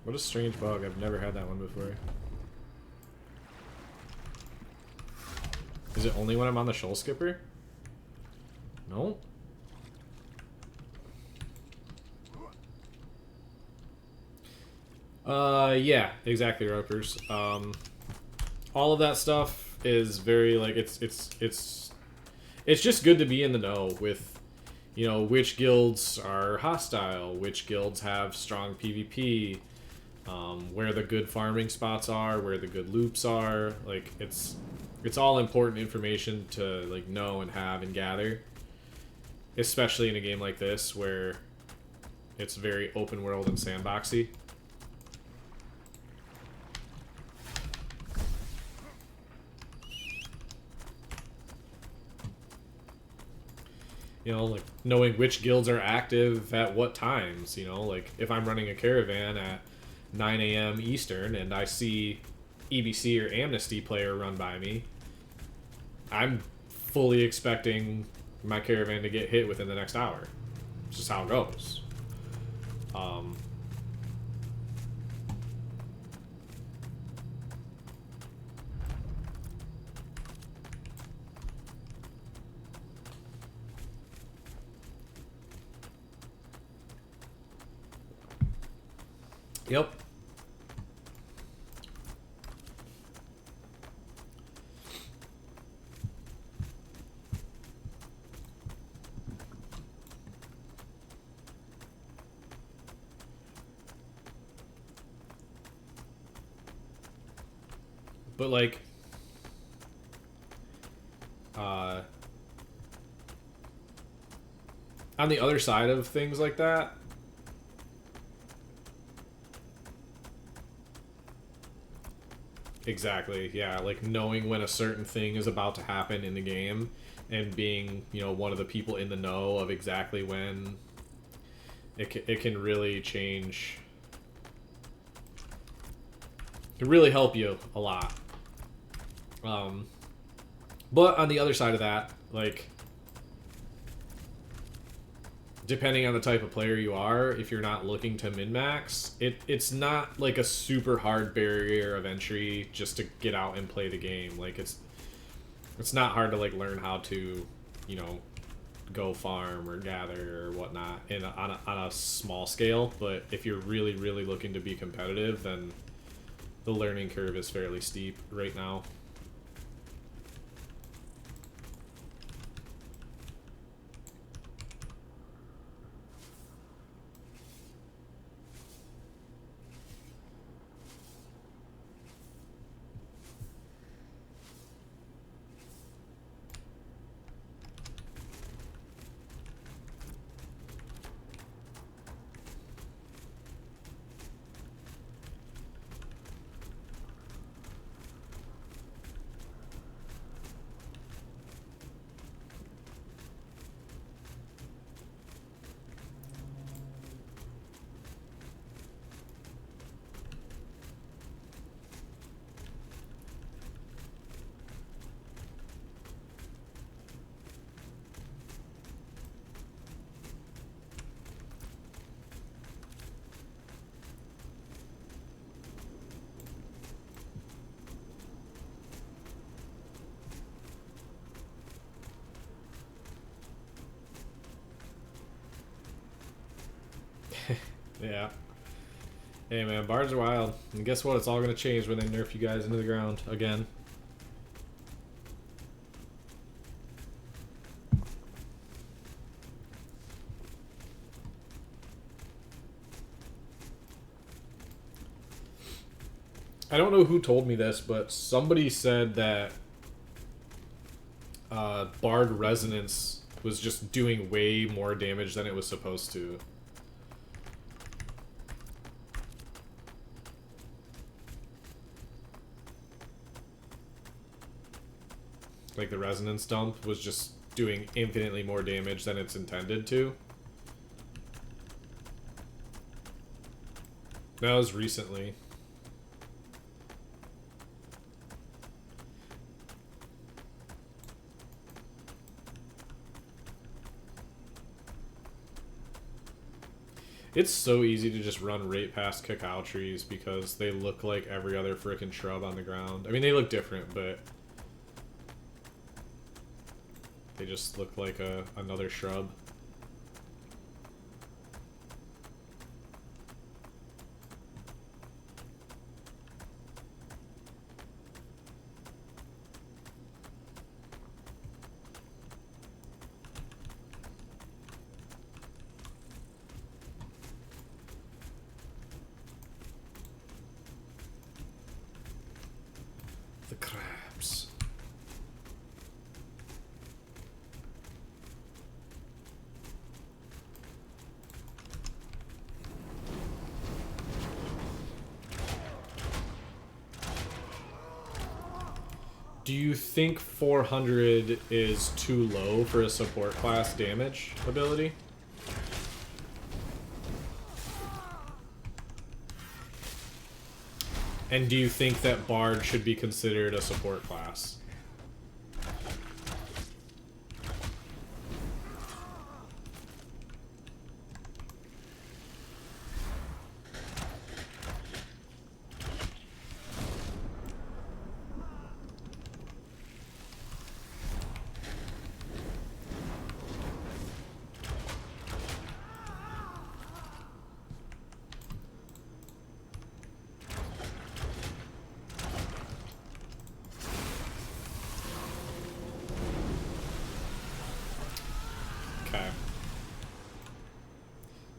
What a strange bug. I've never had that one before. Is it only when I'm on the shoal skipper? No. Yeah, exactly, ropers. All of that stuff is very, like, it's just good to be in the know with, you know, which guilds are hostile, which guilds have strong PvP, where the good farming spots are, where the good loops are. Like, it's all important information to, like, know and have and gather, especially in a game like this where it's very open world and sandboxy. You know, like, knowing which guilds are active at what times, you know? Like, if I'm running a caravan at 9 a.m. Eastern and I see EBC or Amnesty player run by me, I'm fully expecting my caravan to get hit within the next hour. It's just how it goes. Yep. But, like, on the other side of things like that, exactly, yeah, like, knowing when a certain thing is about to happen in the game and being, you know, one of the people in the know of exactly when it can really change. It can really help you a lot. But on the other side of that, like, depending on the type of player you are, if you're not looking to min-max, it's not like a super hard barrier of entry just to get out and play the game. Like, it's not hard to, like, learn how to, you know, go farm or gather or whatnot on a small scale. But if you're really, really looking to be competitive, then the learning curve is fairly steep right now. Yeah. Hey man, bards are wild. And guess what? It's all gonna change when they nerf you guys into the ground again. I don't know who told me this, but somebody said that Bard Resonance was just doing way more damage than it was supposed to. Like the Resonance dump was just doing infinitely more damage than it's intended to. That was recently. It's so easy to just run right past cacao trees because they look like every other frickin' shrub on the ground. I mean, they look different, but they just look like another shrub. The crabs. Do you think 400 is too low for a support class damage ability? And do you think that Bard should be considered a support class?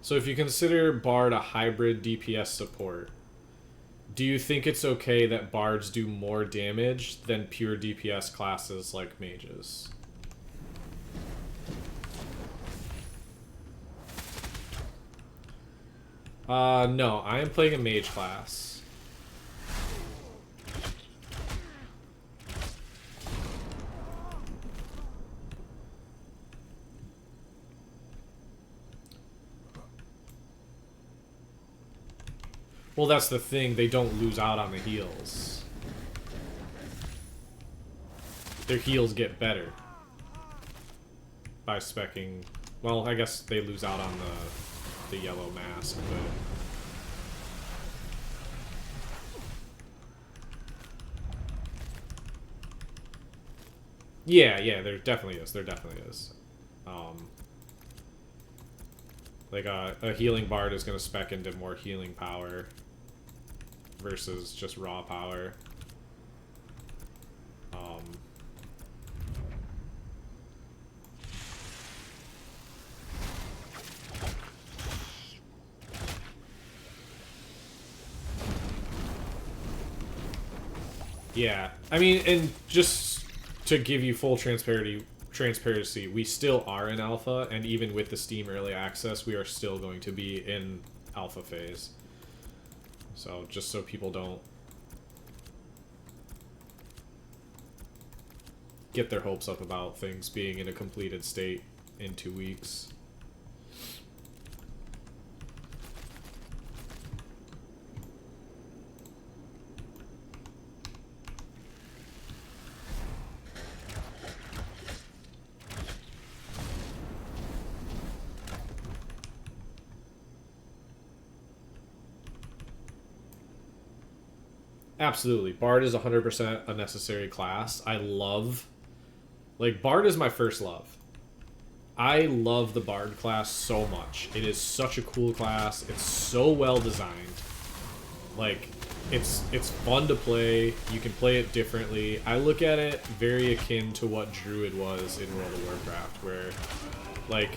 So if you consider Bard a hybrid DPS support, do you think it's okay that Bards do more damage than pure DPS classes like mages? No, I am playing a mage class. Well, that's the thing. They don't lose out on the heals. Their heals get better by speccing. Well, I guess they lose out on the yellow mask, but yeah, there definitely is. There definitely is. Like a healing bard is going to spec into more healing power versus just raw power. Yeah, I mean, and just to give you full transparency, we still are in alpha, and even with the Steam early access, we are still going to be in alpha phase. So just so people don't get their hopes up about things being in a completed state in 2 weeks. Absolutely. Bard is 100% a necessary class. I love... Like, Bard is my first love. I love the Bard class so much. It is such a cool class. It's so well designed. Like, it's fun to play. You can play it differently. I look at it very akin to what Druid was in World of Warcraft, where, like,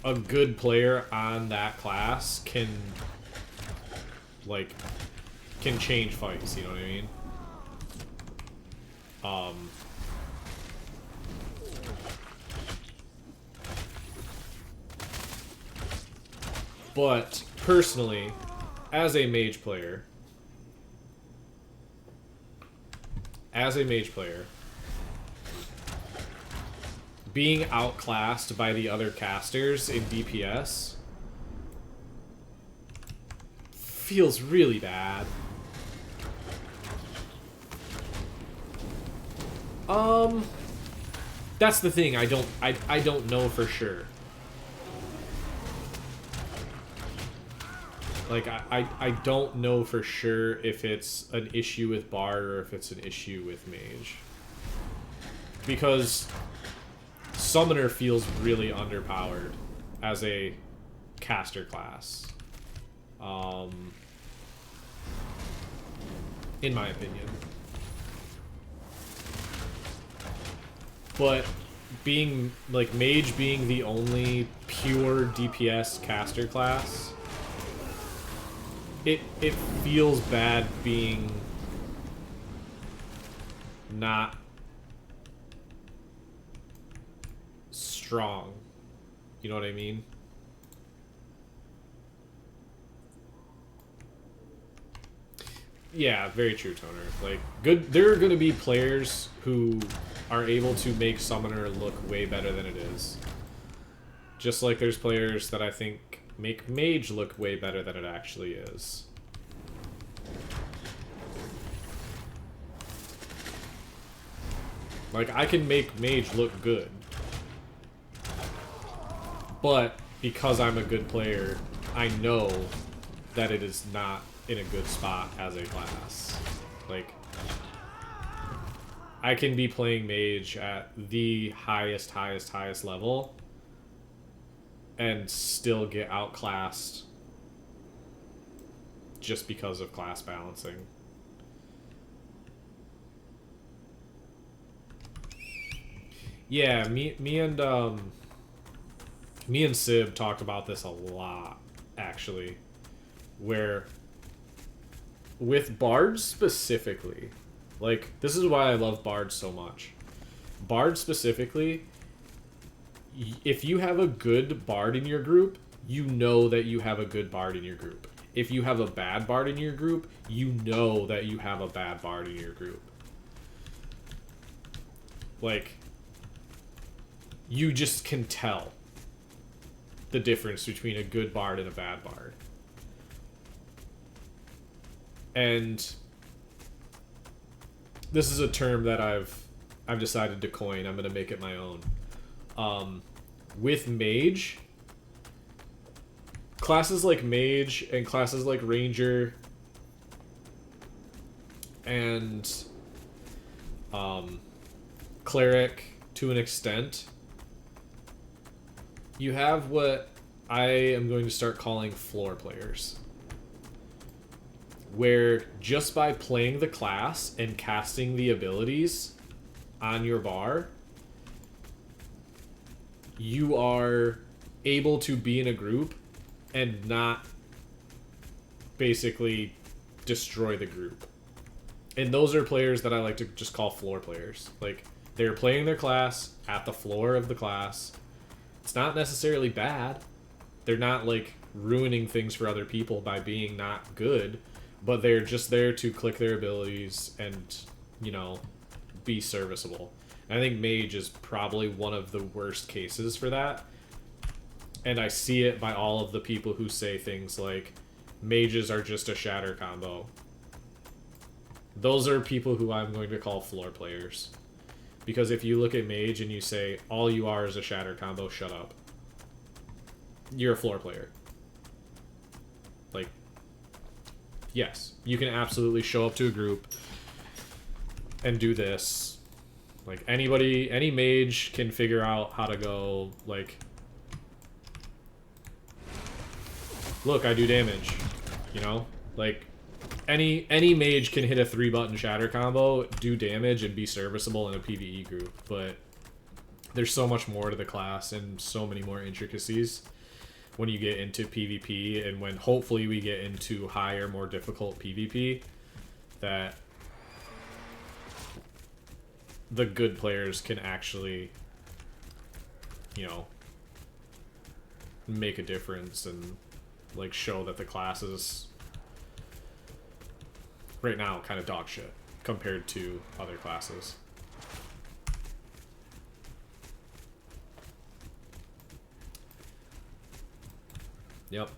a good player on that class can change fights, you know what I mean? But personally, as a mage player, being outclassed by the other casters in DPS feels really bad. That's the thing. I don't know for sure. Like, I don't know for sure if it's an issue with Bard or if it's an issue with Mage. Because Summoner feels really underpowered as a caster class. In my opinion. But being, like, Mage being the only pure DPS caster class, it feels bad being not strong. You know what I mean? Yeah, very true, Toner. Like, there are going to be players who are able to make Summoner look way better than it is. Just like there's players that I think make Mage look way better than it actually is. Like, I can make Mage look good. But because I'm a good player, I know that it is not in a good spot as a class. Like, I can be playing Mage at the highest level and still get outclassed just because of class balancing. Yeah, me and Sib talked about this a lot, actually, where with Bards specifically, like, this is why I love Bards so much. Bards specifically, if you have a good Bard in your group, you know that you have a good Bard in your group. If you have a bad Bard in your group, you know that you have a bad Bard in your group. Like, you just can tell the difference between a good Bard and a bad Bard. And this is a term that I've decided to coin. I'm going to make it my own. With Mage, classes like Mage and classes like Ranger and Cleric to an extent, you have what I am going to start calling floor players. Where just by playing the class and casting the abilities on your bar, you are able to be in a group and not basically destroy the group. And those are players that I like to just call floor players. Like, they're playing their class at the floor of the class. It's not necessarily bad. They're not, like, ruining things for other people by being not good, but they're just there to click their abilities and, you know, be serviceable. And I think Mage is probably one of the worst cases for that. And I see it by all of the people who say things like, Mages are just a shatter combo. Those are people who I'm going to call floor players. Because if you look at Mage and you say, all you are is a shatter combo, shut up. You're a floor player. Like, yes, you can absolutely show up to a group and do this. Like, anybody, any mage can figure out how to go, like, look, I do damage, you know? Like, any mage can hit a 3-button shatter combo, do damage, and be serviceable in a PvE group, but there's so much more to the class and so many more intricacies when you get into PvP, and when hopefully we get into higher, more difficult PvP, that the good players can actually, you know, make a difference and, like, show that the class is right now kind of dog shit compared to other classes. Yep.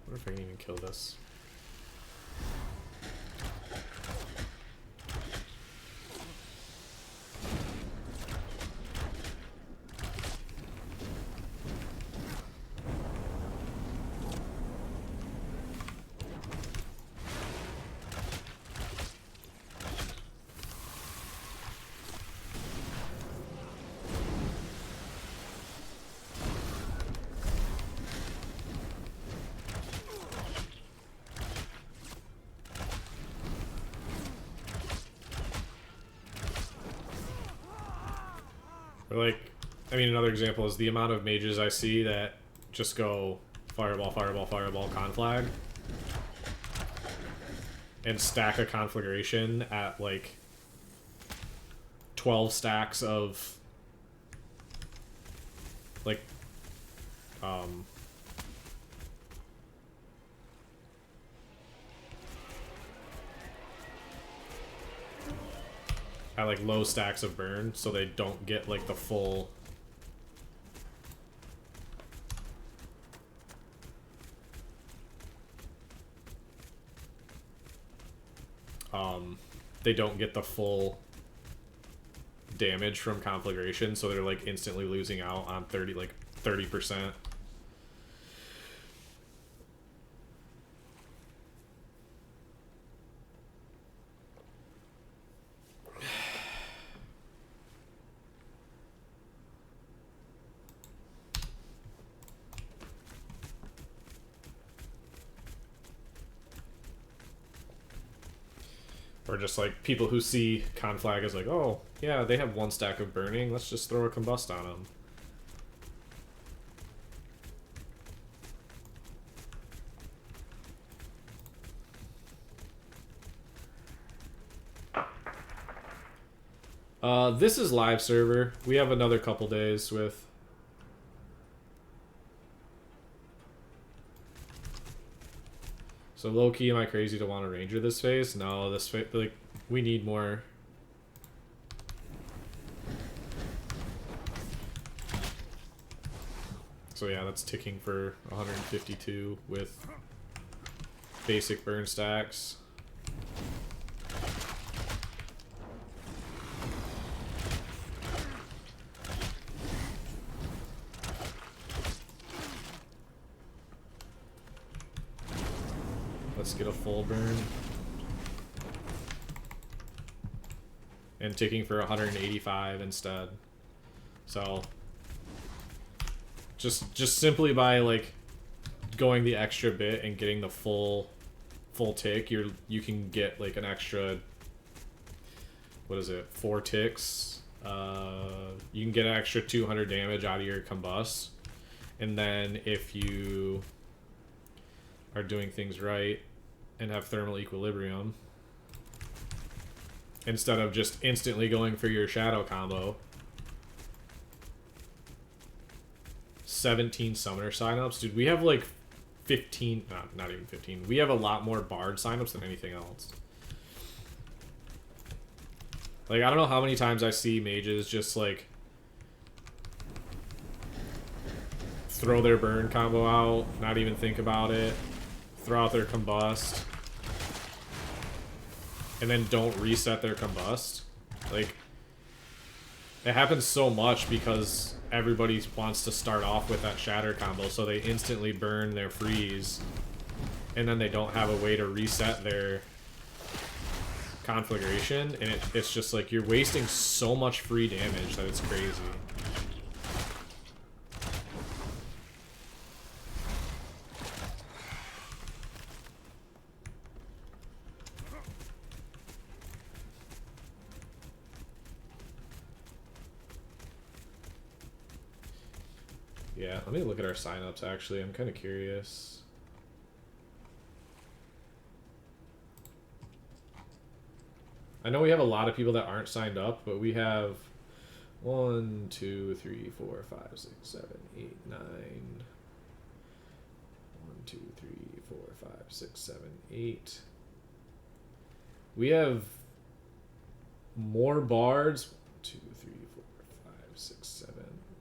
I wonder if I can even kill this. Or, like, I mean, another example is the amount of mages I see that just go fireball, fireball, fireball, conflag, and stack a conflagration at, like, 12 stacks of, like, at, like, low stacks of burn, so they don't get, like, the full... they don't get the full damage from conflagration, so they're, like, instantly losing out on 30%. Or just, like, people who see conflag as like, oh, yeah, they have 1 stack of burning, let's just throw a combust on them. This is live server. We have another couple days with... So low-key, am I crazy to want a ranger this phase? No, this phase, like, we need more... So yeah, that's ticking for 152 with basic burn stacks. Let's get a full burn. And ticking for 185 instead. So just simply by like going the extra bit and getting the full tick, you can get like an extra, what is it, 4 ticks. You can get an extra 200 damage out of your combust. And then if you are doing things right and have thermal equilibrium, instead of just instantly going for your shadow combo, 17 summoner signups. Dude, we have like 15, not even 15. We have a lot more bard signups than anything else. Like, I don't know how many times I see mages just like throw their burn combo out, not even think about it, throw out their combust, and then don't reset their combust. Like, it happens so much because everybody wants to start off with that shatter combo, so they instantly burn their freeze, and then they don't have a way to reset their conflagration, and it's just like you're wasting so much free damage that it's crazy. Yeah, let me look at our signups actually. I'm kind of curious. I know we have a lot of people that aren't signed up, but we have 1, 2, 3, 4, 5, 6, 7, 8, 9. 1, 2, 3, 4, 5, 6, 7, 8. We have more bards. 1, 2, 3, 4, 5, 6, 7.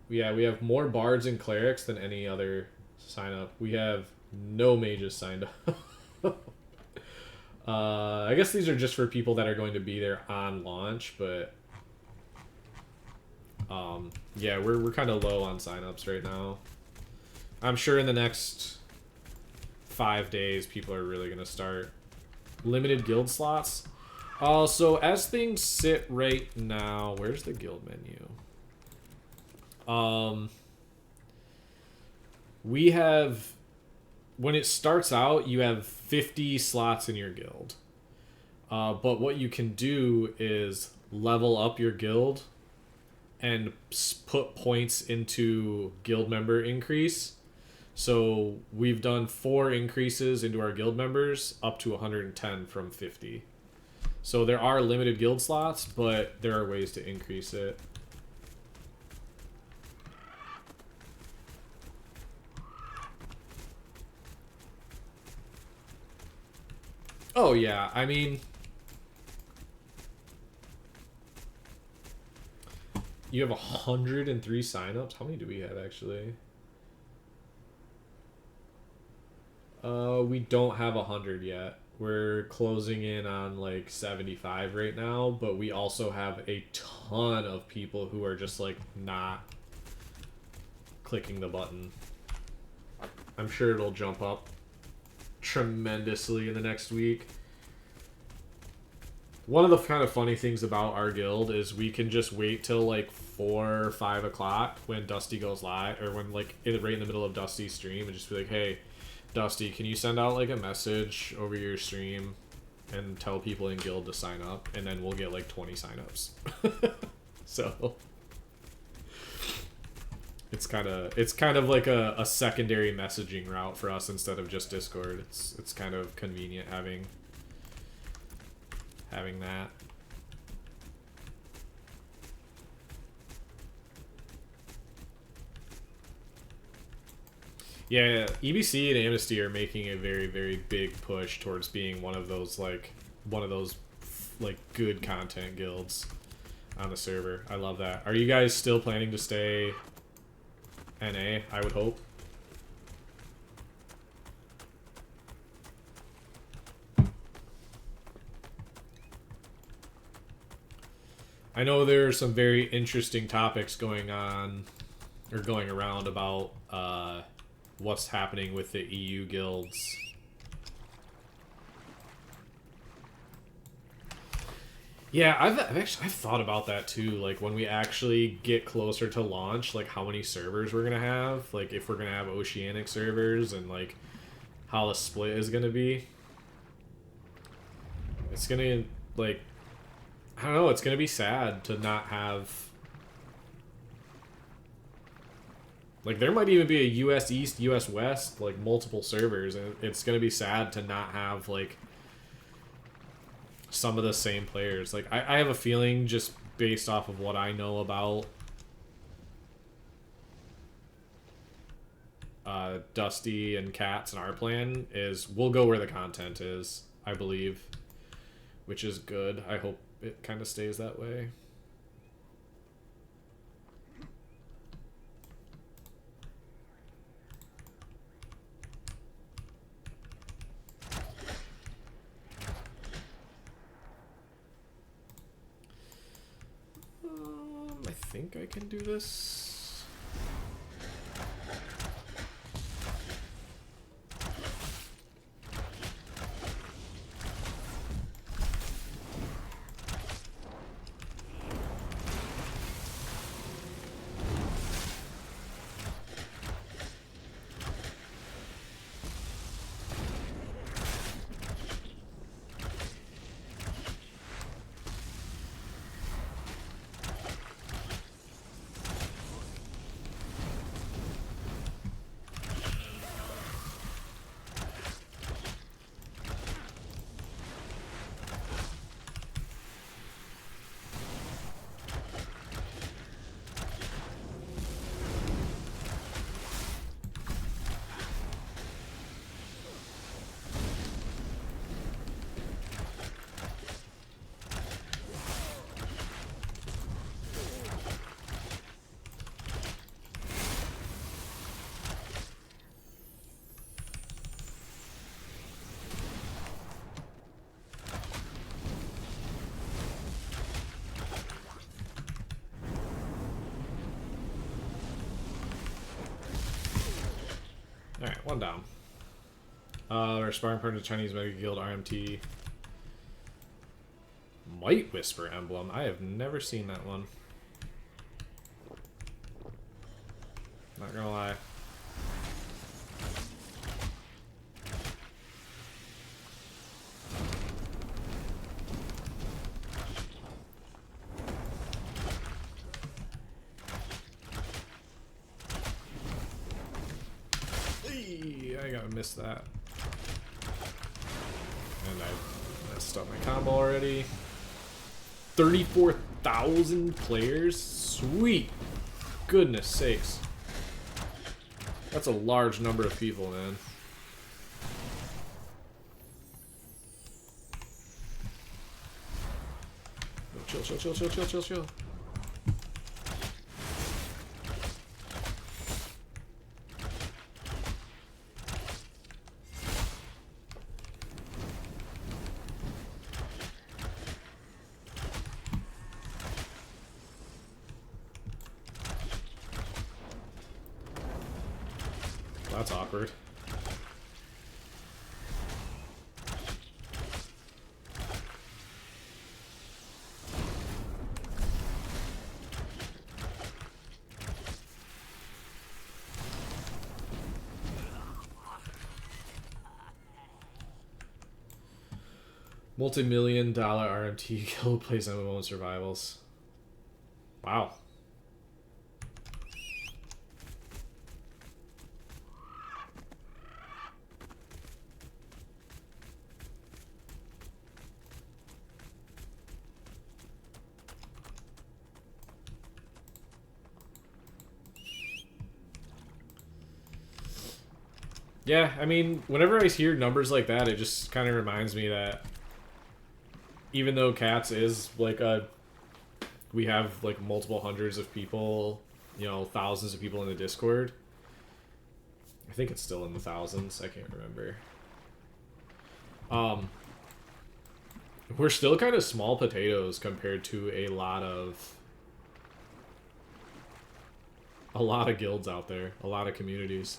Yeah, we have more bards and clerics than any other sign up. We have no mages signed up. I guess these are just for people that are going to be there on launch, but yeah, we're kind of low on signups right now. I'm sure in the next 5 days people are really going to start. Limited guild slots. So as things sit right now, where's the guild menu? We have, when it starts out, you have 50 slots in your guild. But what you can do is level up your guild and put points into guild member increase. So we've done 4 increases into our guild members up to 110 from 50. So there are limited guild slots, but there are ways to increase it. Oh yeah, I mean, you have 103 signups. How many do we have actually? We don't have 100 yet. We're closing in on like 75 right now, but we also have a ton of people who are just like not clicking the button. I'm sure it'll jump up tremendously in the next week. One of the kind of funny things about our guild is we can just wait till like 4 or 5 o'clock when Dusty goes live, or when like right in the middle of Dusty's stream, and just be like, hey Dusty, can you send out like a message over your stream and tell people in guild to sign up, and then we'll get like 20 signups. So it's kind of like a secondary messaging route for us instead of just Discord. It's kind of convenient having that. Yeah, EBC and Amnesty are making a very, very big push towards being one of those good content guilds on the server. I love that. Are you guys still planning to stay NA, I would hope. I know there are some very interesting topics going on, or going around about what's happening with the EU guilds. Yeah, I've thought about that too. Like when we actually get closer to launch, like how many servers we're gonna have, like if we're gonna have oceanic servers, and like how the split is gonna be. It's gonna, like, I don't know, it's gonna be sad to not have, like, there might even be a US East, US West, like multiple servers, and it's gonna be sad to not have like some of the same players. Like I have a feeling, just based off of what I know about Dusty and Cats and our plan, is we'll go where the content is, I believe, which is good. I hope it kind of stays that way. I think I can do this. Alright, one down. Our sparring partner, Chinese Mega Guild RMT. Might Whisper emblem. I have never seen that one. Not gonna lie. I gotta miss that. And I messed up my combo already. 34,000 players? Sweet! Goodness sakes. That's a large number of people, man. Chill, chill, chill, chill, chill, chill, chill. That's awkward. Multi-million-dollar RMT guild plays MMO and survivals. Wow. Yeah, I mean, whenever I hear numbers like that, it just kind of reminds me that even though Cats is like we have like multiple hundreds of people you know, thousands of people in the Discord. I think it's still in the thousands. I can't remember. We're still kind of small potatoes compared to a lot of guilds out there, a lot of communities.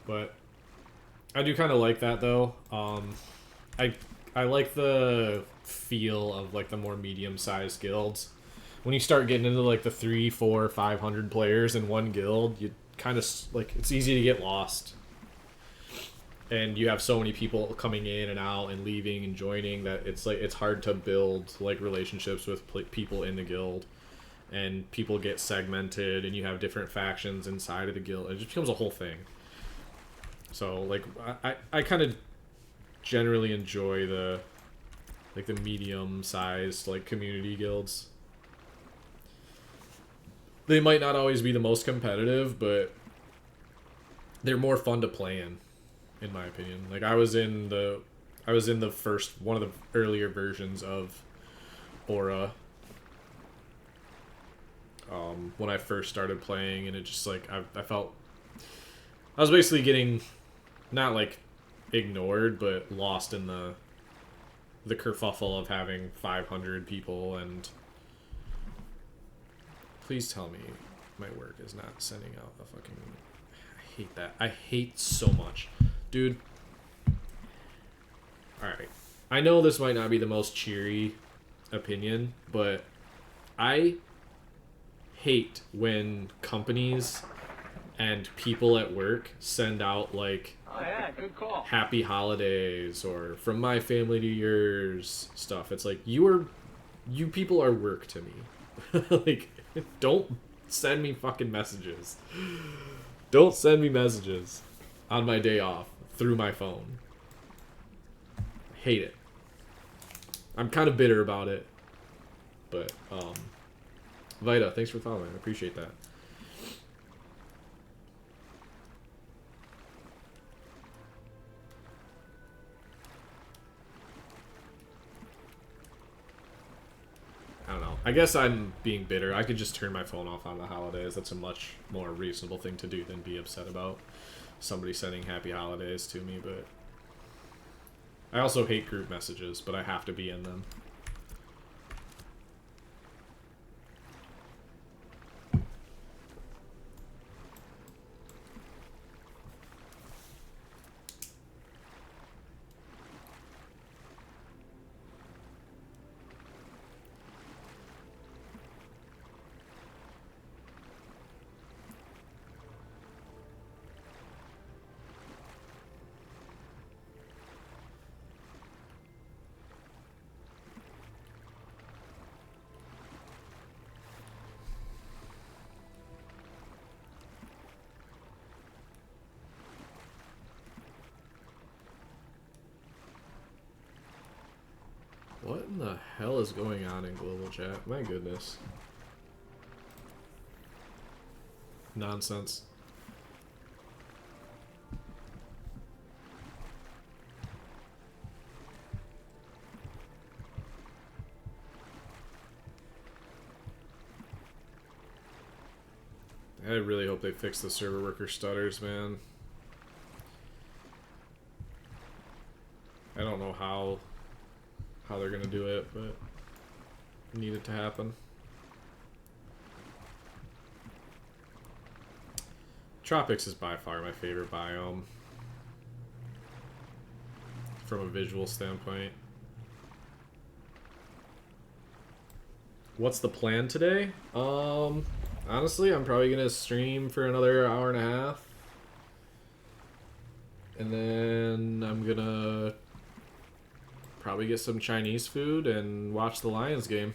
But I do kind of like that though. I like the feel of like the more medium-sized guilds. When you start getting into like the 3, 4, 500 players in one guild, you kind of like it's easy to get lost. And you have so many people coming in and out and leaving and joining that it's like it's hard to build like relationships with people in the guild. And people get segmented and you have different factions inside of the guild. It just becomes a whole thing. So like I kind of generally enjoy the like the medium sized like community guilds. They might not always be the most competitive, but they're more fun to play in my opinion. Like I was in the first one of the earlier versions of Aura when I first started playing, and it just like I felt I was basically getting not like ignored, but lost in the kerfuffle of having 500 people. And please tell me my work is not sending out a fucking... I hate that. I hate so much. Dude. Alright. I know this might not be the most cheery opinion, but I hate when companies and people at work send out like oh, yeah, good call. Happy holidays or from my family to yours stuff. It's like you people are work to me. Like don't send me fucking messages. Don't send me messages on my day off through my phone. Hate it. I'm kind of bitter about it. But Vita, thanks for following. I appreciate that. I don't know. I guess I'm being bitter. I could just turn my phone off on the holidays. That's a much more reasonable thing to do than be upset about somebody sending happy holidays to me, but I also hate group messages, but I have to be in them. What in the hell is going on in global chat? My goodness. Nonsense. I really hope they fix the server worker stutters, man. I don't know how they're gonna do it, but need it to happen. Tropics is by far my favorite biome from a visual standpoint. What's the plan today? Honestly, I'm probably gonna stream for another hour and a half, and then I'm gonna probably get some Chinese food and watch the Lions game.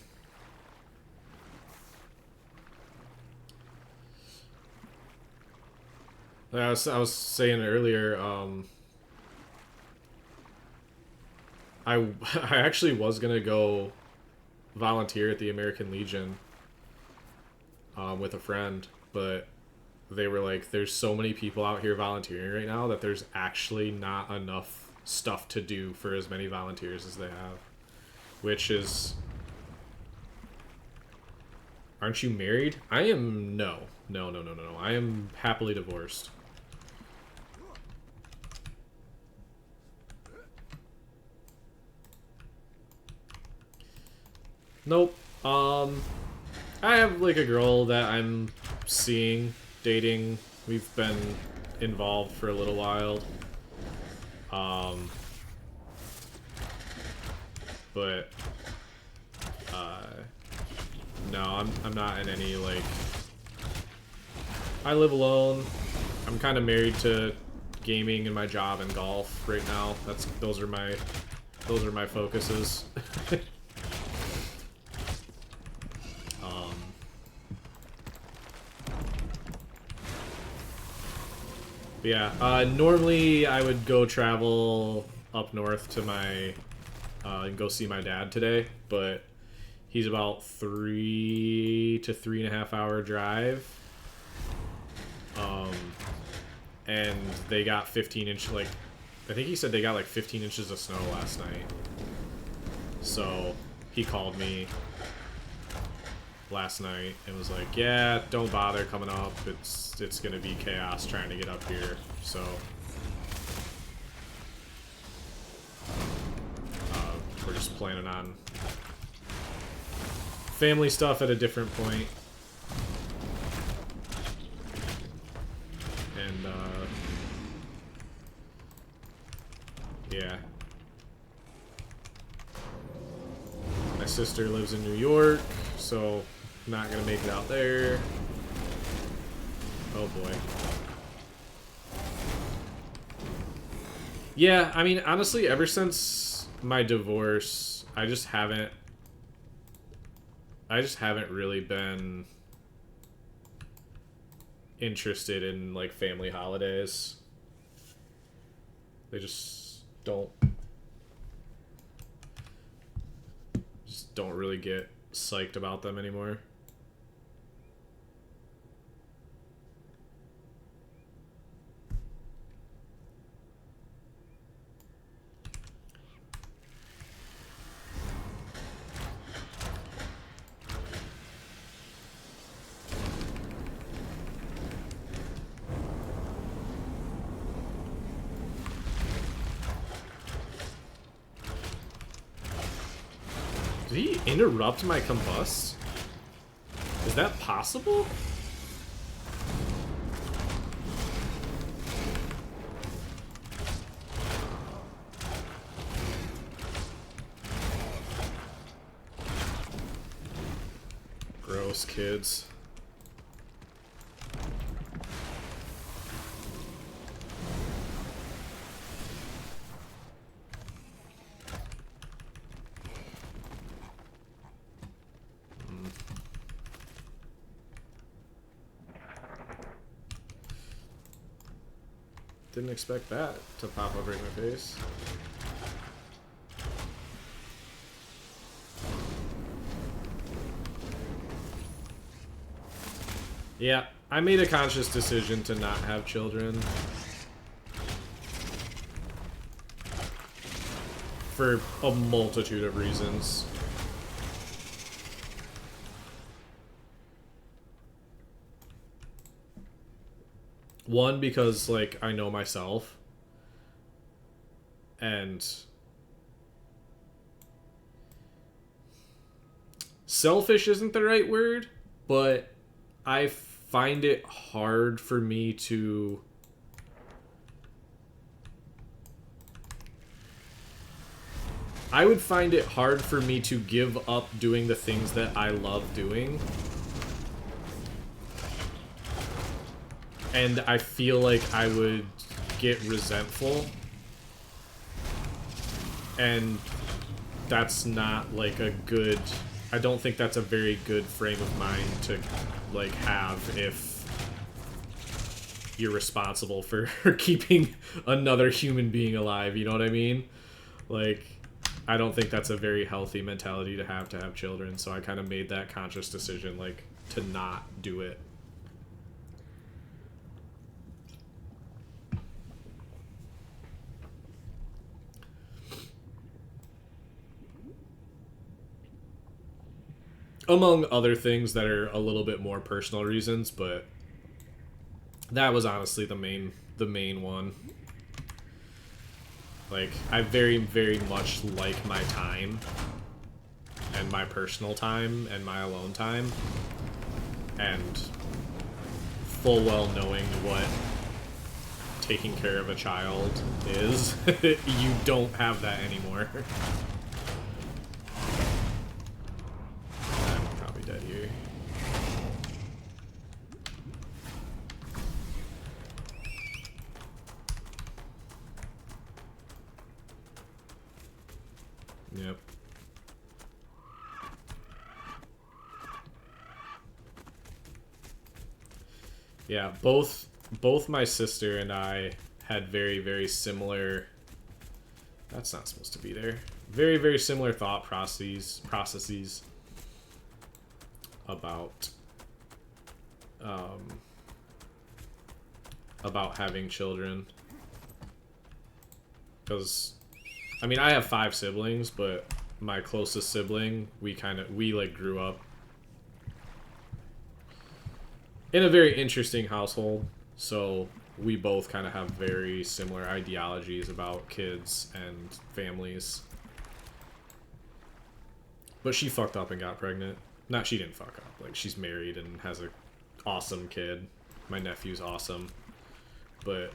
I was saying earlier, I actually was gonna go volunteer at the American Legion with a friend, but they were like, there's so many people out here volunteering right now that there's actually not enough stuff to do for as many volunteers as they have. Which is... Aren't you married? I am... No. No. I am happily divorced. Nope. I have, like, a girl that I'm seeing, dating. We've been involved for a little while. But, no, I'm not in any, like... I live alone. I'm kind of married to gaming and my job and golf right now. Those are my focuses. Yeah, normally I would go travel up north to my, and go see my dad today, but he's about 3 to 3.5 hour drive. And they got 15 inch, like, I think he said they got like 15 inches of snow last night. So he called me last night and was like, yeah, don't bother coming up, it's gonna be chaos trying to get up here. So we're just planning on family stuff at a different point. And yeah, my sister lives in New York, so not gonna make it out there. Oh boy. Yeah, I mean, honestly, ever since my divorce, I just haven't really been interested in, like, family holidays. They just don't really get psyched about them anymore. Did he interrupt my combust? Is that possible? Gross kids. Didn't expect that to pop up right in my face. Yeah, I made a conscious decision to not have children. For a multitude of reasons. One, because, like, I know myself. And selfish isn't the right word, but I find it hard for me to I would find it hard for me to give up doing the things that I love doing. And I feel like I would get resentful. And that's not, like, a good... I don't think that's a very good frame of mind to, like, have if you're responsible for keeping another human being alive, you know what I mean? Like, I don't think that's a very healthy mentality to have children, so I kind of made that conscious decision, like, to not do it. Among other things that are a little bit more personal reasons, but that was honestly the main one. Like, I very, very much like my time, and my personal time, and my alone time, and full well knowing what taking care of a child is. You don't have that anymore. I'm probably dead here. Yep. Yeah, both my sister and I had very, very similar... That's not supposed to be there. Very, very similar thought processes about having children. Because, I mean, I have 5 siblings, but my closest sibling, we like grew up in a very interesting household, so we both kind of have very similar ideologies about kids and families. But she fucked up and got pregnant. Not, she didn't fuck up. Like, she's married and has a awesome kid. My nephew's awesome. But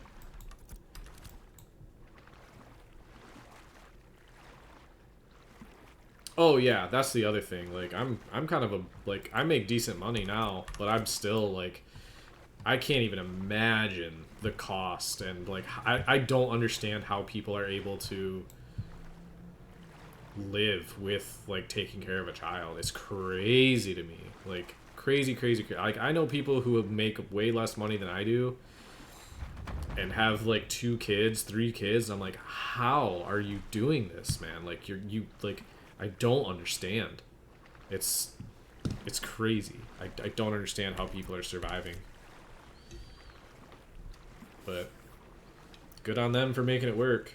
oh yeah, that's the other thing. Like, I'm kind of a, like, I make decent money now, but I'm still like, I can't even imagine the cost, and like, I don't understand how people are able to live with like taking care of a child. It's crazy to me. Like, crazy. Like, I know people who make way less money than I do and have like 2 kids, 3 kids. I'm like, how are you doing this, man? Like, you like, I don't understand. It's crazy. I don't understand how people are surviving. But good on them for making it work.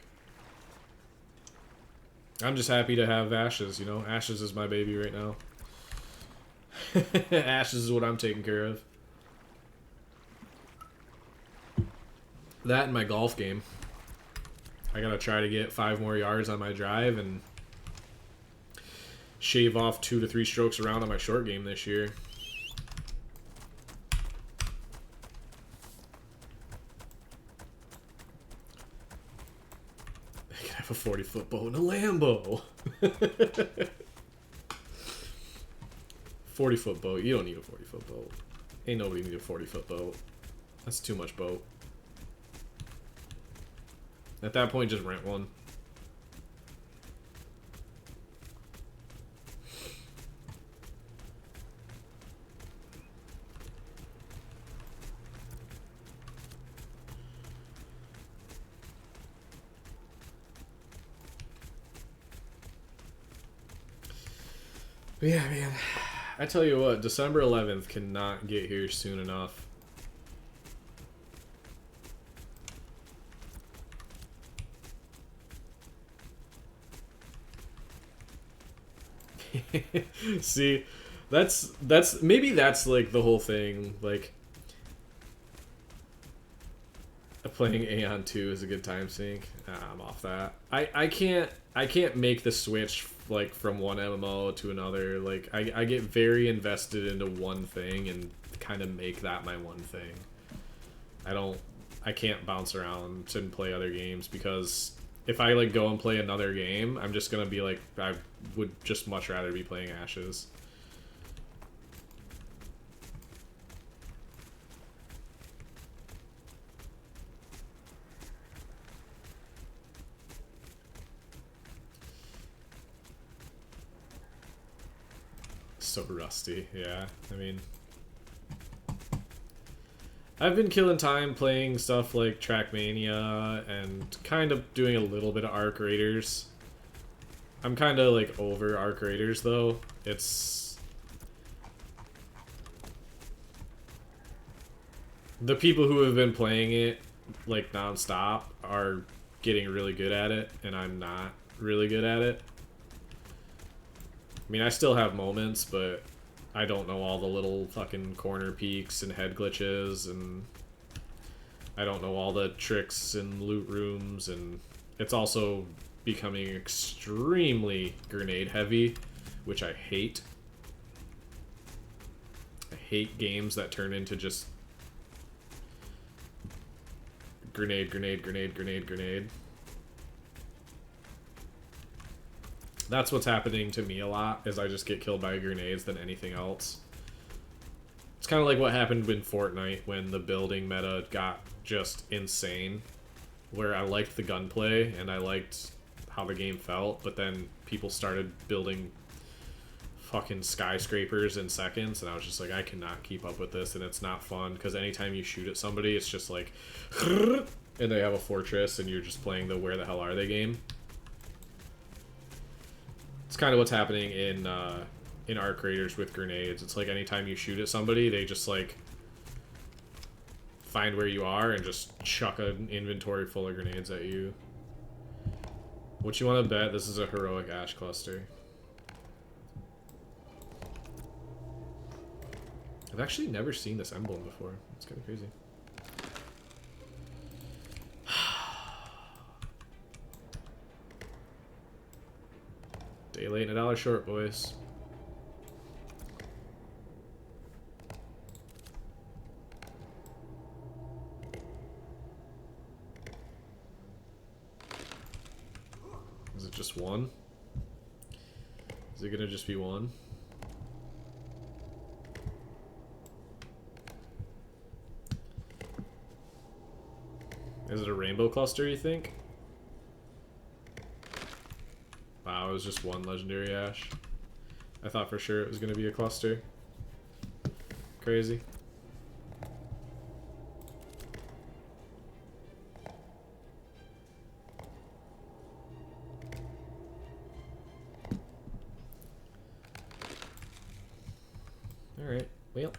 I'm just happy to have Ashes, you know? Ashes is my baby right now. Ashes is what I'm taking care of. That and my golf game. I gotta try to get 5 more yards on my drive and shave off 2 to 3 strokes around on my short game this year. I can have a 40-foot boat and a Lambo. 40-foot boat. You don't need a 40-foot boat. Ain't nobody need a 40-foot boat. That's too much boat. At that point, just rent one. But yeah, man. I tell you what, December 11th cannot get here soon enough. See, that's maybe that's like the whole thing. Like, playing Aeon 2 is a good time sink. I'm off that. I can't make the switch like from one MMO to another. Like, I get very invested into one thing and kind of make that my one thing. I can't bounce around and play other games, because if I like go and play another game, I'm just gonna be like, I would just much rather be playing Ashes. So rusty, yeah. I mean, I've been killing time playing stuff like Trackmania and kind of doing a little bit of Arc Raiders. I'm kind of like over Arc Raiders though. It's the people who have been playing it like nonstop are getting really good at it, and I'm not really good at it. I mean, I still have moments, but I don't know all the little fucking corner peeks and head glitches, and I don't know all the tricks and loot rooms, and it's also becoming extremely grenade heavy, which I hate. I hate games that turn into just grenade, grenade, grenade, grenade, grenade. That's what's happening to me a lot, is I just get killed by grenades than anything else. It's kind of like what happened in Fortnite when the building meta got just insane, where I liked the gunplay and I liked how the game felt, but then people started building fucking skyscrapers in seconds, and I was just like, I cannot keep up with this, and it's not fun, because anytime you shoot at somebody, it's just like, and they have a fortress, and you're just playing the where the hell are they game. It's kind of what's happening in Arc Raiders with grenades. It's like anytime you shoot at somebody, they just like find where you are and just chuck an inventory full of grenades at you. What you want to bet? This is a heroic ash cluster. I've actually never seen this emblem before. It's kind of crazy. Day late and $1 short, boys. Is it just one? Is it gonna just be one? Is it a rainbow cluster, you think? Wow, it was just one legendary ash. I thought for sure it was going to be a cluster. Crazy. Alright, well.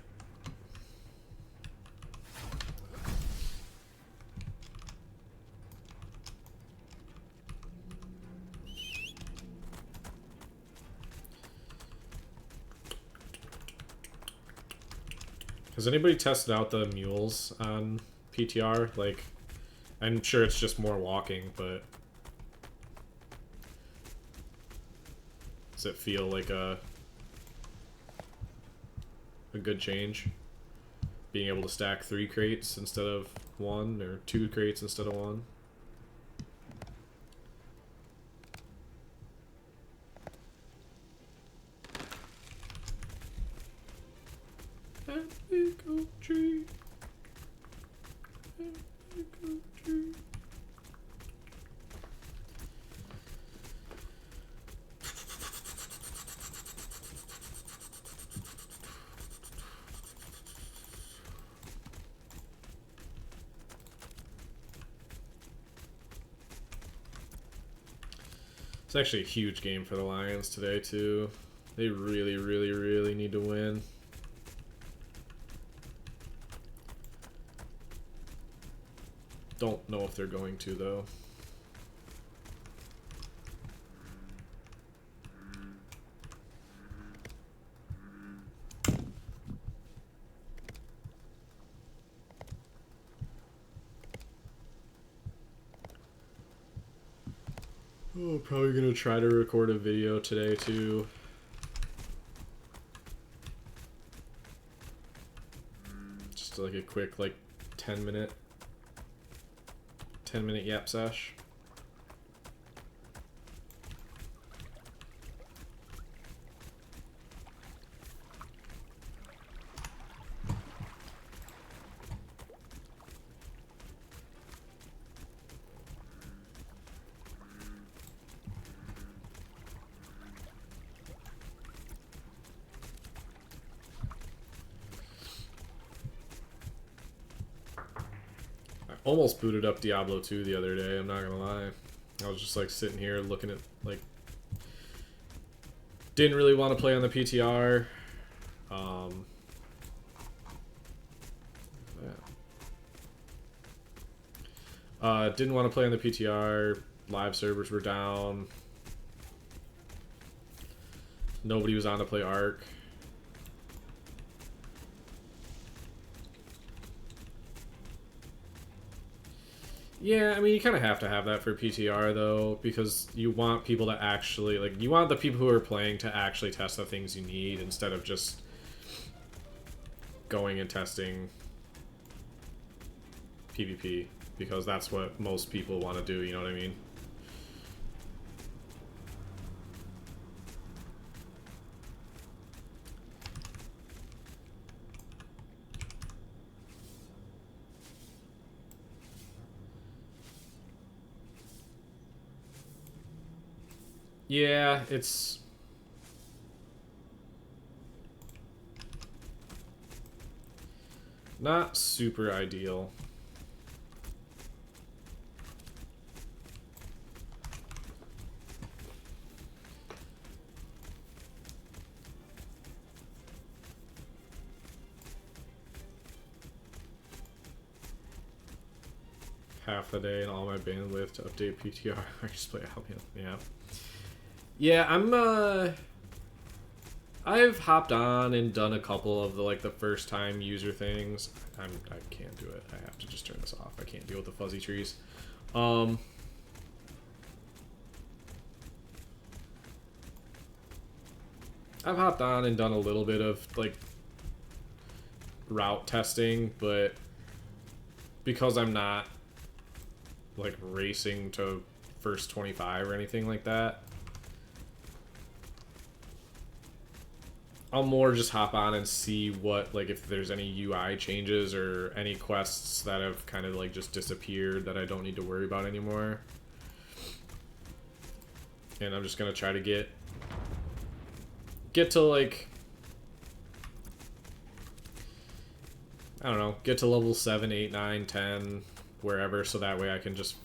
Has anybody tested out the mules on PTR? Like, I'm sure it's just more walking, but does it feel like a good change? Being able to stack 3 crates instead of 1, or 2 crates instead of 1? Tree. It's actually a huge game for the Lions today, too. They really, really, really need to win. Don't know if they're going to, though. Oh, probably gonna try to record a video today, too. Just like a quick, like, 10-minute yap sesh. Almost booted up Diablo 2 the other day, I'm not gonna lie. I was just like sitting here looking at like Didn't really want to play on the PTR. Didn't want to play on the PTR. Live servers were down. Nobody was on to play Arc. Yeah, I mean, you kind of have to have that for PTR, though, because you want people to actually, like, you want the people who are playing to actually test the things you need instead of just going and testing PvP, because that's what most people want to do, you know what I mean? Yeah, it's... not super ideal. Half the day and all my bandwidth to update PTR. I just play Albion. Yeah. Yeah, I've hopped on and done a couple of the like the first time user things. I can't do it. I have to just turn this off. I can't deal with the fuzzy trees. I've hopped on and done a little bit of like route testing, but because I'm not like racing to first 25 or anything like that, I'll more just hop on and see what, like, if there's any UI changes or any quests that have kind of, like, just disappeared that I don't need to worry about anymore. And I'm just gonna try to get to, like, I don't know, get to level 7, 8, 9, 10, wherever, so that way I can just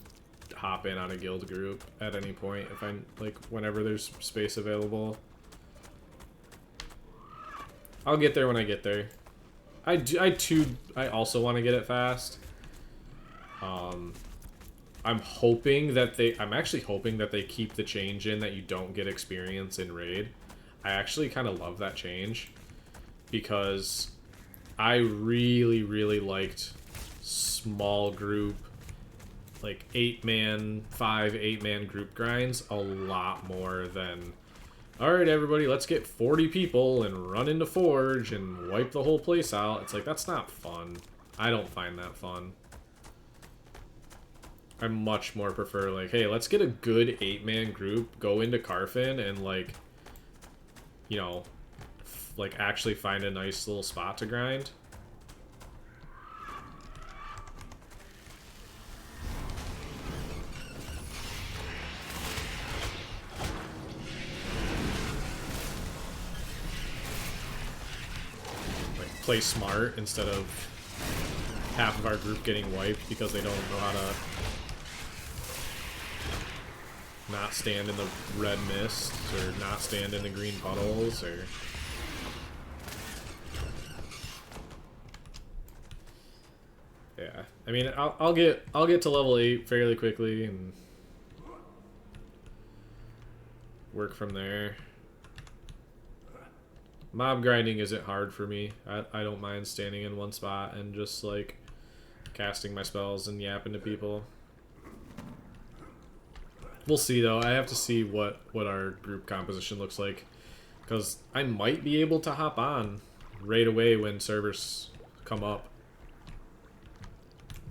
hop in on a guild group at any point if I, like, whenever there's space available. I'll get there when I get there. I also want to get it fast. I'm actually hoping that they keep the change in that you don't get experience in raid. I actually kind of love that change because I really, really liked small group, like 8-man, 8-man group grinds a lot more than, alright everybody, let's get 40 people and run into Forge and wipe the whole place out. It's like, that's not fun. I don't find that fun. I much more prefer, like, hey, let's get a good 8-man group, go into Carfin, and, like, you know, like, actually find a nice little spot to grind. Play smart instead of half of our group getting wiped because they don't know how to not stand in the red mist or not stand in the green puddles or... Yeah, I mean, I'll get to level 8 fairly quickly and work from there. Mob grinding isn't hard for me. I don't mind standing in one spot and just, like, casting my spells and yapping to people. We'll see, though. I have to see what our group composition looks like. Because I might be able to hop on right away when servers come up.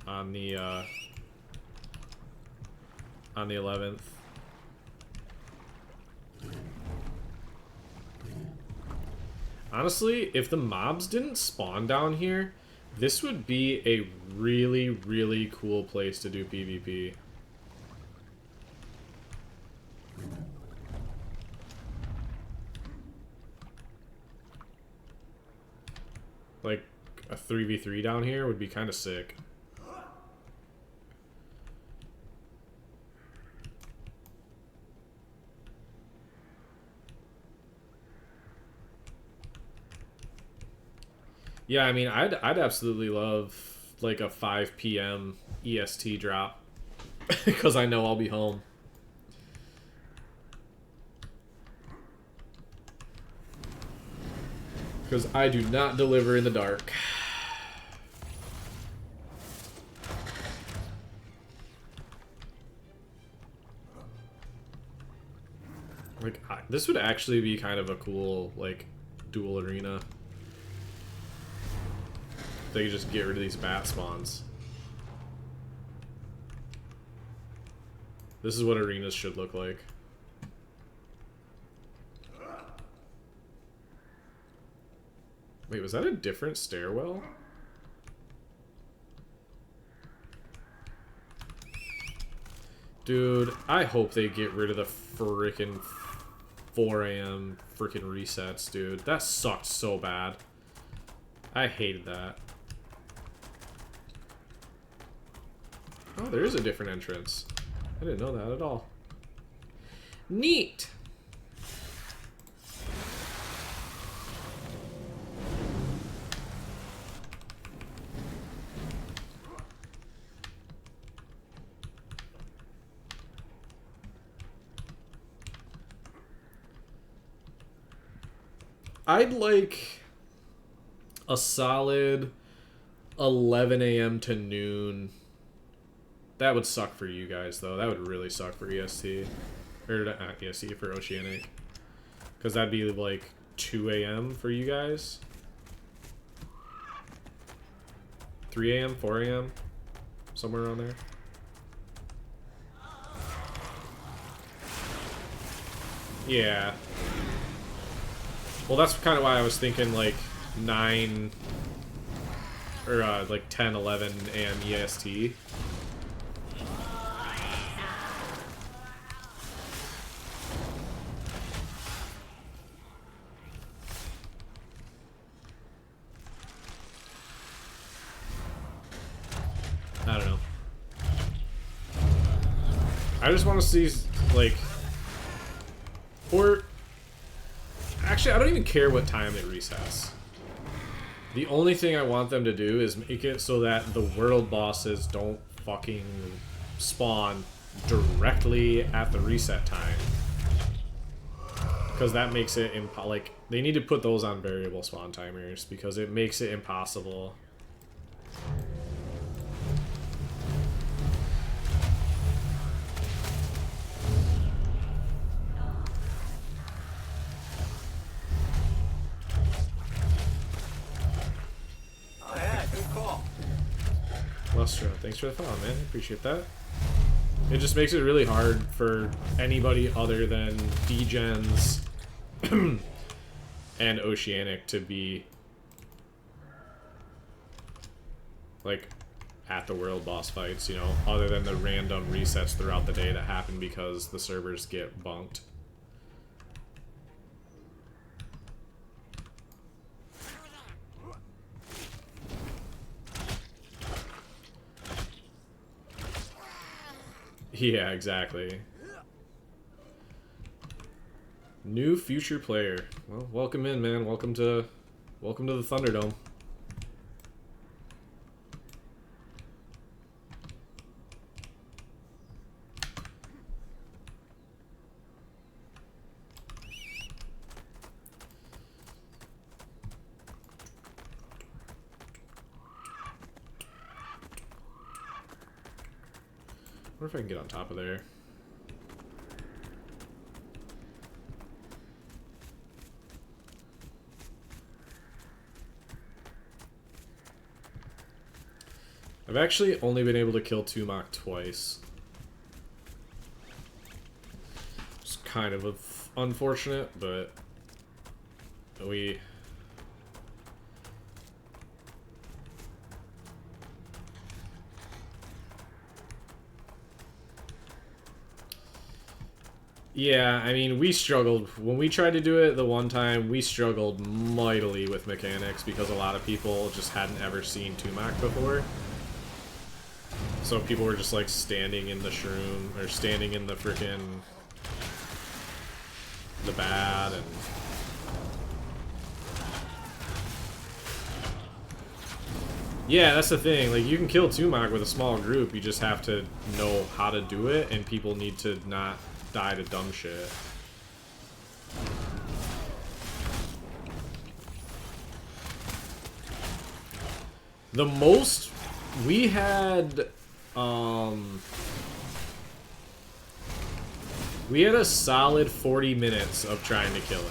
On the 11th. Honestly, if the mobs didn't spawn down here, this would be a really, really cool place to do PvP. Like, a 3v3 down here would be kind of sick. Yeah, I mean, I'd absolutely love like a 5 p.m. EST drop because I know I'll be home. Because I do not deliver in the dark. Like, this would actually be kind of a cool, like, dual arena. They could just get rid of these bat spawns. This is what arenas should look like. Wait, was that a different stairwell? Dude, I hope they get rid of the frickin' 4 a.m. frickin' resets, dude. That sucked so bad. I hated that. Oh, there is a different entrance. I didn't know that at all. Neat! I'd like a solid 11 a.m. to noon. That would suck for you guys, though. That would really suck for EST. Or not EST, for Oceanic. Because that'd be like 2 a.m. for you guys. 3 a.m., 4 a.m. Somewhere around there. Yeah. Well, that's kind of why I was thinking like 9 or like 10, 11 a.m. EST. I don't know. I just want to see like, or actually, I don't even care what time it resets. The only thing I want them to do is make it so that the world bosses don't fucking spawn directly at the reset time. Because that makes it like, they need to put those on variable spawn timers because it makes it impossible. Lustro, thanks for the follow, man. I appreciate that. It just makes it really hard for anybody other than Degens and Oceanic to be like at the world boss fights, you know, other than the random resets throughout the day that happen because the servers get bunked. Yeah, exactly. New future player. Well, welcome in, man. Welcome to the Thunderdome. I wonder if I can get on top of there. I've actually only been able to kill Tumak twice. It's kind of unfortunate, but we... Yeah, I mean, we struggled. When we tried to do it the one time, we struggled mightily with mechanics because a lot of people just hadn't ever seen Tumak before. So people were just like standing in the shroom, or standing in the frickin' the bat, and Yeah, that's the thing. Like, you can kill Tumok with a small group. You just have to know how to do it, and people need to not die to dumb shit. The most we had, we had a solid 40 minutes of trying to kill him.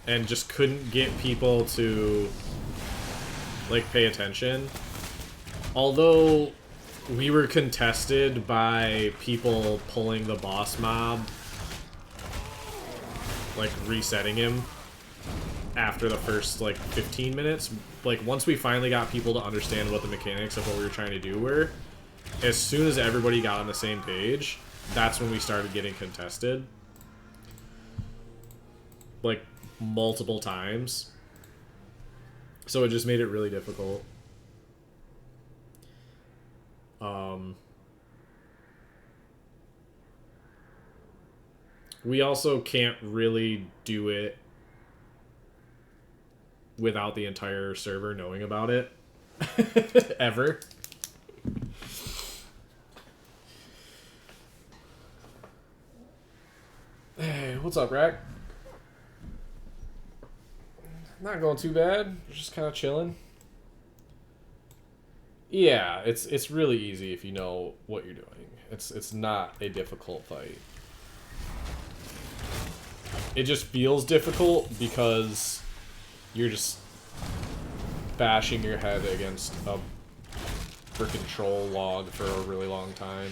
And just couldn't get people to, like, pay attention. Although, we were contested by people pulling the boss mob, like, resetting him after the first, like, 15 minutes. Like, once we finally got people to understand what the mechanics of what we were trying to do were, as soon as everybody got on the same page, that's when we started getting contested. Like, multiple times. So it just made it really difficult. We also can't really do it without the entire server knowing about it. Ever. Hey, what's up, Rack? Not going too bad. Just kind of chilling. Yeah, it's really easy if you know what you're doing. It's not a difficult fight. It just feels difficult because you're just bashing your head against a freaking troll log for a really long time.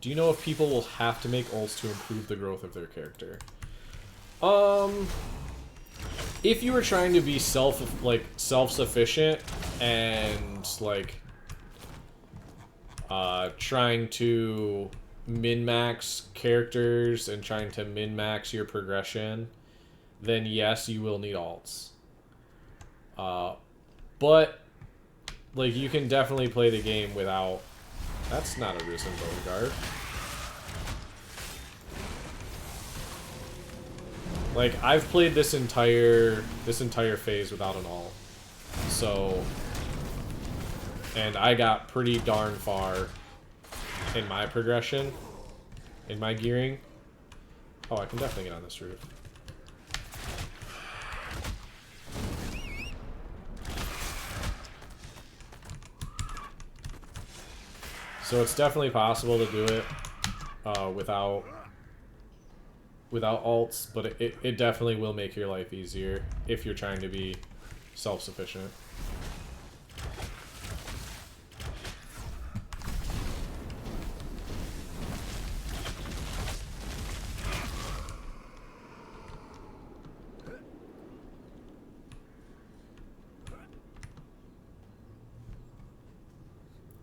Do you know if people will have to make ults to improve the growth of their character? If you were trying to be self-sufficient and like trying to min-max characters and trying to min-max your progression, then yes, you will need alts. But like you can definitely play the game without. That's not a Risen Bone Guard. Like, I've played this entire phase without an ult. So, and I got pretty darn far in my progression, in my gearing. Oh, I can definitely get on this roof. So it's definitely possible to do it without ults, but it definitely will make your life easier if you're trying to be self-sufficient.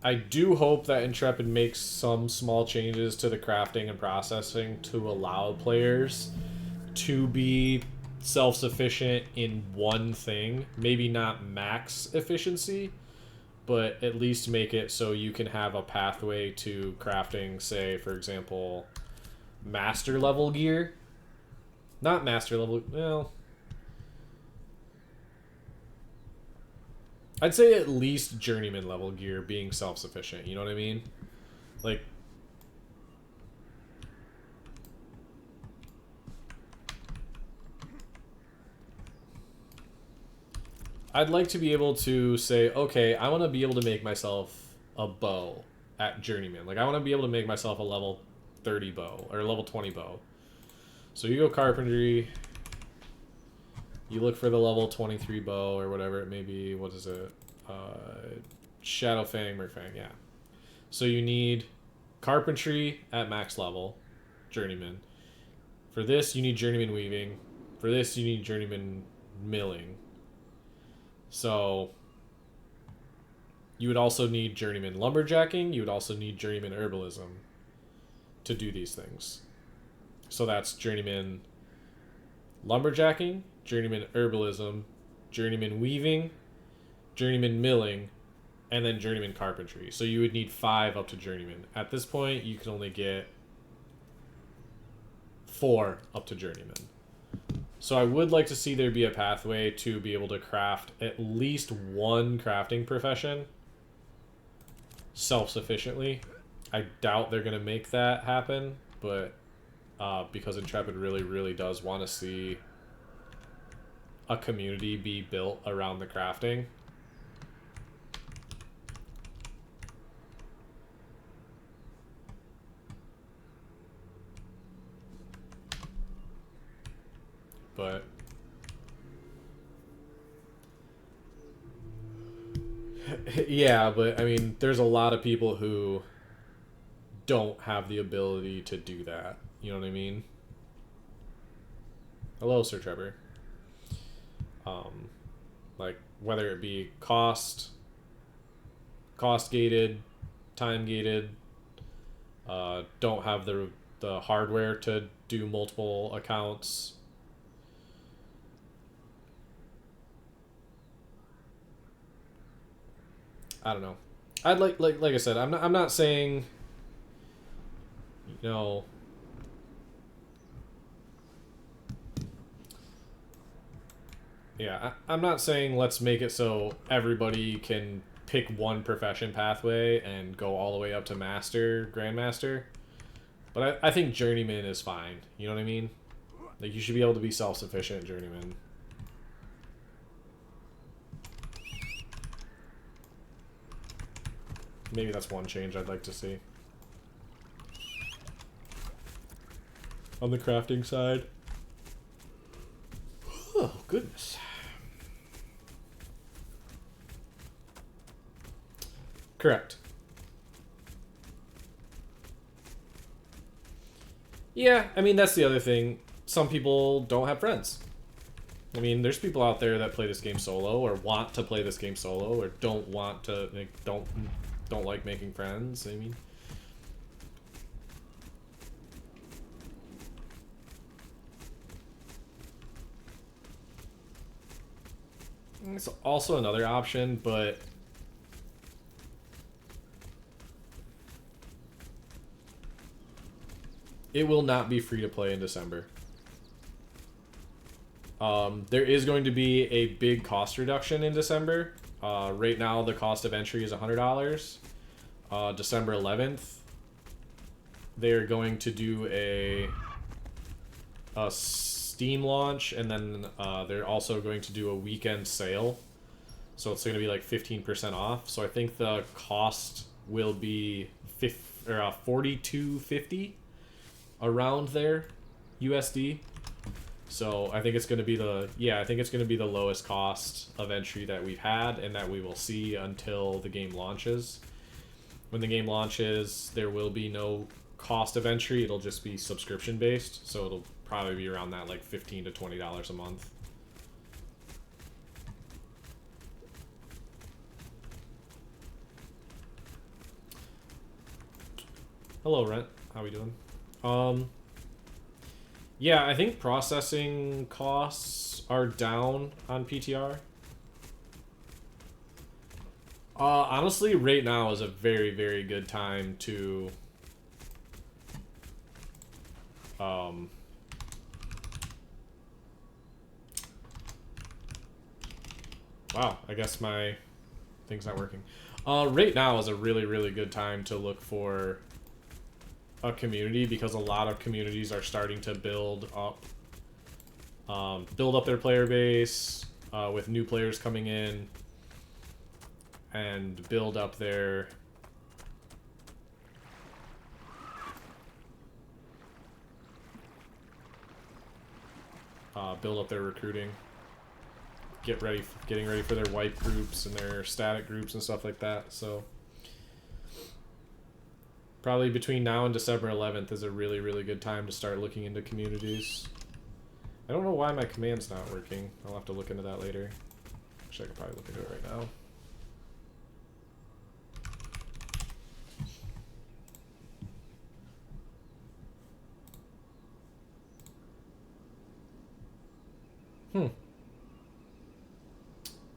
I do hope that Intrepid makes some small changes to the crafting and processing to allow players to be self-sufficient in one thing. Maybe not max efficiency, but at least make it so you can have a pathway to crafting, say, for example, master level gear. Not master level, well, I'd say at least journeyman level gear being self-sufficient, you know what I mean? Like, I'd like to be able to say, okay, I want to be able to make myself a bow at journeyman. Like, I want to be able to make myself a level 30 bow, or a level 20 bow. So you go carpentry, you look for the level 23 bow, or whatever it may be. What is it? Shadow Fang, Merfang, yeah. So you need carpentry at max level, journeyman. For this, you need journeyman weaving. For this, you need journeyman milling. So you would also need journeyman lumberjacking. You would also need journeyman herbalism to do these things. So that's journeyman lumberjacking, journeyman herbalism, journeyman weaving, journeyman milling, and then journeyman carpentry. So you would need 5 up to journeyman. At this point, you can only get 4 up to journeyman. So I would like to see there be a pathway to be able to craft at least one crafting profession self-sufficiently. I doubt they're going to make that happen, but because Intrepid really, really does want to see a community be built around the crafting. But yeah, but I mean, there's a lot of people who don't have the ability to do that. You know what I mean? Hello, Sir Trevor. Like whether it be cost gated, time gated, don't have the hardware to do multiple accounts. I don't know. I'd like I said, I'm not saying, you know, yeah, I'm not saying let's make it so everybody can pick one profession pathway and go all the way up to master, grandmaster. But I think journeyman is fine. You know what I mean? Like, you should be able to be self-sufficient journeyman. Maybe that's one change I'd like to see. On the crafting side. Oh, goodness. Correct. Yeah, I mean, that's the other thing. Some people don't have friends. I mean, there's people out there that play this game solo or want to play this game solo or don't want to, like, don't like making friends. I mean, it's also another option, but it will not be free to play in December. There is going to be a big cost reduction in December. Right now, the cost of entry is $100. December 11th, they're going to do a Steam launch, and then they're also going to do a weekend sale. So it's going to be like 15% off. So I think the cost will be $42.50 around there, USD. So I think it's going to be the lowest cost of entry that we've had and that we will see until the game launches. When the game launches, there will be no cost of entry. It'll just be subscription based, so it'll probably be around that, like $15 to $20 a month. Hello, Rent. How we doing? Yeah, I think processing costs are down on PTR. Honestly, right now is a very, very good time to wow, I guess my thing's not working. Right now is a really, really good time to look for a community because a lot of communities are starting to build up their player base with new players coming in and build up their recruiting, getting ready for their wipe groups and their static groups and stuff like that. So probably between now and December 11th is a really, really good time to start looking into communities. I don't know why my command's not working. I'll have to look into that later. Actually, I could probably look into it right now.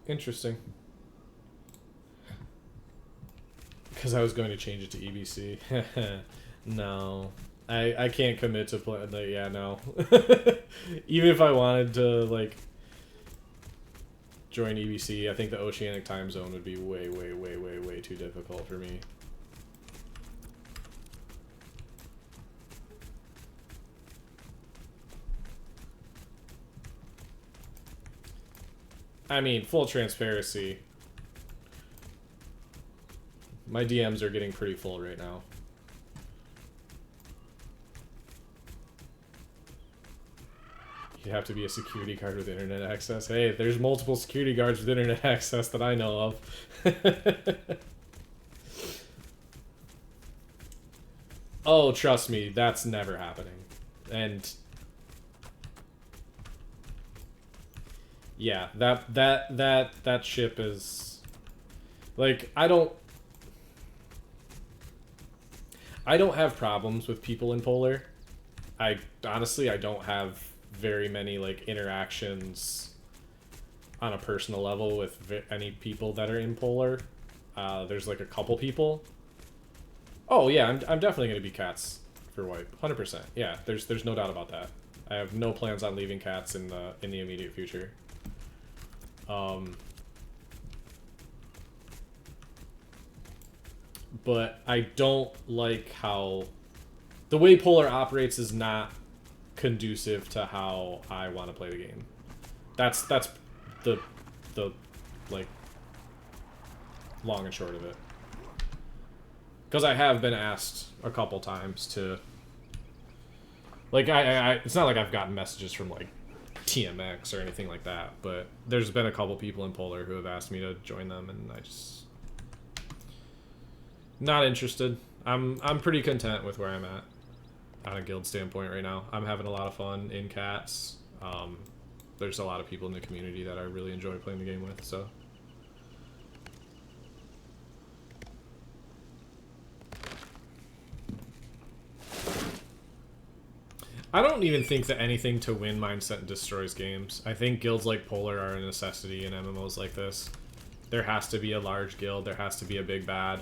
Interesting. Because I was going to change it to EBC. No. I can't commit to play. Like, yeah, no. Even if I wanted to like join EBC, I think the Oceanic time zone would be way, way, way, way, way too difficult for me. I mean, full transparency. My DMs are getting pretty full right now. You have to be a security guard with internet access. Hey, there's multiple security guards with internet access that I know of. Oh, trust me, that's never happening. And yeah, that ship is like I don't have problems with people in Polar. I honestly I don't have very many like interactions on a personal level with any people that are in Polar. There's like a couple people. Oh yeah, I'm definitely gonna be Cats for Wipe, 100%. Yeah, there's no doubt about that. I have no plans on leaving Cats in the immediate future. But I don't like how the way Polar operates is not conducive to how I want to play the game. That's the like long and short of it. Because I have been asked a couple times to like I it's not like I've gotten messages from like TMX or anything like that, but there's been a couple people in Polar who have asked me to join them, and I just not interested. I'm pretty content with where I'm at on a guild standpoint right now. I'm having a lot of fun in Cats. There's a lot of people in the community that I really enjoy playing the game with, so. I don't even think that anything to win mindset destroys games. I think guilds like Polar are a necessity in MMOs like this. There has to be a large guild, there has to be a big bad.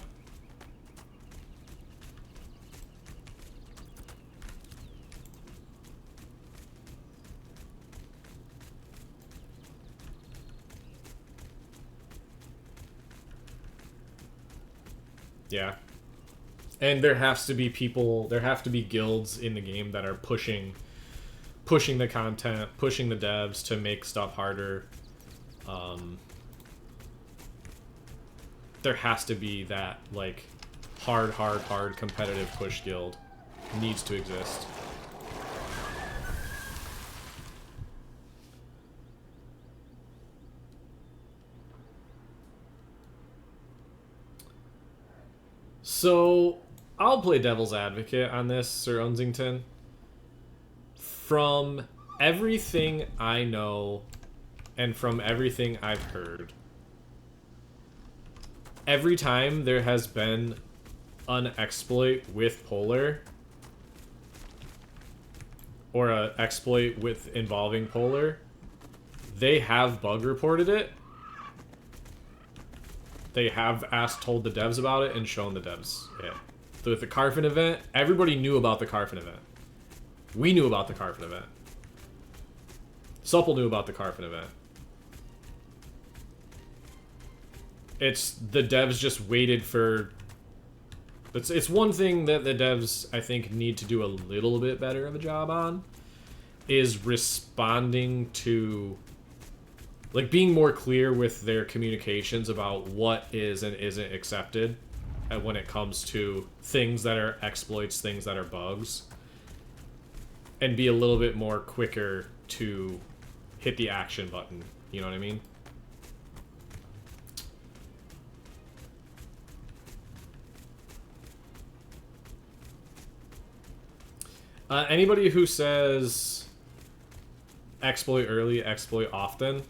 Yeah. And there has to be people, there have to be guilds in the game that are pushing the content, pushing the devs to make stuff harder. There has to be that, like, hard competitive push guild. Needs to exist. So, I'll play devil's advocate on this, Sir Unsington. From everything I know, and from everything I've heard, every time there has been an exploit with Polar, or an exploit with involving Polar, they have bug reported it. They have told the devs about it and shown the devs it. So with the Carfin event, everybody knew about the Carfin event. We knew about the Carfin event. Supple knew about the Carfin event. It's the devs just waited for. It's one thing that the devs, I think, need to do a little bit better of a job on, is responding to, like, being more clear with their communications about what is and isn't accepted when it comes to things that are exploits, things that are bugs, and be a little bit more quicker to hit the action button. You know what I mean? Anybody who says exploit early, exploit often,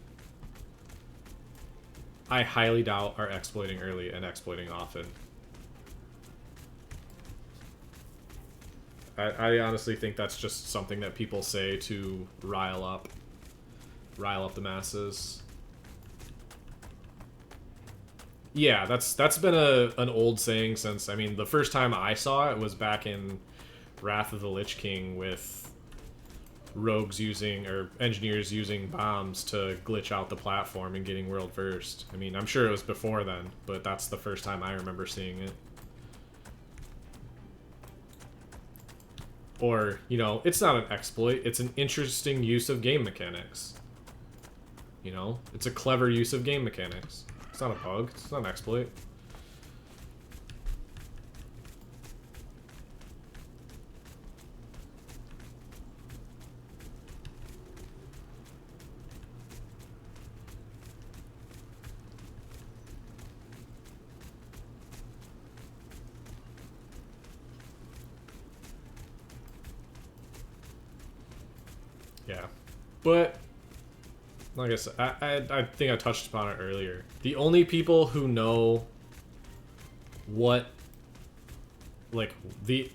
I highly doubt are exploiting early and exploiting often. I honestly think that's just something that people say to rile up the masses. Yeah, that's been an old saying since, I mean, the first time I saw it was back in Wrath of the Lich King with rogues using, or engineers using bombs to glitch out the platform and getting world first. I mean, I'm sure it was before then, but that's the first time I remember seeing it. Or, you know, it's not an exploit, it's an interesting use of game mechanics. You know, it's a clever use of game mechanics. It's not a bug, it's not an exploit. Yeah, but like I said, I think I touched upon it earlier. The only people who know what, like, the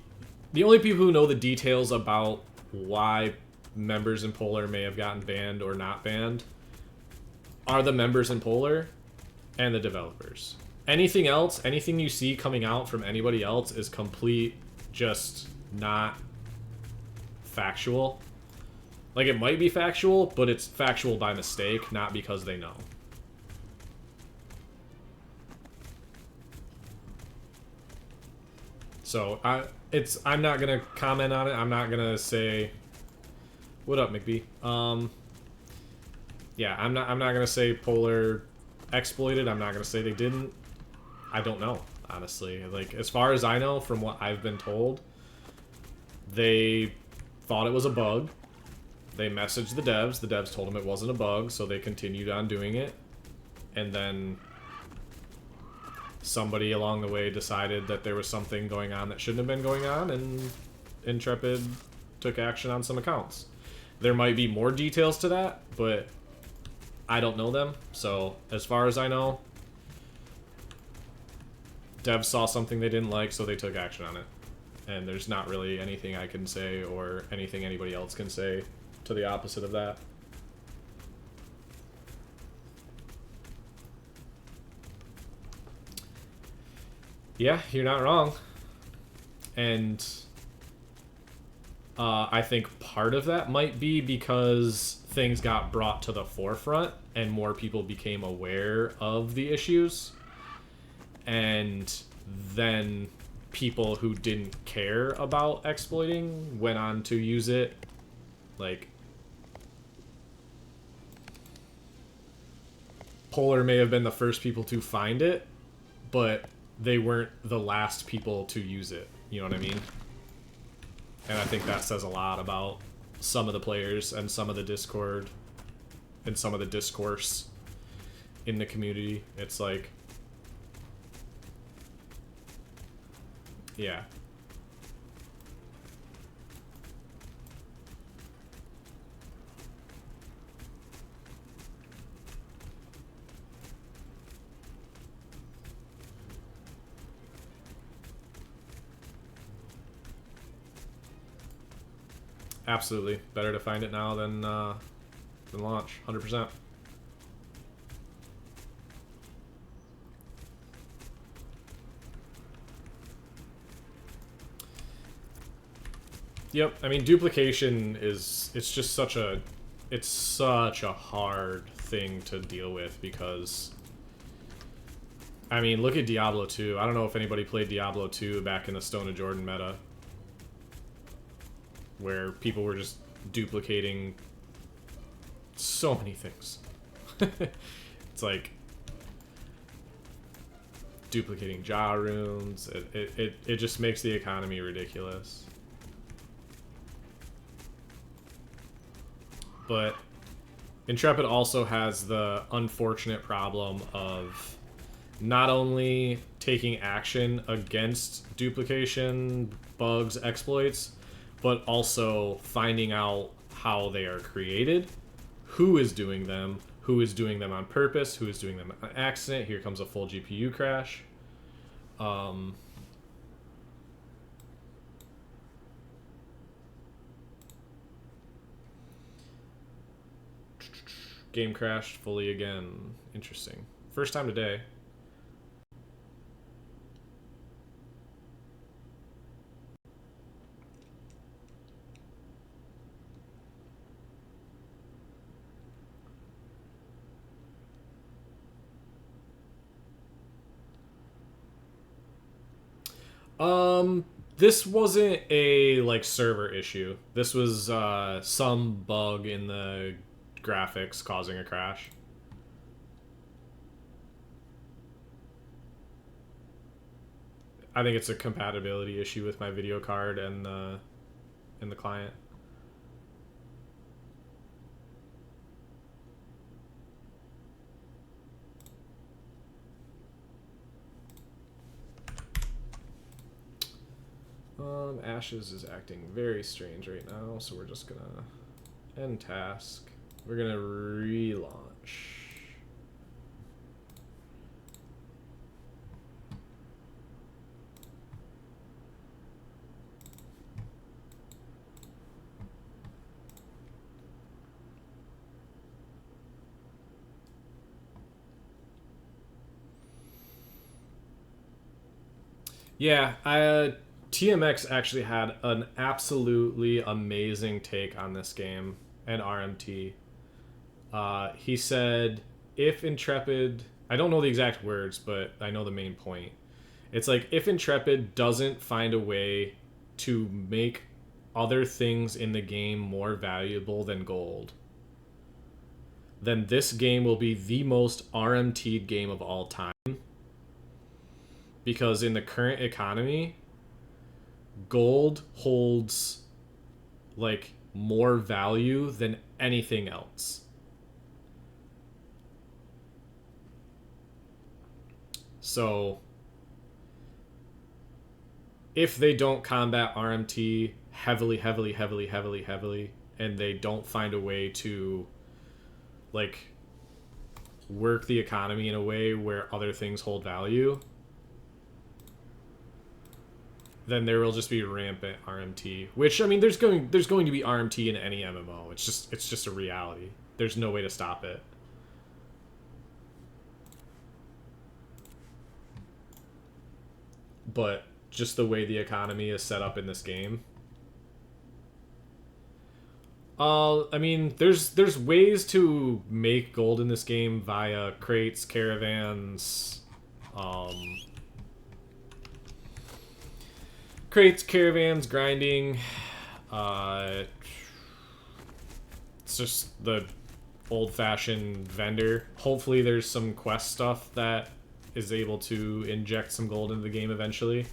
only people who know the details about why members in Polar may have gotten banned or not banned are the members in Polar and the developers. Anything else, anything you see coming out from anybody else is complete, just not factual. Like, it might be factual, but it's factual by mistake, not because they know. So, I'm not gonna comment on it. I'm not gonna say, what up, McBee? Yeah, I'm not gonna say Polar exploited. I'm not gonna say they didn't. I don't know, honestly. Like, as far as I know, from what I've been told, they thought it was a bug. They messaged the devs told them it wasn't a bug, so they continued on doing it. And then somebody along the way decided that there was something going on that shouldn't have been going on, and Intrepid took action on some accounts. There might be more details to that, but I don't know them. So as far as I know, devs saw something they didn't like, so they took action on it. And there's not really anything I can say or anything anybody else can say to the opposite of that. Yeah, you're not wrong. And I think part of that might be because things got brought to the forefront and more people became aware of the issues. And then people who didn't care about exploiting went on to use it. Like, Polar may have been the first people to find it, but they weren't the last people to use it. You know what I mean? And I think that says a lot about some of the players and some of the Discord and some of the discourse in the community. It's like, yeah. Absolutely. Better to find it now than launch. 100%. Yep. I mean, duplication is, it's just such a hard thing to deal with because, I mean, look at Diablo 2. I don't know if anybody played Diablo 2 back in the Stone of Jordan meta, where people were just duplicating so many things. It's like duplicating Jaw runes. It just makes the economy ridiculous. But Intrepid also has the unfortunate problem of not only taking action against duplication, bugs, exploits, but also finding out how they are created, who is doing them on purpose, who is doing them on accident. Here comes a full GPU crash. Game crashed fully again. Interesting. First time today. This wasn't a like server issue. This was some bug in the graphics causing a crash. I think it's a compatibility issue with my video card and the client. Ashes is acting very strange right now, so we're just gonna end task. We're gonna relaunch. Yeah, TMX actually had an absolutely amazing take on this game and RMT. He said, if Intrepid, I don't know the exact words, but I know the main point. It's like, if Intrepid doesn't find a way to make other things in the game more valuable than gold, then this game will be the most RMT'd game of all time. Because in the current economy, gold holds like more value than anything else. So if they don't combat RMT heavily, and they don't find a way to like work the economy in a way where other things hold value, then there will just be rampant RMT. Which, I mean, there's going to be RMT in any MMO. It's just a reality. There's no way to stop it. But just the way the economy is set up in this game. I mean, there's ways to make gold in this game via crates, caravans, grinding. It's just the old-fashioned vendor. Hopefully there's some quest stuff that is able to inject some gold into the game eventually.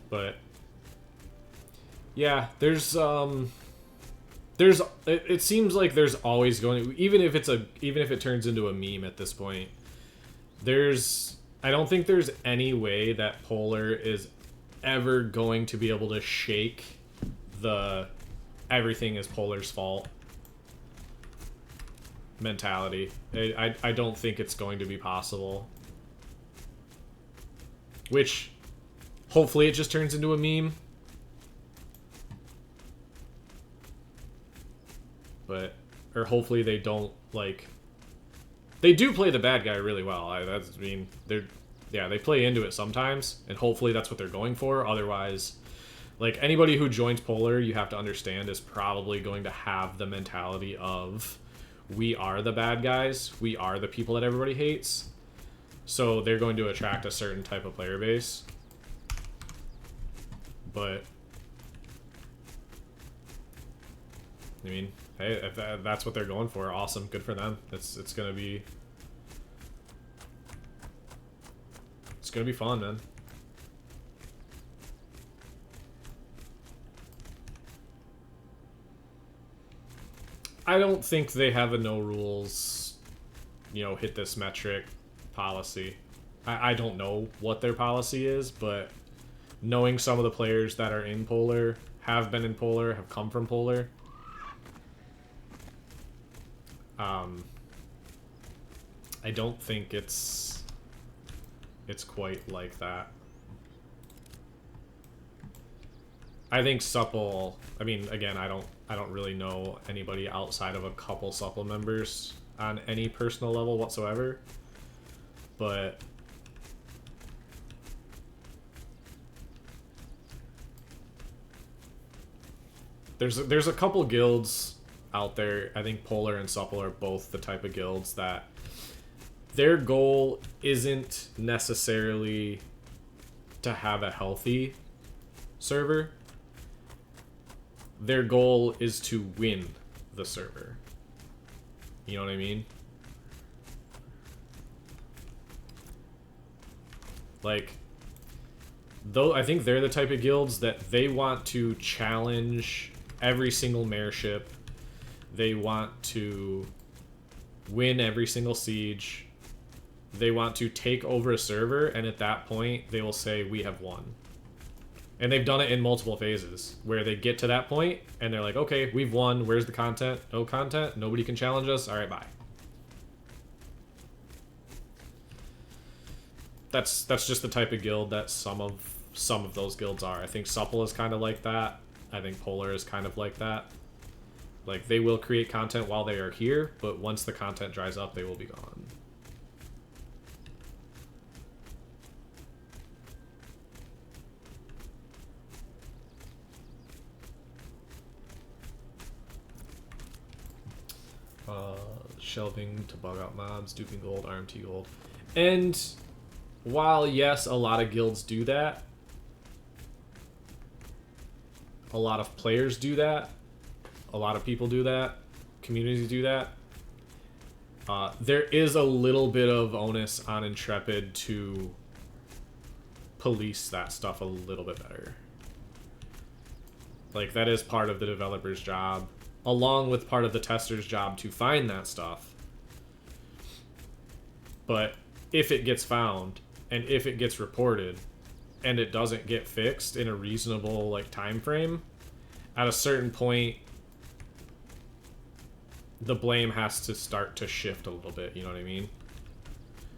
But yeah, it seems like there's always going to, even if it turns into a meme at this point, I don't think there's any way that Polar is ever going to be able to shake the everything is Polar's fault mentality. I don't think it's going to be possible. Which, hopefully it just turns into a meme. But, or hopefully they don't, like, they do play the bad guy really well. They play into it sometimes, and hopefully that's what they're going for. Otherwise, like, anybody who joins Polar, you have to understand, is probably going to have the mentality of, we are the bad guys, we are the people that everybody hates. So they're going to attract a certain type of player base. But, I mean, hey, if that's what they're going for, awesome, good for them. It's gonna be fun, man. I don't think they have a no rules, hit this metric policy. I don't know what their policy is, but knowing some of the players that are in Polar, have been in Polar, have come from Polar, I don't think it's quite like that. I think Supple, I mean, again, I don't really know anybody outside of a couple Supple members on any personal level whatsoever, but there's a couple guilds out there. I think Polar and Supple are both the type of guilds that their goal isn't necessarily to have a healthy server. Their goal is to win the server. You know what I mean? Like, though I think they're the type of guilds that they want to challenge every single mayorship. They want to win every single siege. They want to take over a server, and at that point, they will say, we have won. And they've done it in multiple phases, where they get to that point, and they're like, okay, we've won, where's the content? No content, nobody can challenge us, alright, bye. That's just the type of guild that some of those guilds are. I think Supple is kind of like that. I think Polar is kind of like that. Like, they will create content while they are here, but once the content dries up, they will be gone. Shelving to bug out mobs, duping gold, RMT gold. And while, yes, a lot of guilds do that, a lot of players do that, a lot of people do that, communities do that, there is a little bit of onus on Intrepid to police that stuff a little bit better. Like, that is part of the developer's job, along with part of the tester's job to find that stuff. But if it gets found, and if it gets reported, and it doesn't get fixed in a reasonable, like, time frame, at a certain point, the blame has to start to shift a little bit, you know what I mean?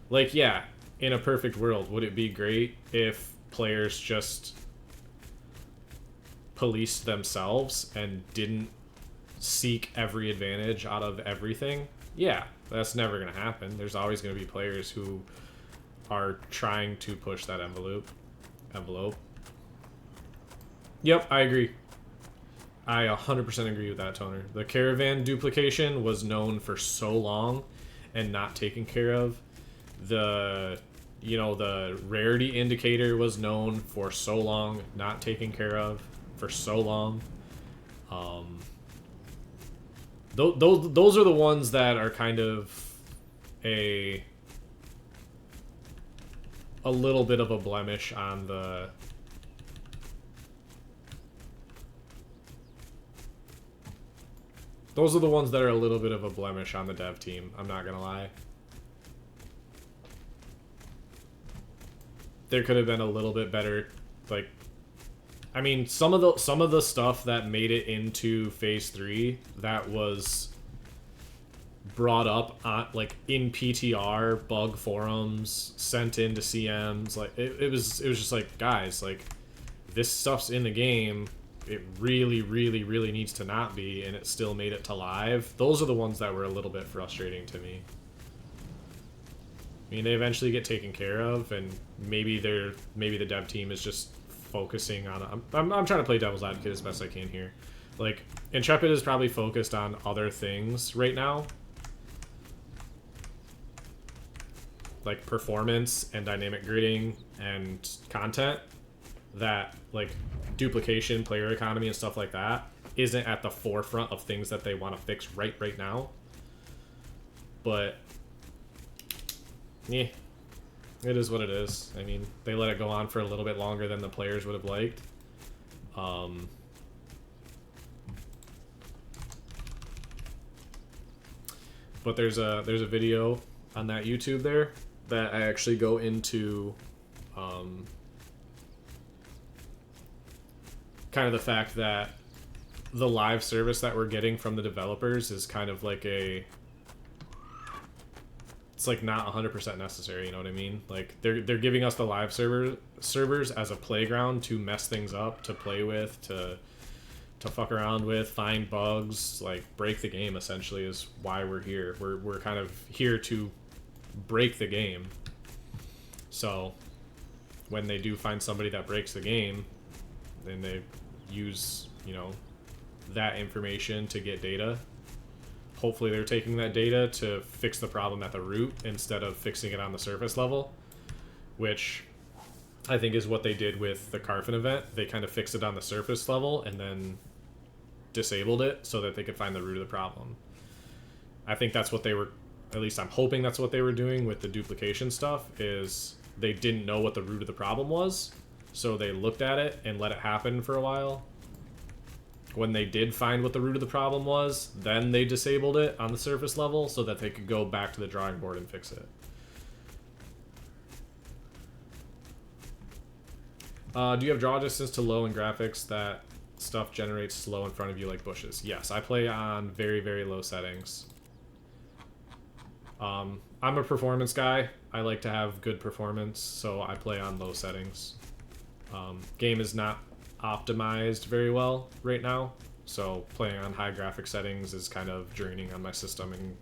Like, yeah, in a perfect world, would it be great if players just policed themselves and didn't seek every advantage out of everything? Yeah, that's never going to happen. There's always going to be players who are trying to push that envelope. Yep, I agree. I 100% agree with that, Toner. The caravan duplication was known for so long and not taken care of. The rarity indicator was known for so long, not taken care of for so long. Those are the ones that are kind of a little bit of a blemish on the those are the ones that are a little bit of a blemish on the dev team, I'm not gonna lie. There could have been a little bit better, like, I mean, some of the stuff that made it into phase 3 that was brought up on, like, in PTR bug forums, sent into CMs, like, it was just like, guys, like, this stuff's in the game, it really, really, really needs to not be, and it still made it to live. Those are the ones that were a little bit frustrating to me. I mean, they eventually get taken care of, and maybe the dev team is just focusing on... I'm trying to play devil's advocate as best I can here. Like, Intrepid is probably focused on other things right now. Like performance and dynamic gridding and content that, like, duplication, player economy, and stuff like that isn't at the forefront of things that they want to fix right now. But yeah, it is what it is. I mean, they let it go on for a little bit longer than the players would have liked. But there's a video on that YouTube there that I actually go into kind of the fact that the live service that we're getting from the developers is kind of like it's like not 100% necessary, you know what I mean? Like, they're giving us the live servers as a playground to mess things up, to play with, to fuck around with, find bugs, like, break the game, essentially, is why we're here. We're kind of here to break the game. So when they do find somebody that breaks the game, then they use, you know, that information to get data. Hopefully they're taking that data to fix the problem at the root instead of fixing it on the surface level, which I think is what they did with the Carfin event. They kind of fixed it on the surface level and then disabled it so that they could find the root of the problem. I think that's what they were, at least I'm hoping that's what they were doing with the duplication stuff, is they didn't know what the root of the problem was, so they looked at it and let it happen for a while. When they did find what the root of the problem was, then they disabled it on the surface level so that they could go back to the drawing board and fix it. Do you have draw distance to low in graphics that stuff generates slow in front of you like bushes? Yes, I play on very, very low settings. I'm a performance guy. I like to have good performance, so I play on low settings. Game is not optimized very well right now, so playing on high graphic settings is kind of draining on my system and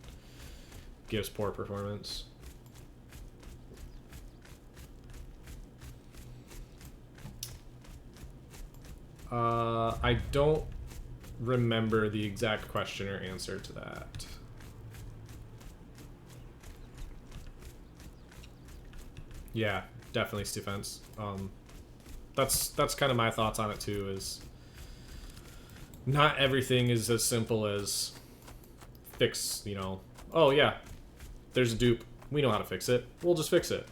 gives poor performance. I don't remember the exact question or answer to that. Yeah, definitely defense. That's kind of my thoughts on it too, is not everything is as simple as fix, you know, oh yeah, there's a dupe, we know how to fix it, we'll just fix it.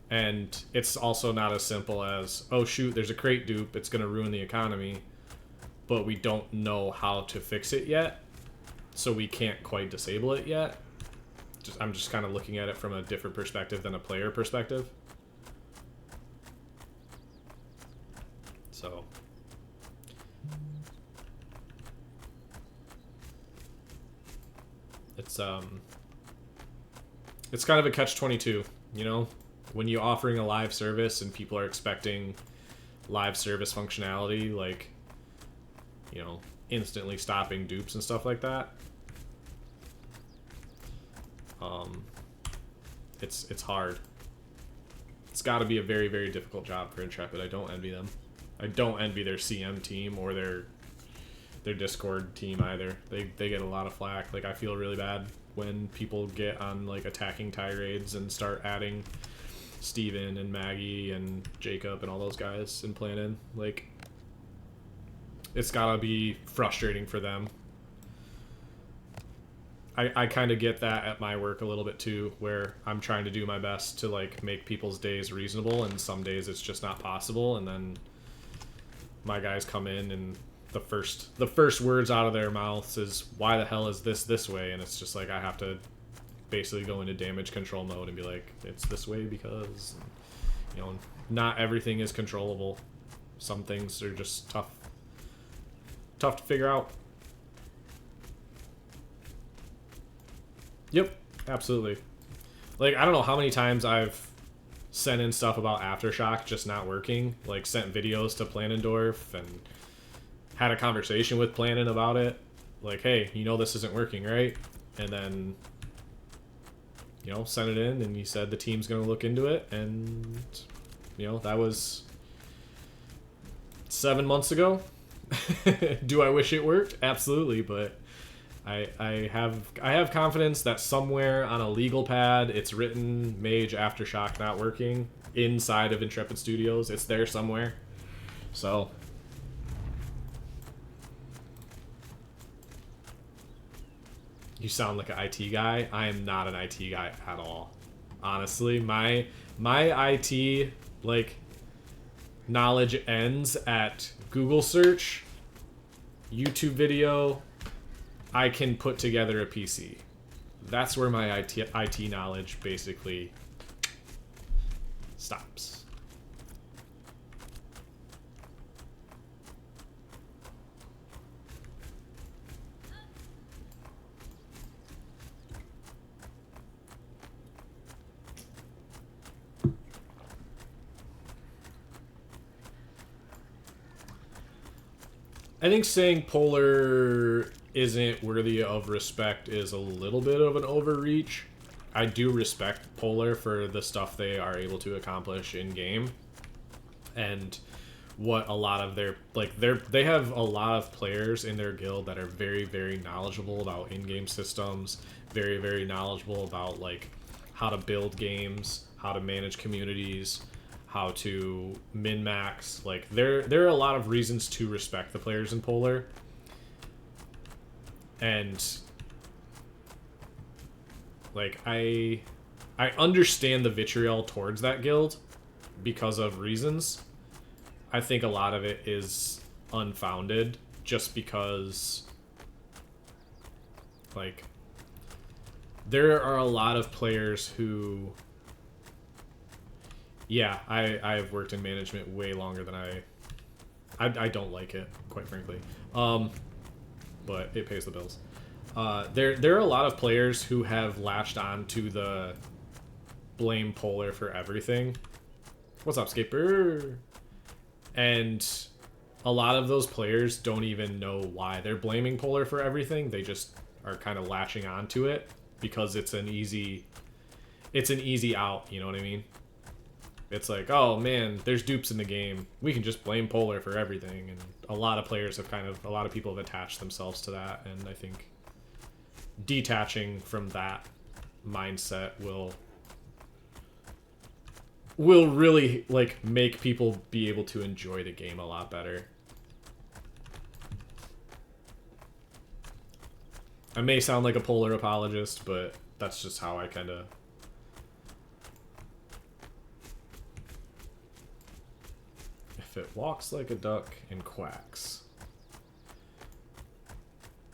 And it's also not as simple as, oh shoot, there's a crate dupe, it's going to ruin the economy, but we don't know how to fix it yet, so we can't quite disable it yet. I'm just kind of looking at it from a different perspective than a player perspective. So it's kind of a catch-22, you know? When you're offering a live service and people are expecting live service functionality, like, you know, instantly stopping dupes and stuff like that, it's hard. It's got to be a very, very difficult job for Intrepid. I don't envy them. I don't envy their CM team or their Discord team either. They get a lot of flack. Like, I feel really bad when people get on, like, attacking tirades and start adding Steven and Maggie and Jacob and all those guys and planning. Like, it's gotta be frustrating for them. I kind of get that at my work a little bit too, where I'm trying to do my best to, like, make people's days reasonable, and some days it's just not possible, and then my guys come in and the first words out of their mouths is, why the hell is this way? And it's just like, I have to basically go into damage control mode and be like, it's this way because, you know, not everything is controllable. Some things are just tough to figure out. Yep, absolutely. Like, I don't know how many times I've sent in stuff about Aftershock just not working, like sent videos to Planendorf and had a conversation with Planen about it, like, hey, you know this isn't working, right? And then, you know, sent it in, and he said the team's gonna look into it, and, you know, that was 7 months ago. Do I wish it worked? Absolutely, but I have confidence that somewhere on a legal pad it's written Mage Aftershock not working inside of Intrepid Studios. It's there somewhere. So you sound like an IT guy. I am not an IT guy at all. Honestly, my IT, like, knowledge ends at Google search, YouTube video. I can put together a PC. That's where my IT knowledge basically stops. I think saying Polar isn't worthy of respect is a little bit of an overreach. I do respect Polar for the stuff they are able to accomplish in game, and what a lot of their they have a lot of players in their guild that are very, very knowledgeable about in-game systems, very, very knowledgeable about like how to build games, how to manage communities, how to min-max. Like there are a lot of reasons to respect the players in Polar. And like I understand the vitriol towards that guild because of reasons. I think a lot of it is unfounded just because like there are a lot of players who yeah, I've worked in management way longer than I don't like it, quite frankly. But it pays the bills. There are a lot of players who have latched on to the blame Polar for everything. What's up, Skaper? And a lot of those players don't even know why they're blaming Polar for everything. They just are kind of latching onto it because it's an easy out, you know what I mean? It's like, oh man, there's dupes in the game. We can just blame Polar for everything. And a lot of players have a lot of people have attached themselves to that. And I think detaching from that mindset will really like make people be able to enjoy the game a lot better. I may sound like a Polar apologist, but that's just how I kind of... If it walks like a duck and quacks.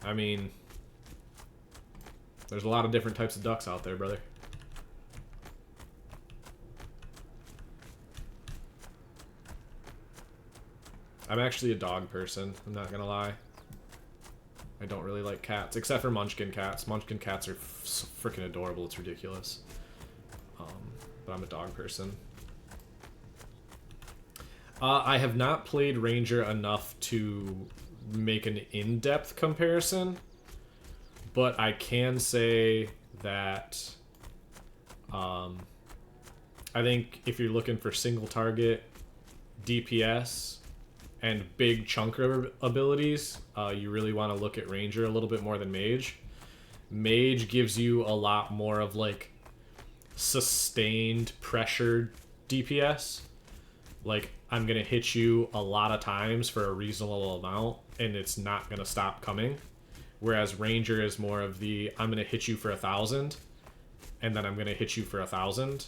I mean, there's a lot of different types of ducks out there, brother. I'm actually a dog person, I'm not gonna lie. I don't really like cats, except for Munchkin cats. Munchkin cats are freaking adorable, it's ridiculous. But I'm a dog person. I have not played Ranger enough to make an in-depth comparison, but I can say that I think if you're looking for single target DPS and big chunker abilities, you really want to look at Ranger a little bit more than Mage. Mage gives you a lot more of like sustained pressured DPS. Like, I'm gonna hit you a lot of times for a reasonable amount, and it's not gonna stop coming. Whereas Ranger is more of the, I'm gonna hit you for 1,000, and then I'm gonna hit you for 1,000,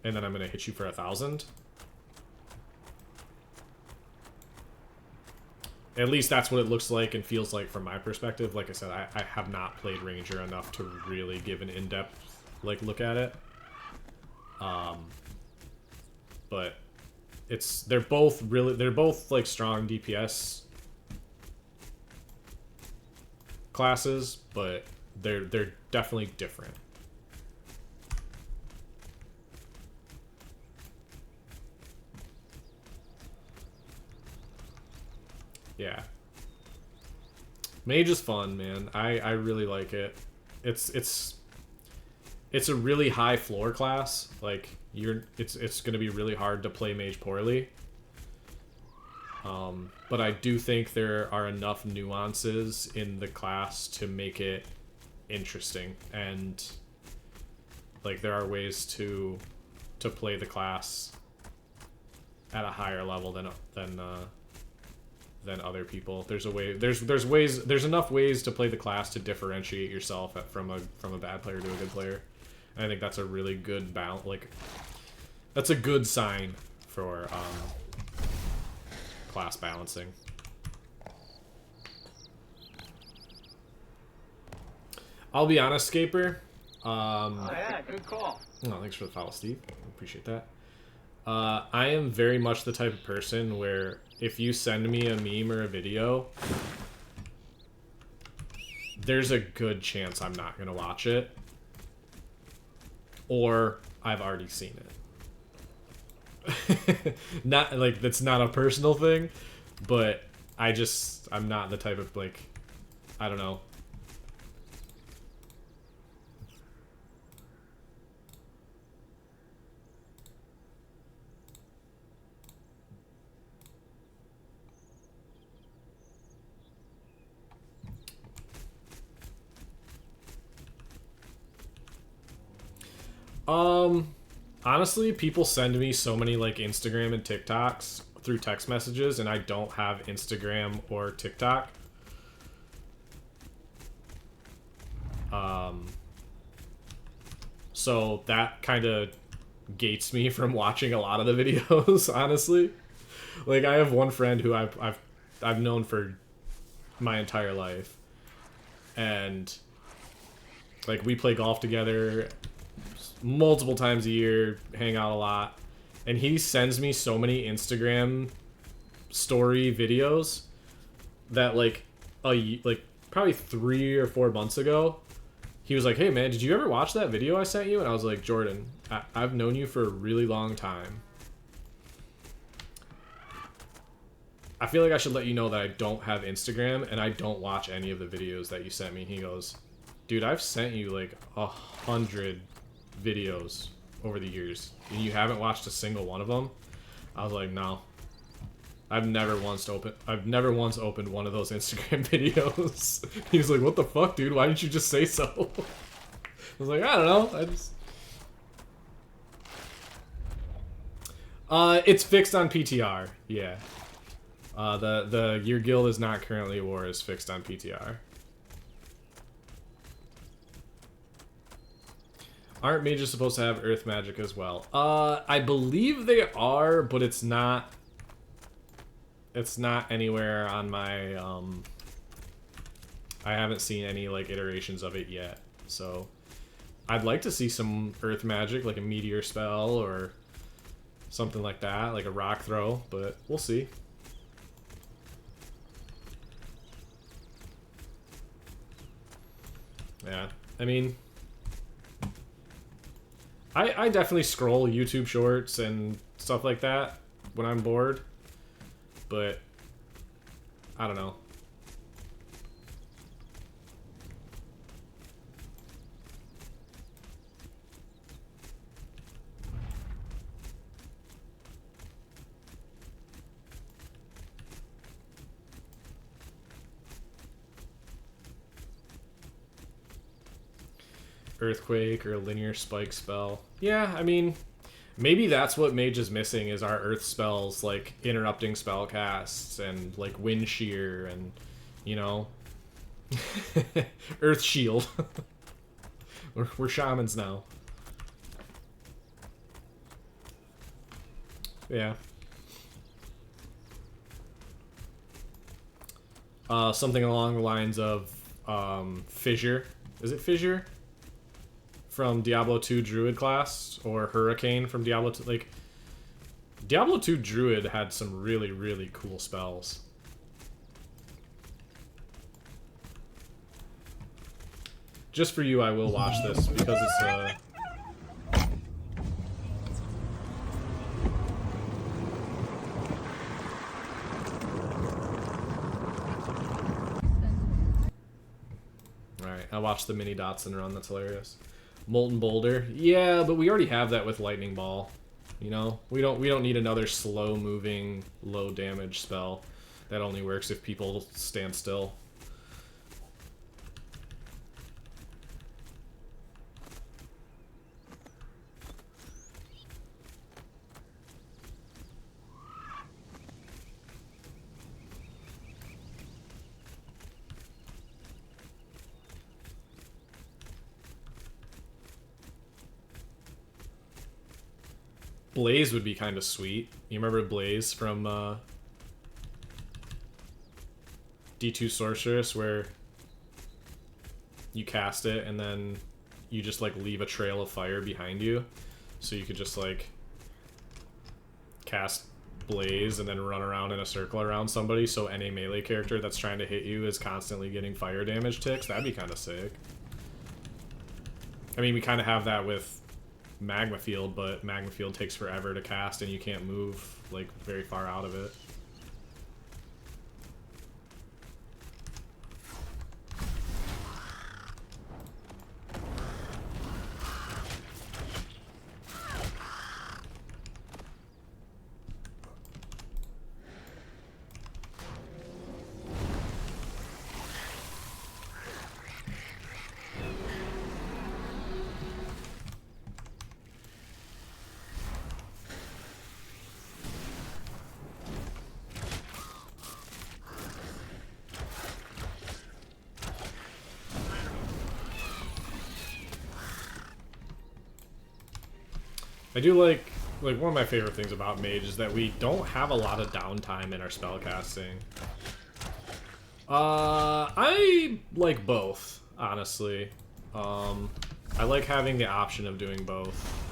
and then I'm gonna hit you for 1,000. At least that's what it looks like and feels like from my perspective. Like I said, I have not played Ranger enough to really give an in-depth like look at it. But they're both like strong DPS classes, but they're definitely different. Yeah. Mage is fun, man. I really like it. It's a really high floor class. Like it's gonna be really hard to play Mage poorly. But I do think there are enough nuances in the class to make it interesting, and like there are ways to play the class at a higher level than other people. There's enough ways to play the class to differentiate yourself from a bad player to a good player. And I think that's a really good balance. Like, that's a good sign for class balancing. I'll be honest, Scaper. Oh yeah, good call. Oh, thanks for the follow, Steve. Appreciate that. I am very much the type of person where if you send me a meme or a video, there's a good chance I'm not gonna watch it, or I've already seen it. Not like that's not a personal thing, but I'm not the type of like, I don't know. Honestly, people send me so many like Instagram and TikToks through text messages, and I don't have Instagram or TikTok. So that kind of gates me from watching a lot of the videos, honestly. Like, I have one friend who I've known for my entire life, and like we play golf together multiple times a year, hang out a lot, and he sends me so many Instagram story videos that like probably 3 or 4 months ago, he was like, "Hey man, did you ever watch that video I sent you?" And I was like, "Jordan, I've known you for a really long time. I feel like I should let you know that I don't have Instagram and I don't watch any of the videos that you sent me." He goes, "Dude, I've sent you like 100 videos over the years and you haven't watched a single one of them?" I was like, "No. I've never once opened one of those Instagram videos." He was like, "What the fuck, dude? Why didn't you just say so?" I was like, "I don't know. It's fixed on PTR. Yeah. The your guild is not currently at war is fixed on PTR. Aren't mages supposed to have earth magic as well? I believe they are, but it's not anywhere on my I haven't seen any like iterations of it yet. So I'd like to see some earth magic, like a meteor spell or something like that, like a rock throw, but we'll see. Yeah, I mean, I definitely scroll YouTube shorts and stuff like that when I'm bored, but I don't know. Earthquake or a linear spike spell. Yeah, I mean, maybe that's what Mage is missing, is our earth spells, like interrupting spell casts and like wind shear and, you know, earth shield. we're shamans now. Yeah. Something along the lines of Fissure. Is it Fissure? From Diablo 2 Druid class, or Hurricane from Diablo 2. Like, Diablo 2 Druid had some really, really cool spells. Just for you, I will watch this, because it's, Alright, I watched the mini Dotson run, that's hilarious. Molten Boulder. Yeah, but we already have that with Lightning Ball. You know? We don't need another slow moving, low damage spell. That only works if people stand still. Blaze would be kind of sweet. You remember Blaze from D2 Sorceress, where you cast it and then you just like leave a trail of fire behind you, so you could just like cast Blaze and then run around in a circle around somebody, so any melee character that's trying to hit you is constantly getting fire damage ticks. That'd be kind of sick. I mean, we kind of have that with Magma Field, but Magma Field takes forever to cast and you can't move like very far out of it. I do like one of my favorite things about Mage is that we don't have a lot of downtime in our spellcasting. I like both, honestly. I like having the option of doing both.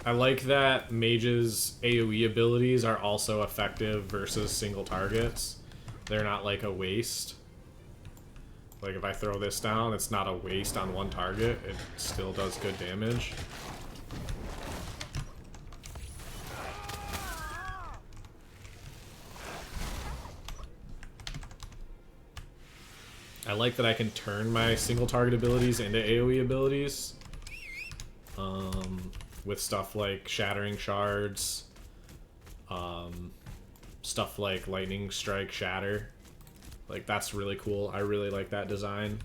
I like that Mage's AoE abilities are also effective versus single targets. They're not like a waste. Like if I throw this down, it's not a waste on one target. It still does good damage. I like that I can turn my single target abilities into AoE abilities. With stuff like Shattering Shards, stuff like Lightning Strike Shatter. Like, that's really cool. I really like that design.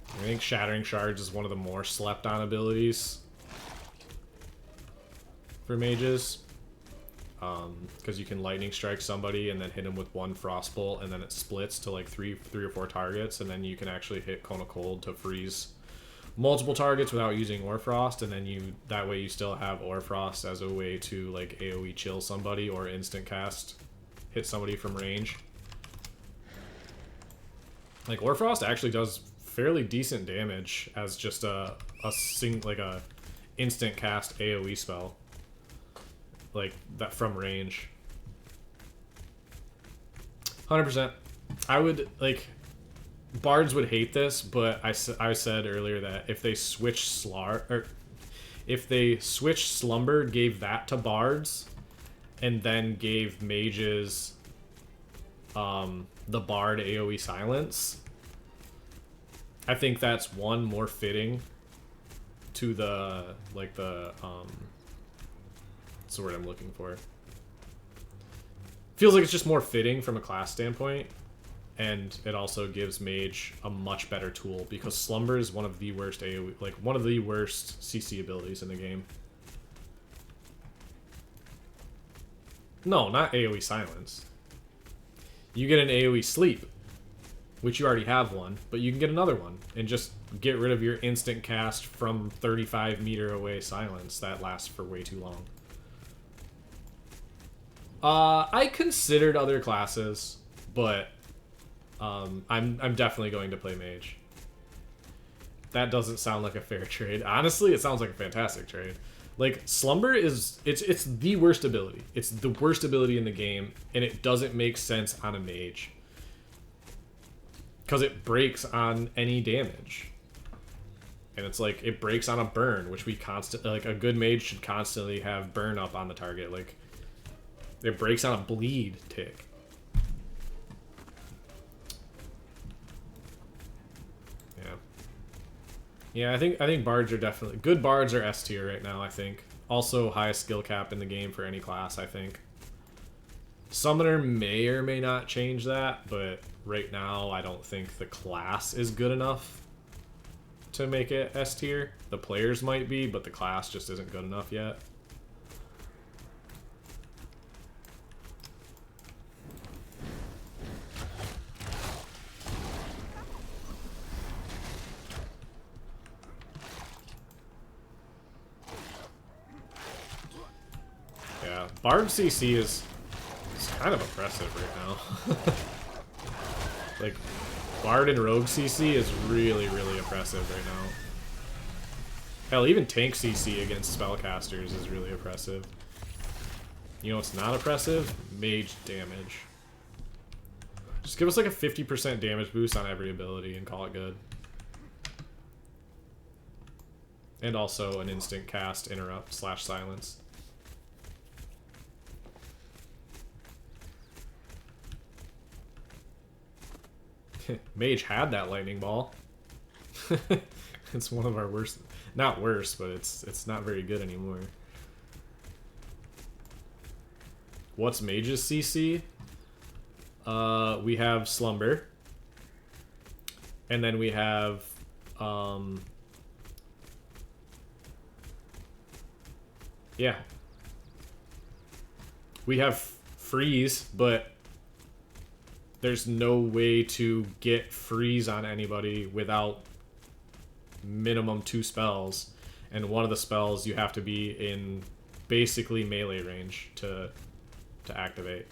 I think Shattering Shards is one of the more slept on abilities for mages. Because you can Lightning Strike somebody and then hit him with one Frostbolt, and then it splits to like three or four targets, and then you can actually hit Cone of Cold to freeze multiple targets without using Orfrost, and then that way you still have Orfrost as a way to like AoE chill somebody or instant cast hit somebody from range. Like Orfrost actually does fairly decent damage as just a instant cast AoE spell. Like that from range. 100%. I would like Bards would hate this, but I said earlier that if they switch Slumber, gave that to Bards, and then gave Mages the Bard AoE silence, I think that's one more fitting to the what's the word I'm looking for? Feels like it's just more fitting from a class standpoint. And it also gives Mage a much better tool because Slumber is one of the worst AoE, like one of the worst CC abilities in the game. No, not AoE Silence. You get an AoE Sleep, which you already have one, but you can get another one and just get rid of your instant cast from 35-meter away silence that lasts for way too long. I considered other classes, but I'm definitely going to play Mage. That doesn't sound like a fair trade. Honestly, it sounds like a fantastic trade. Like, Slumber is... It's the worst ability. It's the worst ability in the game, and it doesn't make sense on a Mage. Because it breaks on any damage. And it's like, it breaks on a burn, which we constantly... Like, a good Mage should constantly have burn up on the target. Like, it breaks on a bleed tick. Yeah, I think bards are definitely... Good bards are S tier right now, I think. Also, highest skill cap in the game for any class, I think. Summoner may or may not change that, but right now I don't think the class is good enough to make it S tier. The players might be, but the class just isn't good enough yet. Yeah, Bard CC is kind of oppressive right now. Like, Bard and Rogue CC is really, really oppressive right now. Hell, even Tank CC against Spellcasters is really oppressive. You know what's not oppressive? Mage damage. Just give us like a 50% damage boost on every ability and call it good. And also an instant cast, interrupt, / silence. Mage had that lightning ball. It's one of our worst, not worst, but it's not very good anymore. What's Mage's CC? We have Slumber. And then we have yeah. We have Freeze, but there's no way to get freeze on anybody without minimum 2 spells, and one of the spells you have to be in basically melee range to activate.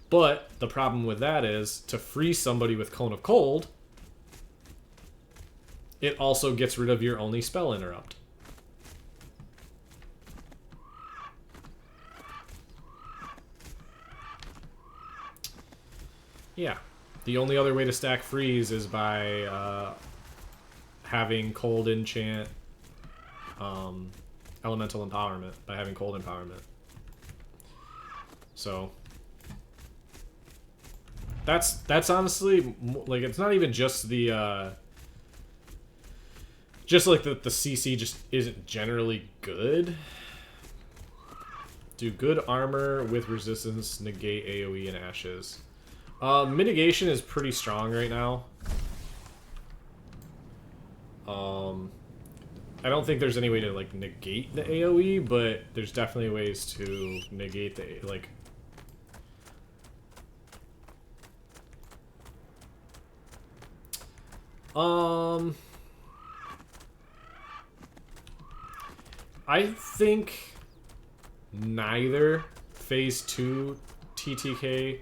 But the problem with that is, to freeze somebody with Cone of Cold, it also gets rid of your only spell interrupt. Yeah. The only other way to stack freeze is by having cold enchant elemental empowerment, by having cold empowerment. So that's honestly, like, it's not even just the just like the CC just isn't generally good. Do good armor with resistance, negate AoE and ashes. Mitigation is pretty strong right now. I don't think there's any way to, like, negate the AoE, but there's definitely ways to negate the, like... I think neither Phase 2 TTK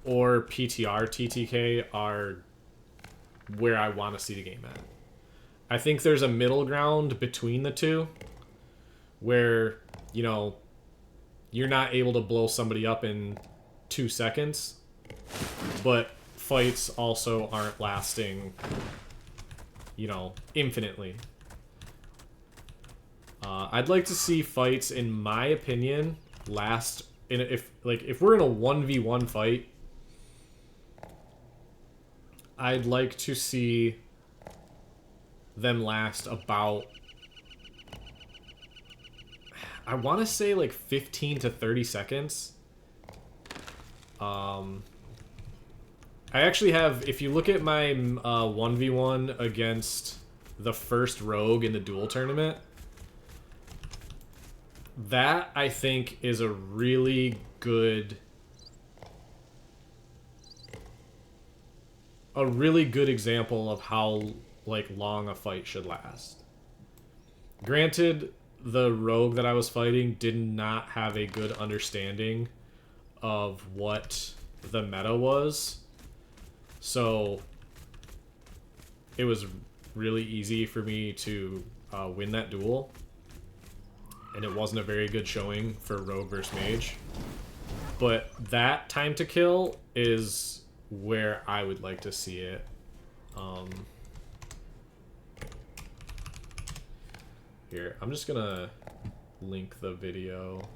or PTR TTK are where I want to see the game at. I think there's a middle ground between the two where, you know, you're not able to blow somebody up in 2 seconds, but fights also aren't lasting, you know, infinitely. I'd like to see fights, in my opinion, last in if we're in a 1v1 fight, I'd like to see them last about, I want to say, like 15 to 30 seconds. I actually have, if you look at my 1v1 against the first rogue in the duel tournament, that, I think, is a really good example of how, like, long a fight should last. Granted, the rogue that I was fighting did not have a good understanding of what the meta was, so it was really easy for me to win that duel. And it wasn't a very good showing for rogue versus mage. But that time to kill is where I would like to see it. Here, I'm just gonna link the video.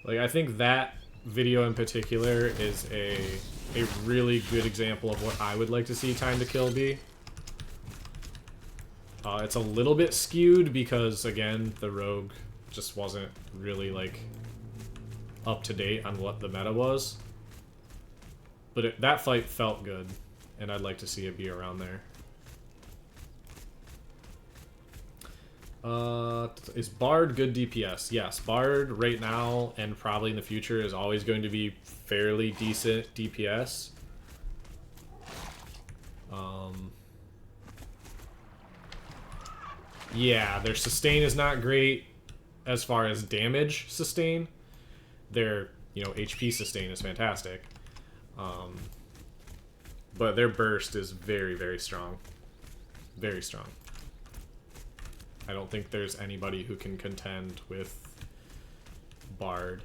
Like, I think that video in particular is a really good example of what I would like to see time to kill be. It's a little bit skewed because, again, the rogue just wasn't really, like, up to date on what the meta was. But that fight felt good, and I'd like to see it be around there. Is Bard good DPS? Yes, Bard right now and probably in the future is always going to be fairly decent DPS. Yeah, their sustain is not great as far as damage sustain. Their, you know, HP sustain is fantastic. But their burst is very, very strong. Very strong. I don't think there's anybody who can contend with Bard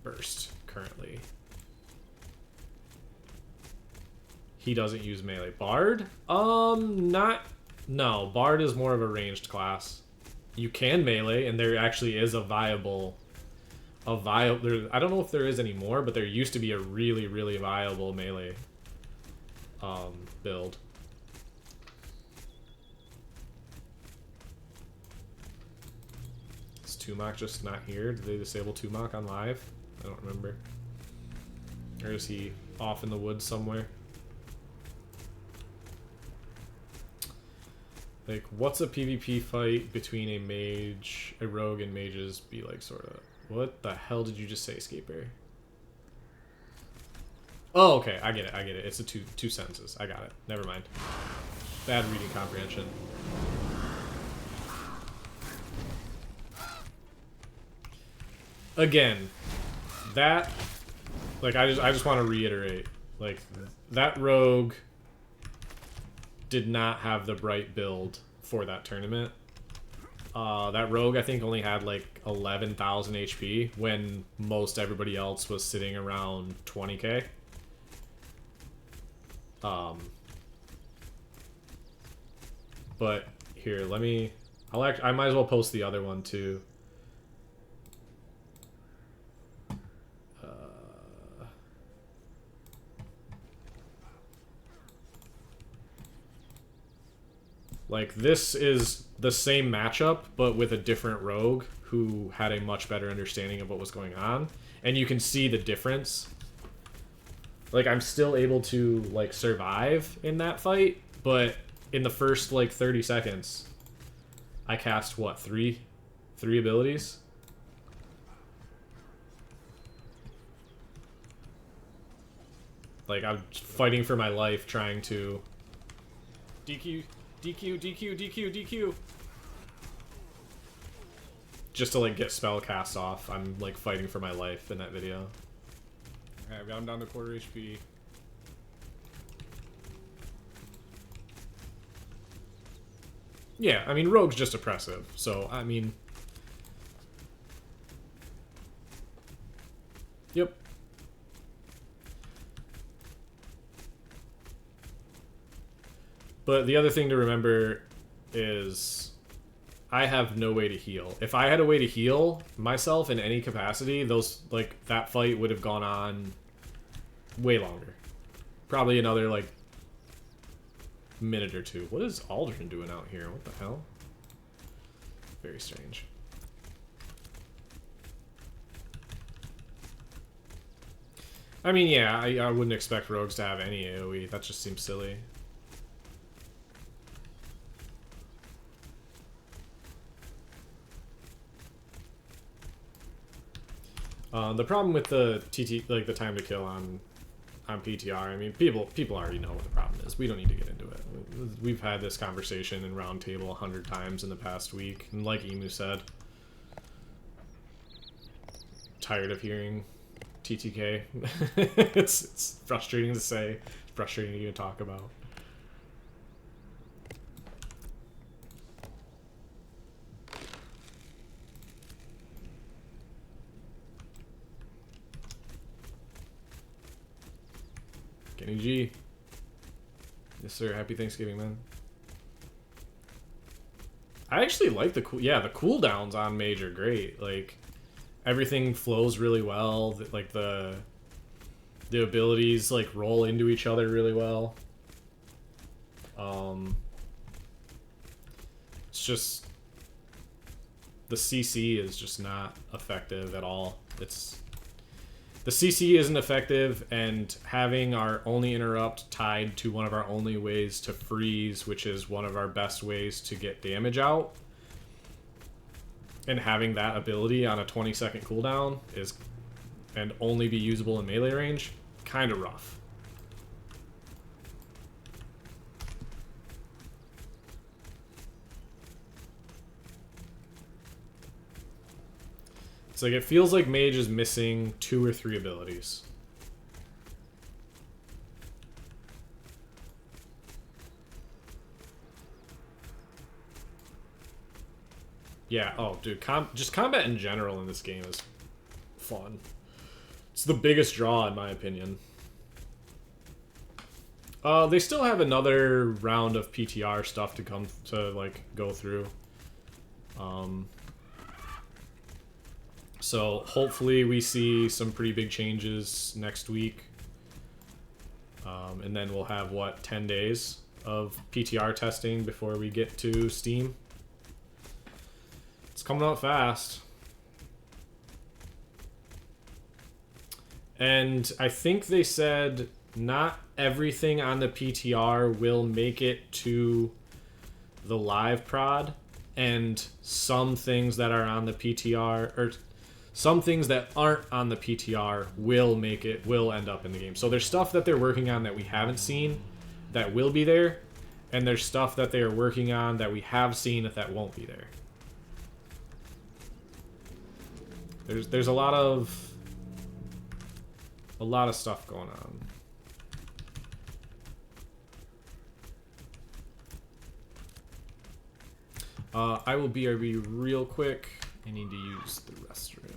burst currently. He doesn't use melee. Bard? No, Bard is more of a ranged class. You can melee, and there actually is a viable... I don't know if there is anymore, but there used to be a really, really viable melee build. Let's Tumok just not here? Did they disable Tumok on live? I don't remember. Or is he off in the woods somewhere? Like, what's a PvP fight between a mage, a rogue, and mages be like, sort of? What the hell did you just say, Scaper? Oh, okay, I get it, I get it. It's the two sentences. I got it. Never mind. Bad reading comprehension. Again, that, like, I just want to reiterate, like, that rogue did not have the right build for that tournament. That rogue, I think, only had like 11,000 HP when most everybody else was sitting around 20k. But here, let me. I might as well post the other one too. Like, this is the same matchup, but with a different rogue who had a much better understanding of what was going on. And you can see the difference. Like, I'm still able to, like, survive in that fight, but in the first, like, 30 seconds, I cast, what, three abilities? Like, I'm fighting for my life trying to DQ, DQ. Just to, like, get spell cast off. I'm, like, fighting for my life in that video. Okay, I've got him down to quarter HP. Yeah, I mean, Rogue's just oppressive, so, I mean... Yep. But the other thing to remember is I have no way to heal. If I had a way to heal myself in any capacity, that fight would have gone on way longer. Probably another, like, minute or two. What is Aldrin doing out here? What the hell? Very strange. I mean, yeah, I wouldn't expect rogues to have any AoE. That just seems silly. The problem with the like the time to kill on PTR, I mean, people already know what the problem is. We don't need to get into it. We've had this conversation in Roundtable 100 times in the past week, and like Emu said, tired of hearing TTK. It's frustrating to say, it's frustrating to even talk about. Kenny G. Yes, sir. Happy Thanksgiving, man. I actually like the cooldowns on Mage are great. Like, everything flows really well. Like, the abilities, like, roll into each other really well. It's just... The CC is just not effective at all. The CC isn't effective, and having our only interrupt tied to one of our only ways to freeze, which is one of our best ways to get damage out, and having that ability on a 20-second cooldown and only be usable in melee range, kind of rough. It's like, it feels like Mage is missing 2 or 3 abilities. Yeah, oh, dude, just combat in general in this game is fun. It's the biggest draw, in my opinion. They still have another round of PTR stuff to like, go through. So hopefully we see some pretty big changes next week. And then we'll have, what, 10 days of PTR testing before we get to Steam. It's coming out fast. And I think they said not everything on the PTR will make it to the live prod, and some things that are on the PTR, or some things that aren't on the PTR will end up in the game. So there's stuff that they're working on that we haven't seen that will be there, and there's stuff that they are working on that we have seen that won't be there. There's a lot of stuff going on. I will BRB real quick. I need to use the restroom.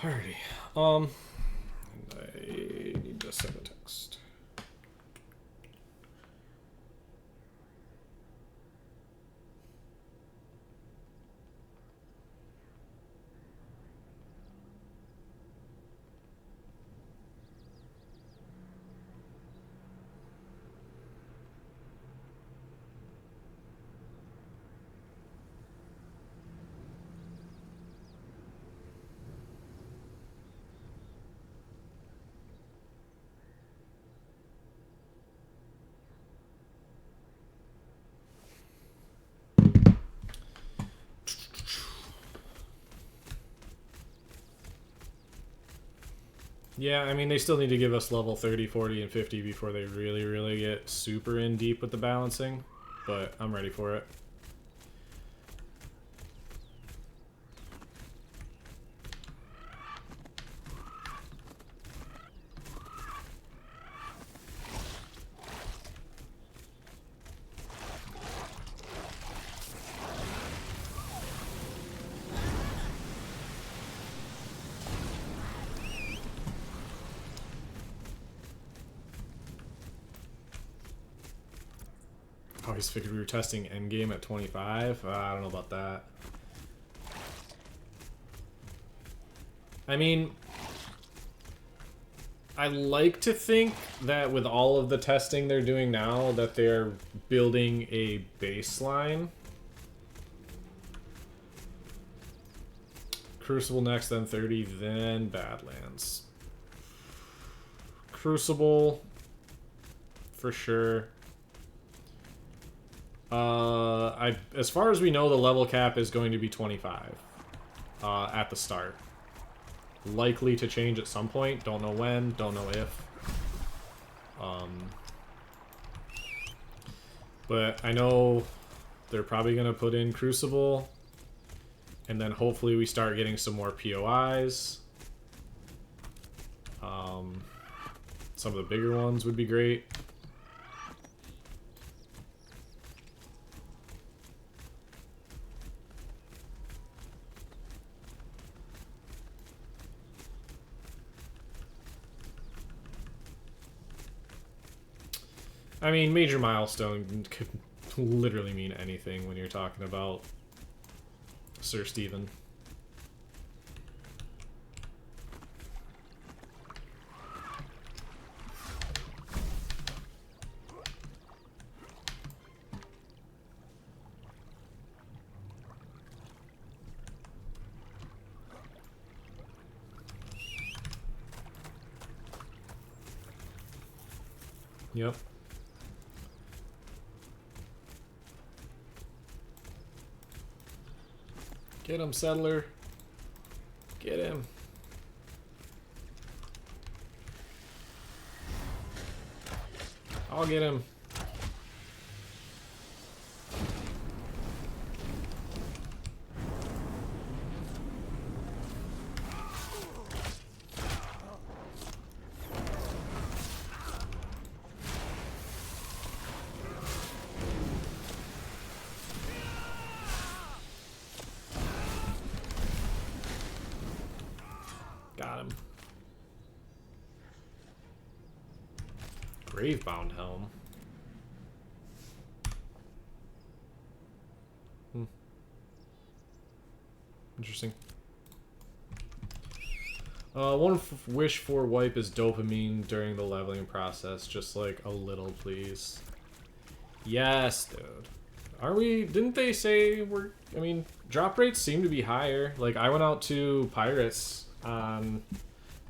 Alrighty. And I need to send a text. Yeah, I mean, they still need to give us level 30, 40, and 50 before they really get super in deep with the balancing, but I'm ready for it. I always figured we were testing endgame at 25. I don't know about that. I mean, I like to think that with all of the testing they're doing now, that they're building a baseline. Crucible next, then 30, then Badlands. Crucible, for sure. As far as we know, the level cap is going to be 25 at the start. Likely to change at some point. Don't know when. Don't know if. But I know they're probably going to put in Crucible. And then hopefully we start getting some more POIs. Some of the bigger ones would be great. I mean, major milestone could literally mean anything when you're talking about Sir Stephen. Yep. Get him, Settler. Get him. I'll get him. Got him. Gravebound helm. Interesting. One wish for wipe is dopamine during the leveling process. Just like a little, please. Yes, dude. Are we? Didn't they say we're? I mean, drop rates seem to be higher. Like, I went out to Pirates on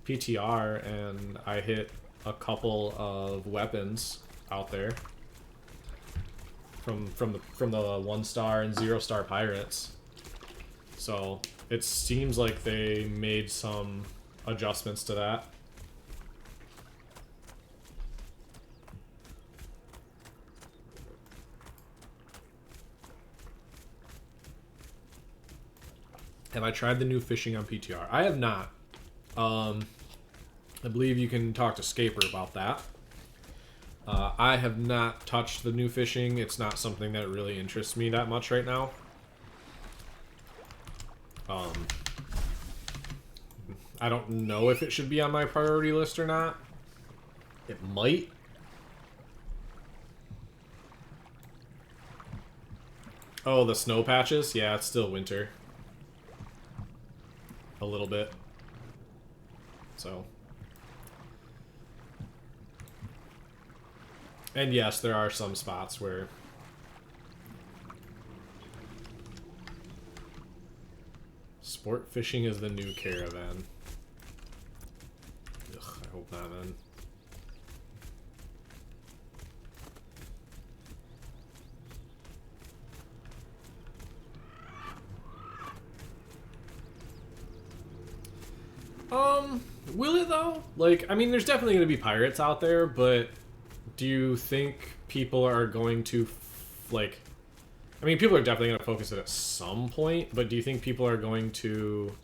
PTR and I hit a couple of weapons out there from the 1-star and 0-star Pirates. So it seems like they made some adjustments to that. Have I tried the new fishing on PTR? I have not. I believe you can talk to Scaper about that. I have not touched the new fishing. It's not something that really interests me that much right now. I don't know if it should be on my priority list or not. It might. Oh, the snow patches? Yeah, it's still winter. A little bit. So. And yes, there are some spots where sport fishing is the new caravan. Ugh, I hope not, man. Will it though? Like, I mean, there's definitely going to be pirates out there, but do you think people are going to, like... I mean, people are definitely going to focus it at some point, but do you think people are going to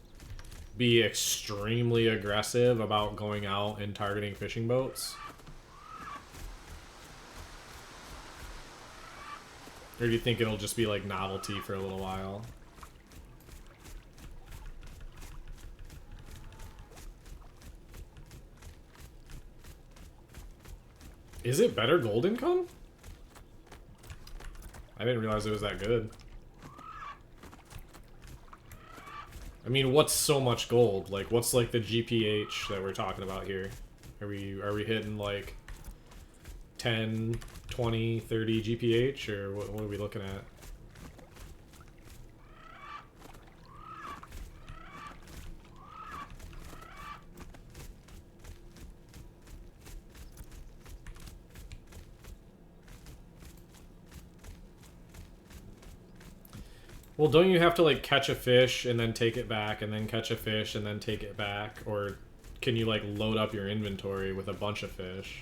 be extremely aggressive about going out and targeting fishing boats? Or do you think it'll just be, like, novelty for a little while? Is it better gold income? I didn't realize it was that good. I mean, what's so much gold? Like, what's like the GPH that we're talking about here? Are we hitting like 10, 20, 30 GPH, or what are we looking at? Well, don't you have to, like, catch a fish and then take it back, and then catch a fish and then take it back? Or can you, like, load up your inventory with a bunch of fish?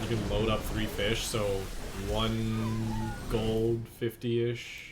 You can load up 3 fish, so 1 gold, 50-ish.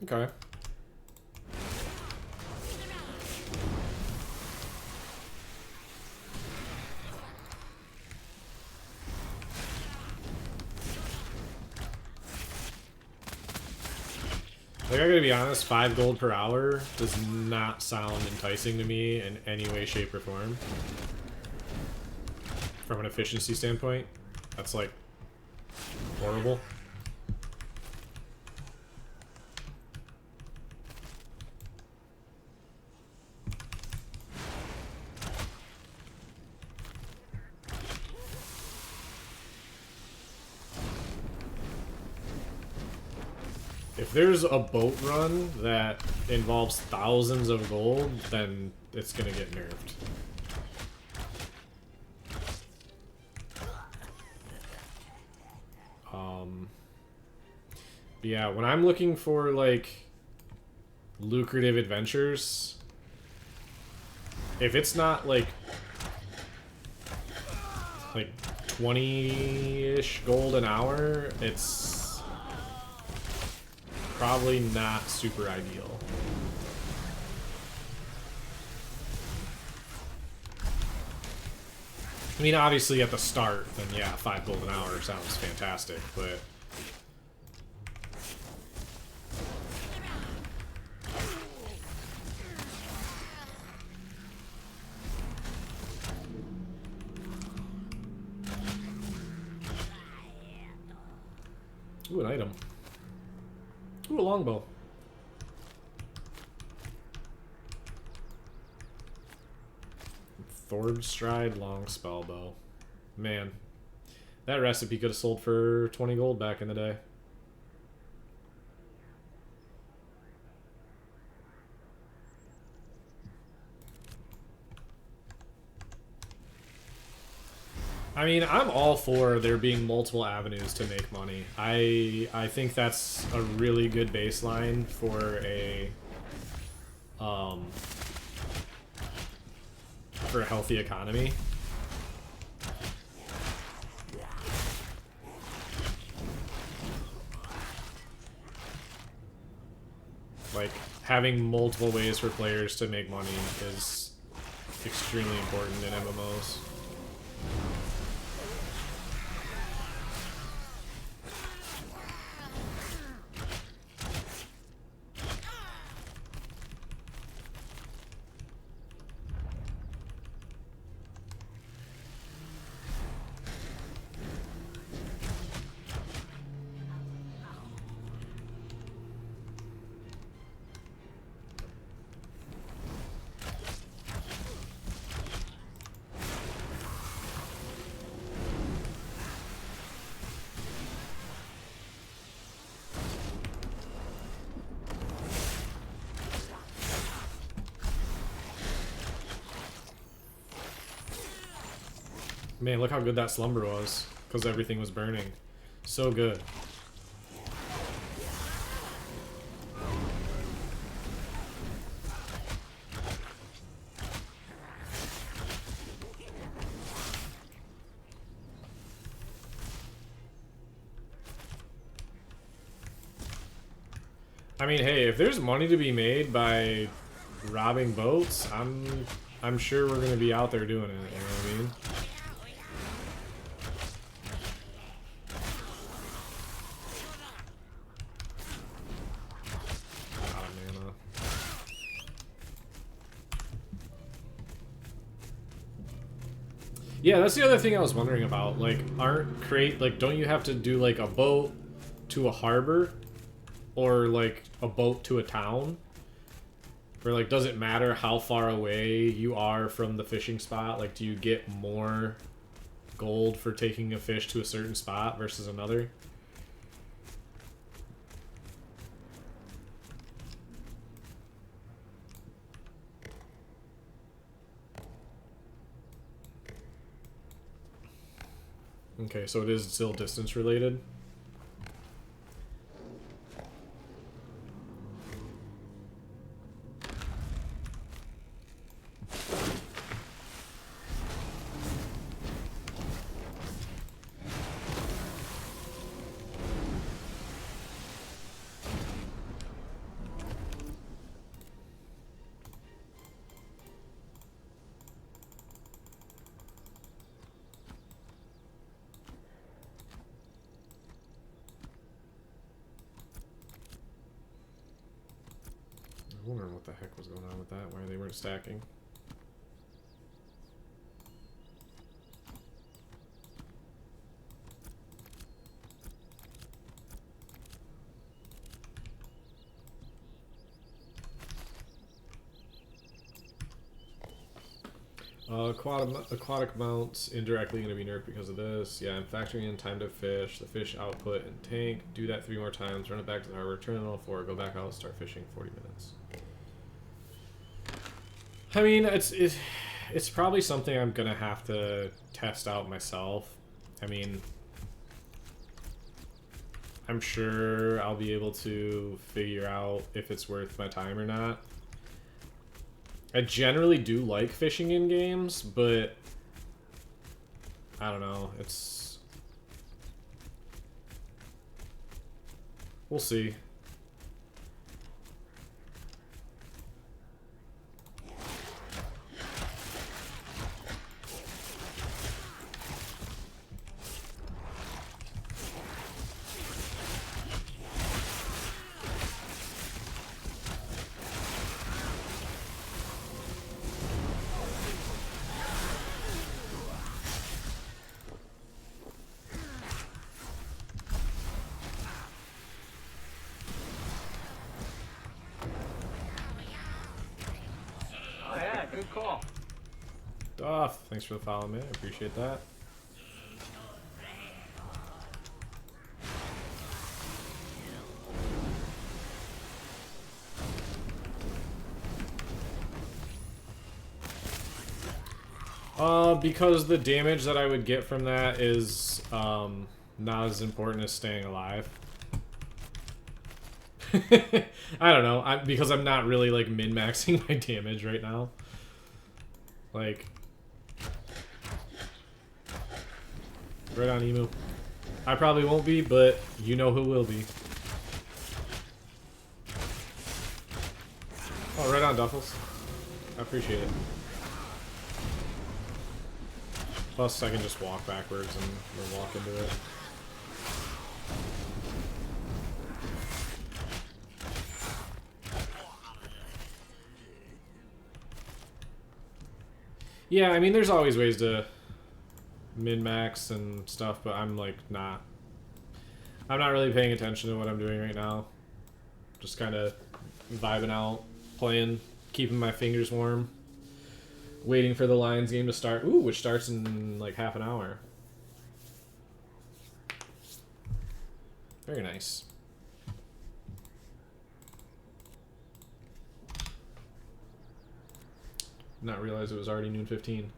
Okay. Like, I gotta be honest, 5 gold per hour does not sound enticing to me in any way, shape, or form. From an efficiency standpoint, that's like horrible. If there's a boat run that involves thousands of gold, then it's gonna get nerfed. Yeah, when I'm looking for, like, lucrative adventures, if it's not, like 20-ish gold an hour, it's probably not super ideal. I mean, obviously at the start, then yeah, 5 gold an hour sounds fantastic, but... Ooh, an item. Ooh, a longbow. Thord Stride long spell bow. Man, that recipe could have sold for 20 gold back in the day. I mean, I'm all for there being multiple avenues to make money. I think that's a really good baseline for a healthy economy. Like, having multiple ways for players to make money is extremely important in MMOs. Man, look how good that slumber was, because everything was burning. So good. I mean, hey, if there's money to be made by robbing boats, I'm sure we're gonna be out there doing it, you know what I mean? Yeah, that's the other thing I was wondering about. Like, don't you have to do, like, a boat to a harbor? Or, like, a boat to a town? Or, like, does it matter how far away you are from the fishing spot? Like, do you get more gold for taking a fish to a certain spot versus another? Okay, so it is still distance related. wondering what the heck was going on with that, why they weren't stacking. Aquatic mounts indirectly going to be nerfed because of this. Yeah, I'm factoring in time to fish, the fish output, and tank. Do that 3 more times. Run it back to the harbor terminal. 4. Go back out. Start fishing. 40 minutes. I mean, it's probably something I'm gonna have to test out myself. I mean, I'm sure I'll be able to figure out if it's worth my time or not. I generally do like fishing in games, but I don't know, we'll see. Good call. Duff, thanks for the follow, man. I appreciate that. Because the damage that I would get from that is not as important as staying alive. I don't know. Because I'm not really like min-maxing my damage right now. Like, right on, Emu. I probably won't be, but you know who will be. Oh, right on, Duffels. I appreciate it. Plus, I can just walk backwards and walk into it. Yeah, I mean, there's always ways to min-max and stuff, but I'm like I'm not really paying attention to what I'm doing right now. Just kind of vibing out, playing, keeping my fingers warm, waiting for the Lions game to start. Ooh, which starts in like half an hour. Very nice. Not realize it was already noon 15.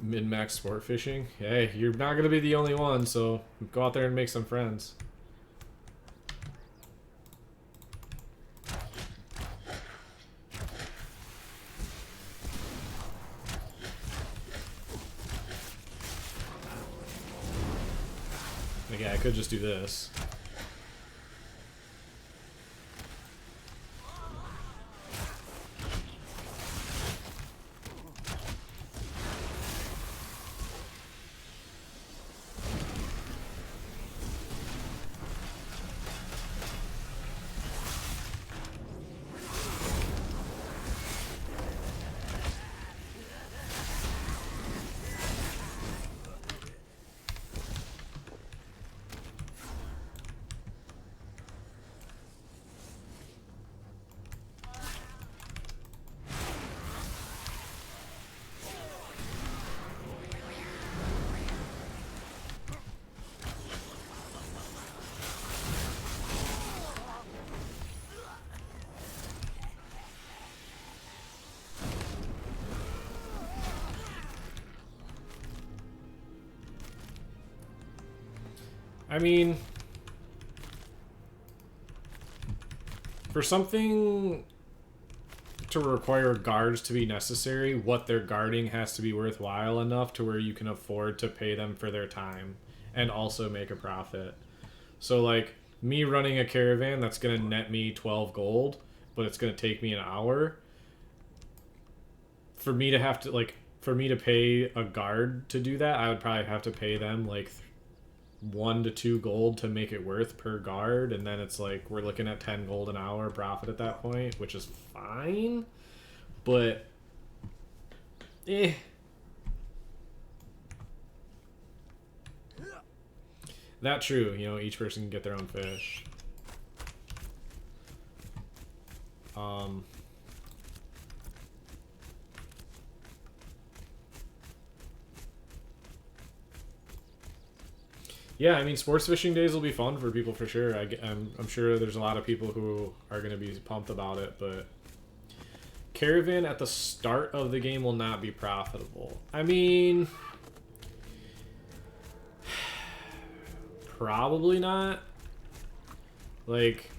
Min-max sport fishing. Hey, you're not gonna be the only one, so go out there and make some friends. Like, yeah, I could just do this. I mean, for something to require guards to be necessary, what they're guarding has to be worthwhile enough to where you can afford to pay them for their time and also make a profit. So, like, me running a caravan that's going to net me 12 gold, but it's going to take me an hour. For me to have to, like, for me to pay a guard to do that, I would probably have to pay them, like, 1 to 2 gold to make it worth per guard, and then it's like we're looking at 10 gold an hour profit at that point, which is fine, but that true, you know, each person can get their own fish. Yeah, I mean, sports fishing days will be fun for people for sure. I'm sure there's a lot of people who are going to be pumped about it, but caravan at the start of the game will not be profitable. I mean, probably not. Like,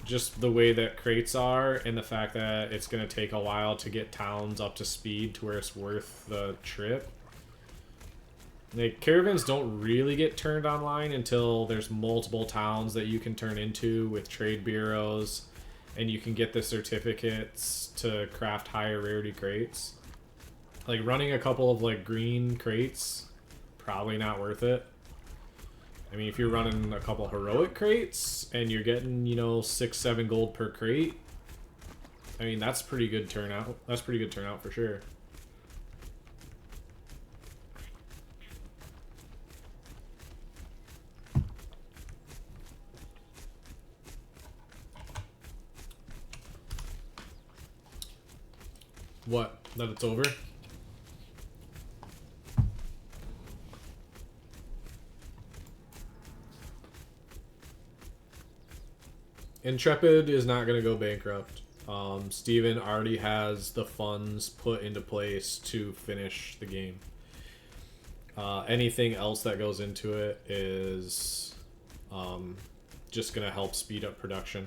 just the way that crates are and the fact that it's going to take a while to get towns up to speed to where it's worth the trip. Like, caravans don't really get turned online until there's multiple towns that you can turn into with trade bureaus, and you can get the certificates to craft higher rarity crates. Like, running a couple of, like, green crates, probably not worth it. I mean, if you're running a couple heroic crates, and you're getting, you know, 6-7 gold per crate, I mean, that's pretty good turnout. That's pretty good turnout for sure. What? That it's over? Intrepid is not going to go bankrupt. Steven already has the funds put into place to finish the game. Anything else that goes into it is just going to help speed up production.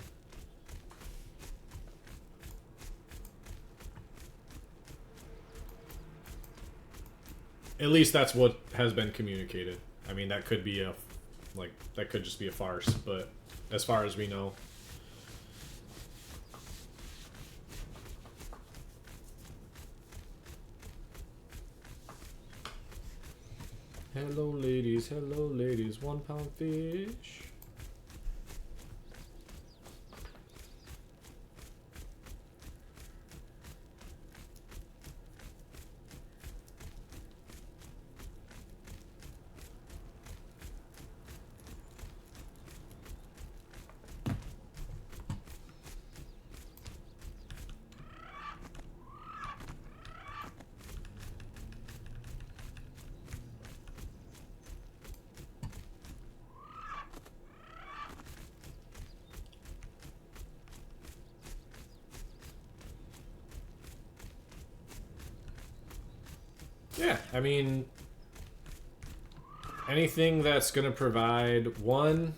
At least that's what has been communicated. I mean, that could be that could just be a farce, but as far as we know. Hello ladies, 1 pound fish. Yeah, I mean, anything that's going to provide one,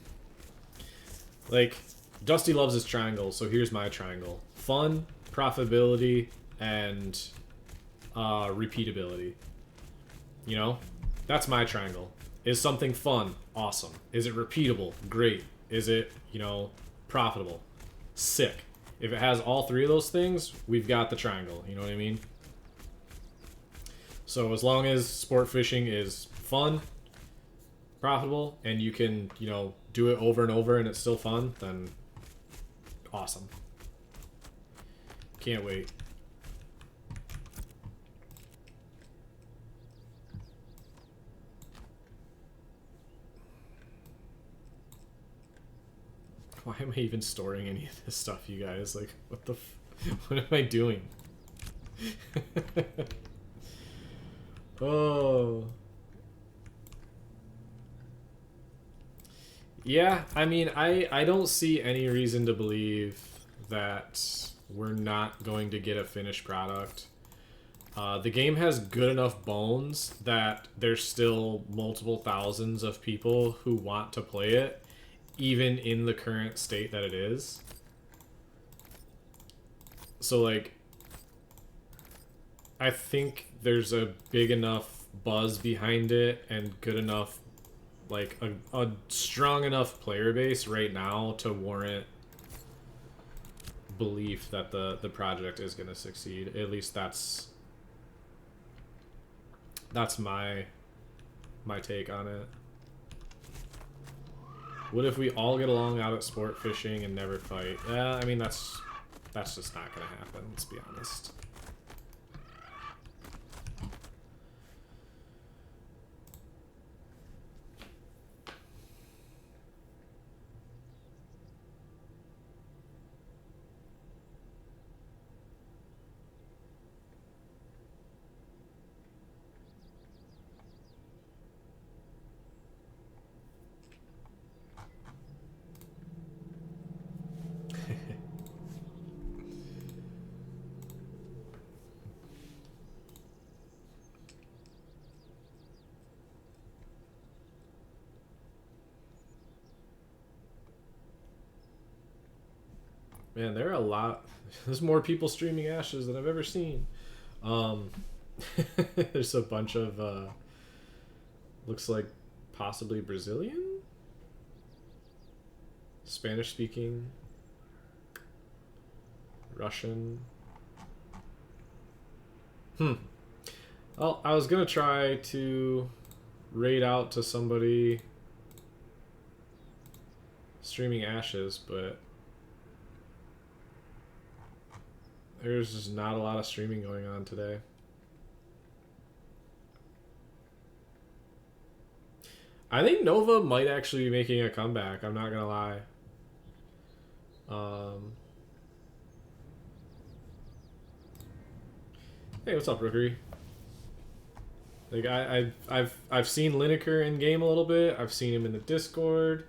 like, Dusty loves his triangle, so here's my triangle. Fun, profitability, and repeatability. You know? That's my triangle. Is something fun? Awesome. Is it repeatable? Great. Is it, you know, profitable? Sick. If it has all three of those things, we've got the triangle. You know what I mean? So as long as sport fishing is fun, profitable, and you can, you know, do it over and over and it's still fun, then awesome. Can't wait. Why am I even storing any of this stuff, you guys? Like, what the what am I doing? Oh. Yeah, I mean, I don't see any reason to believe that we're not going to get a finished product. The game has good enough bones that there's still multiple thousands of people who want to play it, even in the current state that it is. So, like, I think there's a big enough buzz behind it and good enough, like, a strong enough player base right now to warrant belief that the project is going to succeed. At least that's my take on it. What if we all get along out at sport fishing and never fight? I mean, that's just not gonna happen, let's be honest. Man, there are a lot. There's more people streaming Ashes than I've ever seen. There's a bunch of, looks like possibly Brazilian? Spanish speaking. Russian. Well, I was gonna try to raid out to somebody streaming Ashes, but there's just not a lot of streaming going on today. I think Nova might actually be making a comeback, I'm not gonna lie. Hey, what's up, Rookery? Like I've seen Lineker in game a little bit. I've seen him in the Discord.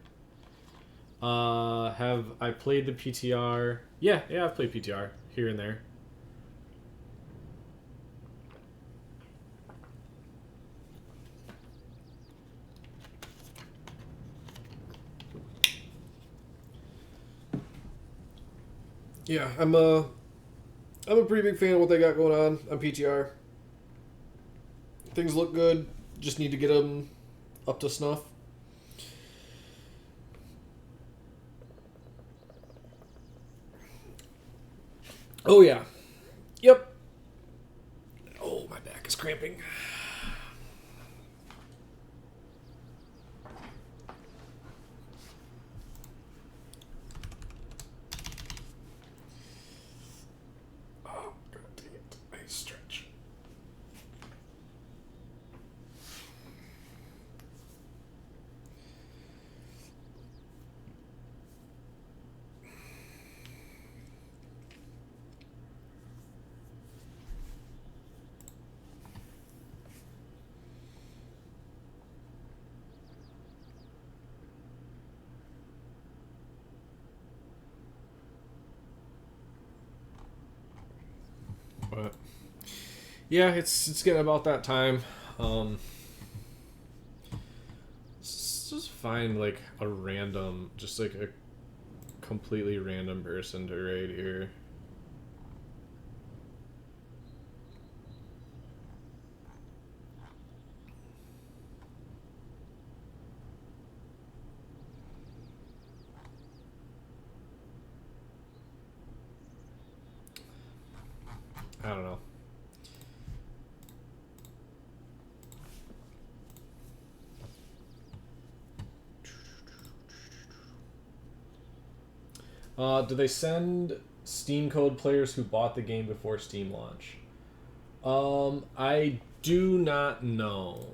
Have I played the PTR? Yeah, I've played PTR here and there. Yeah, I'm a pretty big fan of what they got going on PTR. Things look good. Just need to get them up to snuff. Oh yeah. Yep. Oh, my back is cramping. Oh, god dang it. Nice stretch. But yeah, it's getting about that time. Just find like a random, just like a completely random person to raid here. I don't know. Do they send Steam code players who bought the game before Steam launch? I do not know.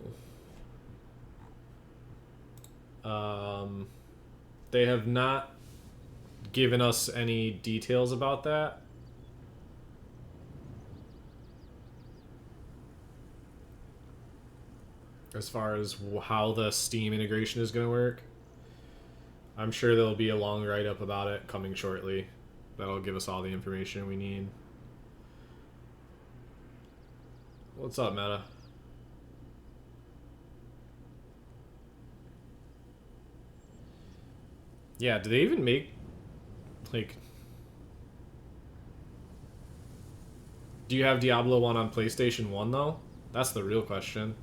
They have not given us any details about that. As far as how the Steam integration is going to work. I'm sure there'll be a long write-up about it coming shortly. That'll give us all the information we need. What's up, Meta? Yeah, do they even make, like... Do you have Diablo 1 on PlayStation 1, though? That's the real question.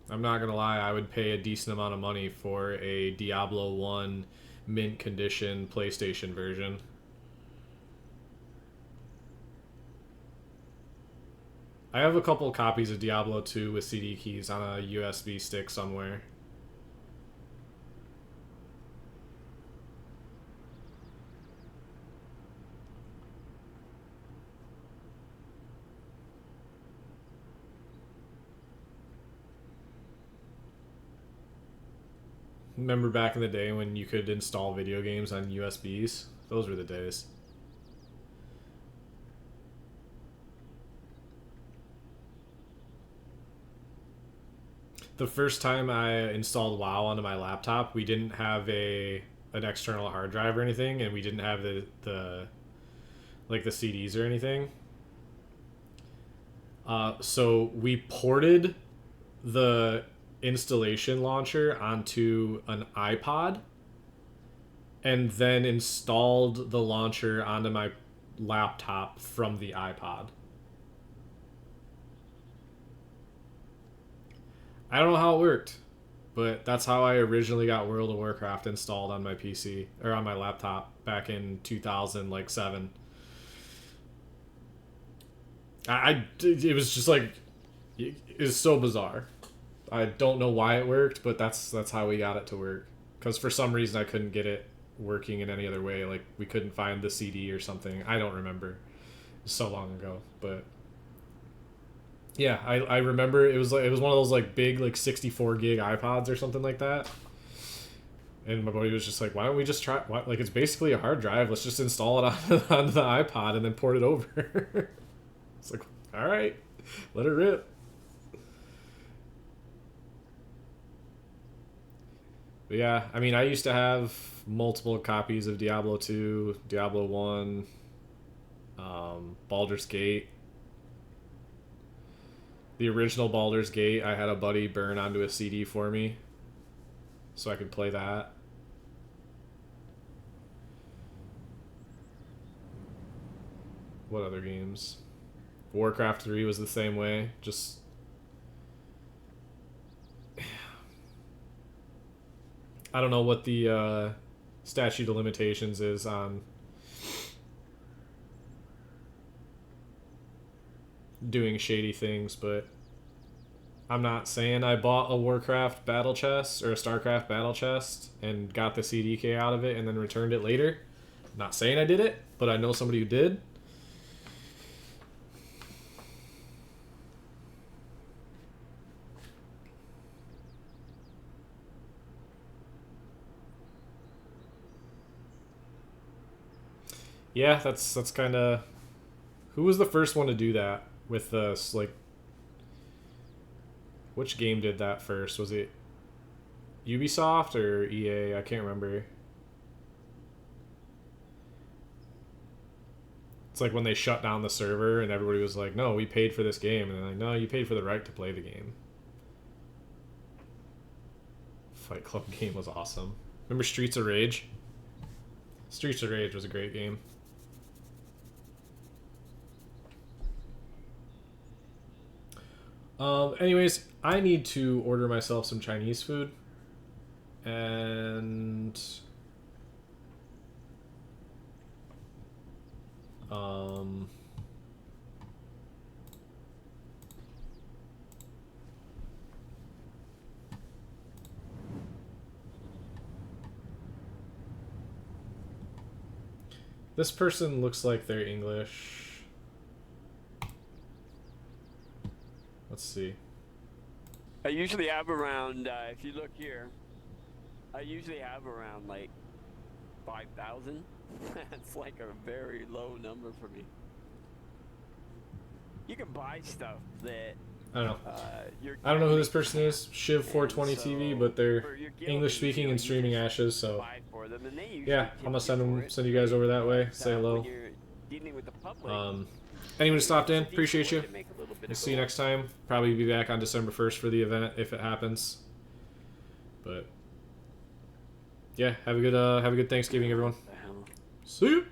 I'm not gonna lie, I would pay a decent amount of money for a Diablo 1 mint condition PlayStation version. I have a couple copies of Diablo 2 with CD keys on a USB stick somewhere. Remember back in the day when you could install video games on USBs? Those were the days. The first time I installed WoW onto my laptop, we didn't have an external hard drive or anything, and we didn't have the like the CDs or anything. So we ported the installation launcher onto an iPod and then installed the launcher onto my laptop from the iPod. I don't know how it worked, but that's how I originally got World of Warcraft installed on my PC or on my laptop back in 2007. It was just like, it was so bizarre. I don't know why it worked, but that's how we got it to work. Because for some reason I couldn't get it working in any other way. Like we couldn't find the CD or something. I don't remember. It was so long ago, but yeah, I remember it was one of those like big like 64 gig iPods or something like that. And my buddy was just like, "Why don't we just try? Like it's basically a hard drive. Let's just install it onto the iPod and then port it over." It's like, all right, let it rip. But yeah, I mean, I used to have multiple copies of Diablo 2, Diablo 1, Baldur's Gate. The original Baldur's Gate, I had a buddy burn onto a CD for me so I could play that. What other games? Warcraft 3 was the same way. Just I don't know what the statute of limitations is on doing shady things, but I'm not saying I bought a Warcraft battle chest or a StarCraft battle chest and got the CDK out of it and then returned it later. I'm not saying I did it, but I know somebody who did. Yeah, that's kind of... Who was the first one to do that with us? Like, which game did that first? Was it Ubisoft or EA? I can't remember. It's like when they shut down the server and everybody was like, "No, we paid for this game," and they're like, "No, you paid for the right to play the game." Fight Club game was awesome. Remember Streets of Rage? Streets of Rage was a great game. Anyways, I need to order myself some Chinese food. And... this person looks like they're English. Let's see. I usually have around, if you look here, I usually have around like 5,000. That's like a very low number for me. You can buy stuff that I don't know. I don't know who this person is. Shiv420 TV, but they're English speaking and streaming Ashes. So yeah, I'm gonna send you guys over that way. Say hello. Anyone who stopped in, appreciate you. We'll see you next time. Probably be back on December 1st for the event if it happens. But yeah, have a good Thanksgiving, everyone. See you.